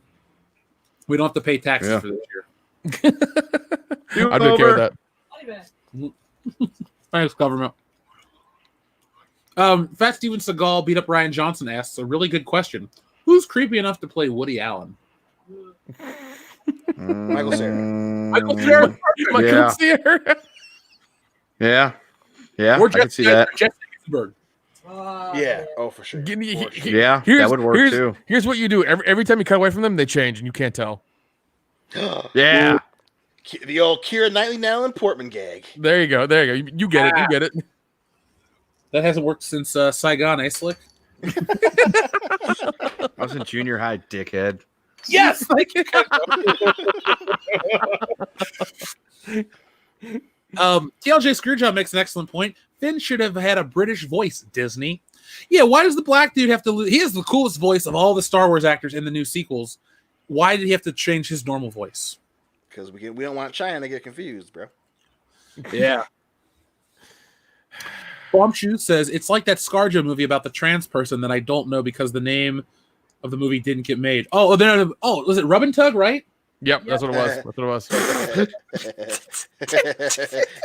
We don't have to pay taxes for this year. I don't care with that. Thanks, government. Fat Steven Seagal beat up Ryan Johnson asks a really good question. Who's creepy enough to play Woody Allen? Michael Cera. Michael Cera. Michael Cera. Yeah. Or I can see that. Jesse Eisenberg. Yeah. Oh, for sure. Yeah, that would work too. Here's what you do. Every time you cut away from them, they change and you can't tell. Yeah. The old Keira Knightley, Natalie Portman gag. There you go. You get it. You get it. That hasn't worked since Saigon, eh, Slick? I was in junior high, dickhead. Yes! TLJ Screwjob makes an excellent point. Finn should have had a British voice, Disney. Yeah, why does the black dude have to... He has the coolest voice of all the Star Wars actors in the new sequels. Why did he have to change his normal voice? Because we don't want China to get confused, bro. Yeah. Bombshoe says, it's like that ScarJo movie about the trans person that I don't know because the name of the movie didn't get made. Was it Rub and Tug, right? Yep, that's what it was.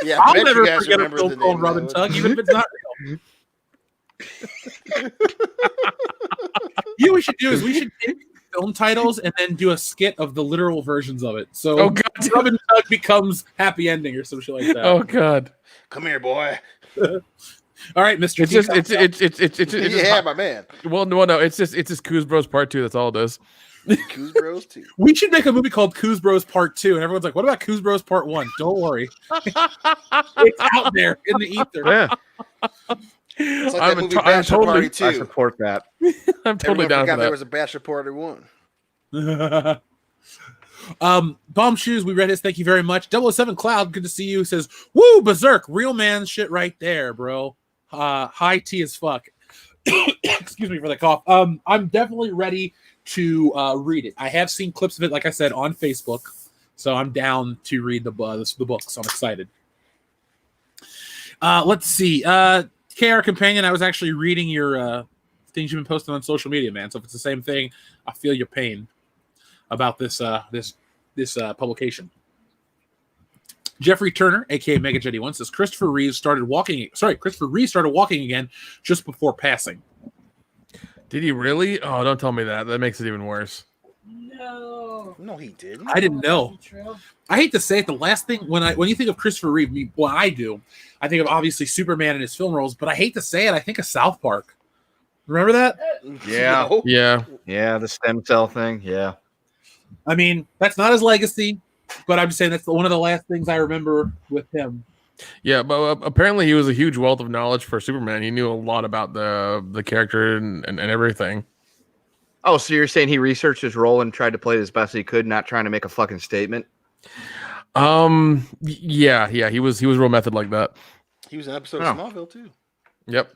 Yeah, I'll never forget a film called Rub and Tug, even if it's not real. You know what we should do is we should take film titles and then do a skit of the literal versions of it. So Rub and Tug becomes Happy Ending or some shit like that. Oh God. Come here, boy. All right, Mr. It's Yeah, my man. Well, no, it's just Coos Bros Part 2. That's all it is. Coos Bros 2. We should make a movie called Coos Bros Part 2, and everyone's like, what about Coos Bros Part 1? Don't worry. It's out there in the ether. Yeah. It's like that movie Bachelor Party 2. I support that. I'm totally Everyone down for forgot that. there was a Bachelor Party 1. Bomb Shoes, we read his. Thank you very much. 007 Cloud, good to see you. Says, woo, berserk, real man shit right there, bro. High tea as fuck. Excuse me for the cough. I'm definitely ready to read it. I have seen clips of it, like I said, on Facebook, so I'm down to read the book. So I'm excited. Let's see. KR Companion, I was actually reading your things you've been posting on social media, man. So if it's the same thing, I feel your pain about this publication. Jeffrey Turner, aka Mega Jetty One, says Christopher Reeve started walking again just before passing. Did he really? Oh, don't tell me that. That makes it even worse. No, he didn't. I didn't know. I hate to say it. The last thing when you think of Christopher Reeve, what I do, I think of obviously Superman and his film roles. But I hate to say it. I think of South Park. Remember that? Yeah. No. Yeah. The stem cell thing. Yeah. I mean, that's not his legacy, but I'm just saying that's one of the last things I remember with him. Yeah, but apparently he was a huge wealth of knowledge for Superman. He knew a lot about the character and everything. Oh, so you're saying he researched his role and tried to play it as best he could, not trying to make a fucking statement? Yeah, he was real method like that. He was in an episode of Smallville too. Yep.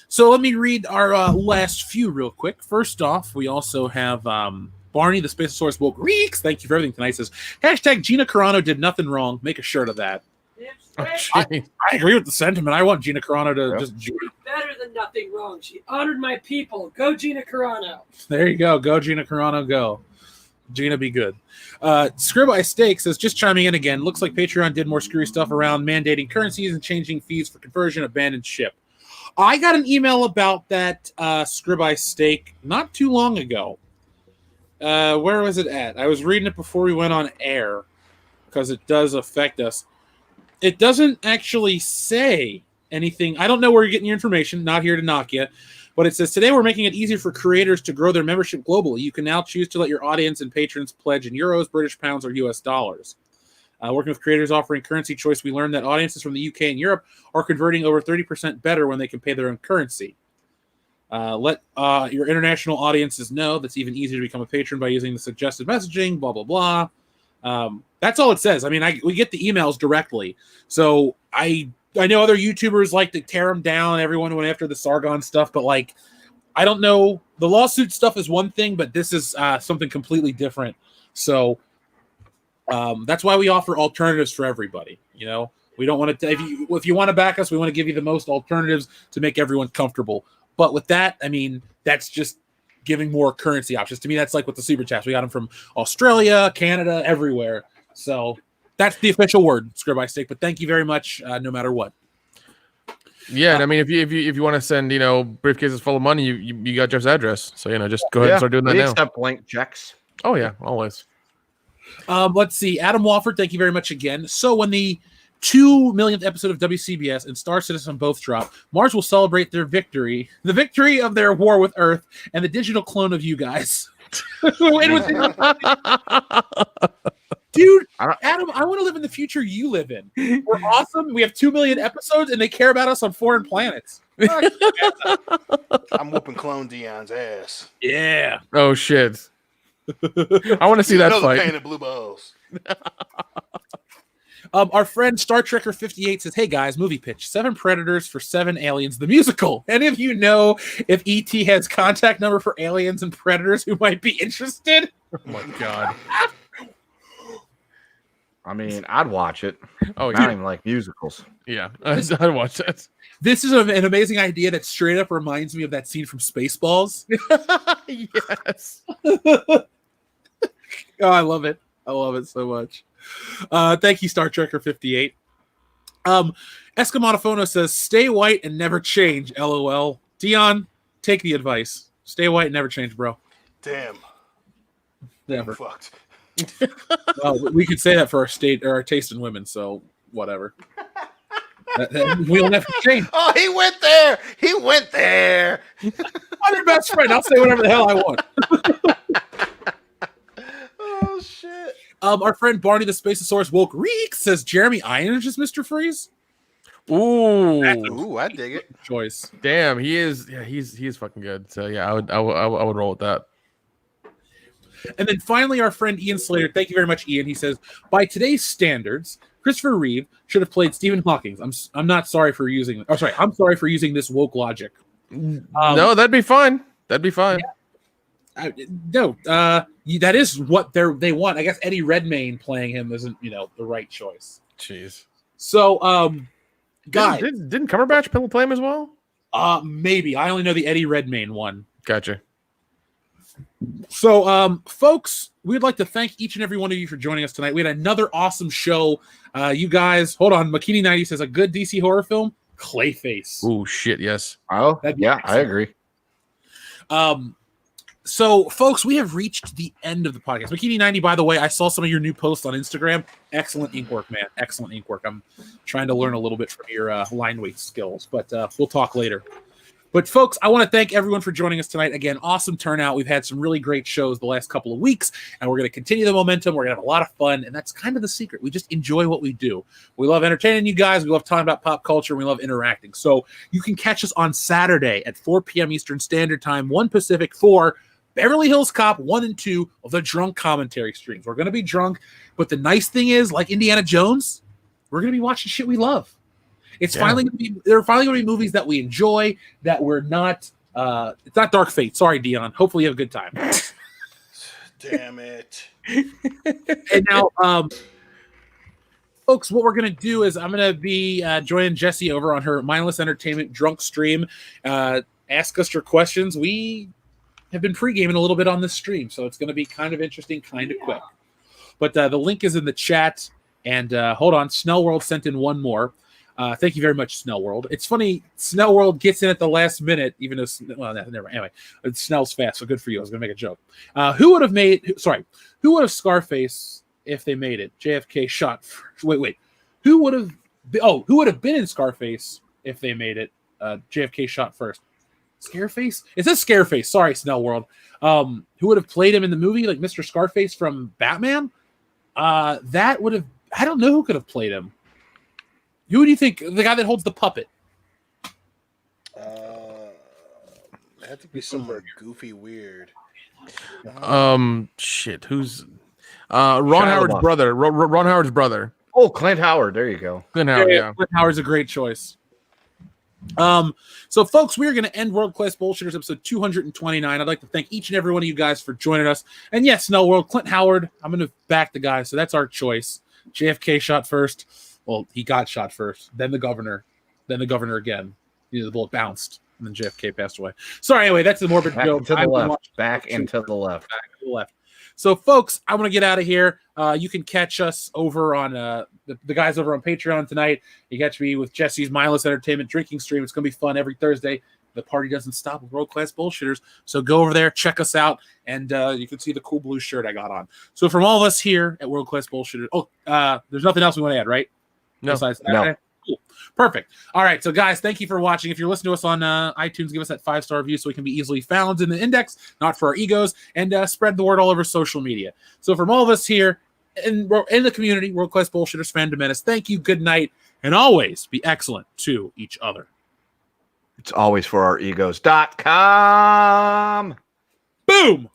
So let me read our last few real quick. First off, we also have Barney the Spaceosaurus woke reeks. Thank you for everything tonight. Says hashtag Gina Carano did nothing wrong. Make a shirt of that. Oh, I agree with the sentiment. I want Gina Carano to just join. Better than nothing wrong. She honored my people. Go Gina Carano. There you go. Go Gina Carano. Go. Gina be good. Scribby Steak says, just chiming in again. Looks like Patreon did more screwy stuff around mandating currencies and changing fees for conversion, abandoned ship. I got an email about that Scribby Steak not too long ago. Where was it at? I was reading it before we went on air because it does affect us. It doesn't actually say anything. I don't know where you're getting your information. Not here to knock you. But it says, today we're making it easier for creators to grow their membership globally. You can now choose to let your audience and patrons pledge in euros, British pounds, or US dollars. Working with creators offering currency choice, we learned that audiences from the UK and Europe are converting over 30% better when they can pay their own currency. Let your international audiences know that's even easier to become a patron by using the suggested messaging, blah, blah, blah. That's all it says. I mean, we get the emails directly. So I know other YouTubers like to tear them down. Everyone went after the Sargon stuff, but like, I don't know. The lawsuit stuff is one thing, but this is something completely different. So that's why we offer alternatives for everybody. You know, we don't want to. If you want to back us, we want to give you the most alternatives to make everyone comfortable. But with that, I mean, that's just giving more currency options. To me, that's like with the super chats. We got them from Australia, Canada, everywhere. So that's the official word, Scribby Steak. But thank you very much, no matter what. Yeah, and I mean, if you want to send briefcases full of money, you got Jeff's address. So just go ahead and start doing that we now. accept blank checks. Oh yeah, always. Let's see, Adam Wofford, thank you very much again. So when the 2 millionth episode of WCBS and Star Citizen both drop, Mars will celebrate their victory, the victory of their war with Earth, and the digital clone of you guys. Dude, Adam, I want to live in the future you live in. We're awesome. We have 2 million episodes, and they care about us on foreign planets. I'm whooping Clone Dion's ass. Yeah. Oh shit. I want to see that fight. Painted blue balls. Our friend Star Trekker 58 says, hey guys, movie pitch. 7 Predators for 7 Aliens, the musical. Any of you know if E.T. has contact number for aliens and predators who might be interested? Oh my god. I mean, I'd watch it. Oh, I don't even like musicals. Yeah. I'd watch that. This is an amazing idea that straight up reminds me of that scene from Spaceballs. Yes. Oh, I love it. I love it so much. Thank you, Star Trekker 58. Escamotophono says, stay white and never change, LOL. Dion, take the advice. Stay white and never change, bro. Damn. Never. Fucked. Well, we could say that for our state or our taste in women, so whatever. We'll never change. Oh, he went there. He went there. I'm your best friend. I'll say whatever the hell I want. Oh, shit. Our friend Barney the Spaceosaurus woke reek says Jeremy Irons is Mr. Freeze. Ooh. Ooh, I dig it. Choice. Damn, he is. Yeah, he's fucking good. So yeah, I would roll with that. And then finally, our friend Ian Slater. Thank you very much, Ian. He says, by today's standards, Christopher Reeve should have played Stephen Hawking. I'm not sorry for using. Oh, sorry. I'm sorry for using this woke logic. No, that'd be fine. That'd be fine. Yeah. That is what they want. I guess Eddie Redmayne playing him isn't, the right choice. Jeez. So, guys, didn't Cumberbatch play him as well? Maybe. I only know the Eddie Redmayne one. Gotcha. So, folks, we'd like to thank each and every one of you for joining us tonight. We had another awesome show. You guys, hold on. Makini90 says a good DC horror film, Clayface. Oh shit, yes. Oh, yeah, I agree. So, folks, we have reached the end of the podcast. Makini90, by the way, I saw some of your new posts on Instagram. Excellent ink work, man. Excellent ink work. I'm trying to learn a little bit from your line weight skills, but we'll talk later. But folks, I want to thank everyone for joining us tonight. Again, awesome turnout. We've had some really great shows the last couple of weeks, and we're going to continue the momentum. We're going to have a lot of fun, and that's kind of the secret. We just enjoy what we do. We love entertaining you guys. We love talking about pop culture. And we love interacting. So you can catch us on Saturday at 4 p.m. Eastern Standard Time, 1 Pacific, for Beverly Hills Cop 1 and 2 of the drunk commentary streams. We're going to be drunk, but the nice thing is, like Indiana Jones, we're going to be watching shit we love. It's finally going to be, there are finally going to be movies that we enjoy, that we're not, it's not Dark Fate. Sorry, Dion. Hopefully you have a good time. Damn it. And now, folks, what we're going to do is I'm going to be joining Jessie over on her Mindless Entertainment drunk stream. Ask us your questions. We have been pre-gaming a little bit on this stream, so it's going to be kind of interesting, kind of quick. But the link is in the chat. And hold on, Snell World sent in one more. Thank you very much, Snell World. It's funny, Snell World gets in at the last minute, even though, well, never mind. Anyway, Snell's fast, so good for you. I was going to make a joke. Who would have Scarface if they made it? JFK shot. Wait. Who would have been in Scarface if they made it? JFK shot first. Scareface? It says Scareface. Sorry, Snell World. Who would have played him in the movie, like Mr. Scarface from Batman? That would have. I don't know who could have played him. Who do you think? The guy that holds the puppet. It had to be somewhere goofy, weird. Shit. Who's Ron Howard's brother? Ron Howard's brother. Oh, Clint Howard. There you go. Clint Howard. Yeah. Clint Howard's a great choice. So folks, we are going to end World Class Bullshitters episode 229. I'd like to thank each and every one of you guys for joining us. And yes, Snow World, Clint Howard, I'm going to back the guy, so that's our choice. JFK shot first. Well, he got shot first, then the governor again. The bullet bounced, and then JFK passed away. Sorry, anyway, that's the morbid joke. Back and to the left. So, folks, I want to get out of here. You can catch us over on the guys over on Patreon tonight. You catch me with Jesse's Mindless Entertainment drinking stream. It's going to be fun every Thursday. The party doesn't stop with World Class Bullshitters. So go over there, check us out, and you can see the cool blue shirt I got on. So from all of us here at World Class Bullshitters, there's nothing else we want to add, right? No. Besides that? No. Cool. Perfect. All right. So, guys, thank you for watching. If you're listening to us on iTunes, give us that 5-star review so we can be easily found in the index, not for our egos, and spread the word all over social media. So from all of us here in the community, World Class Bullshitters, Fandom Menace, thank you, good night, and always be excellent to each other. It's always for our egos.com. Boom!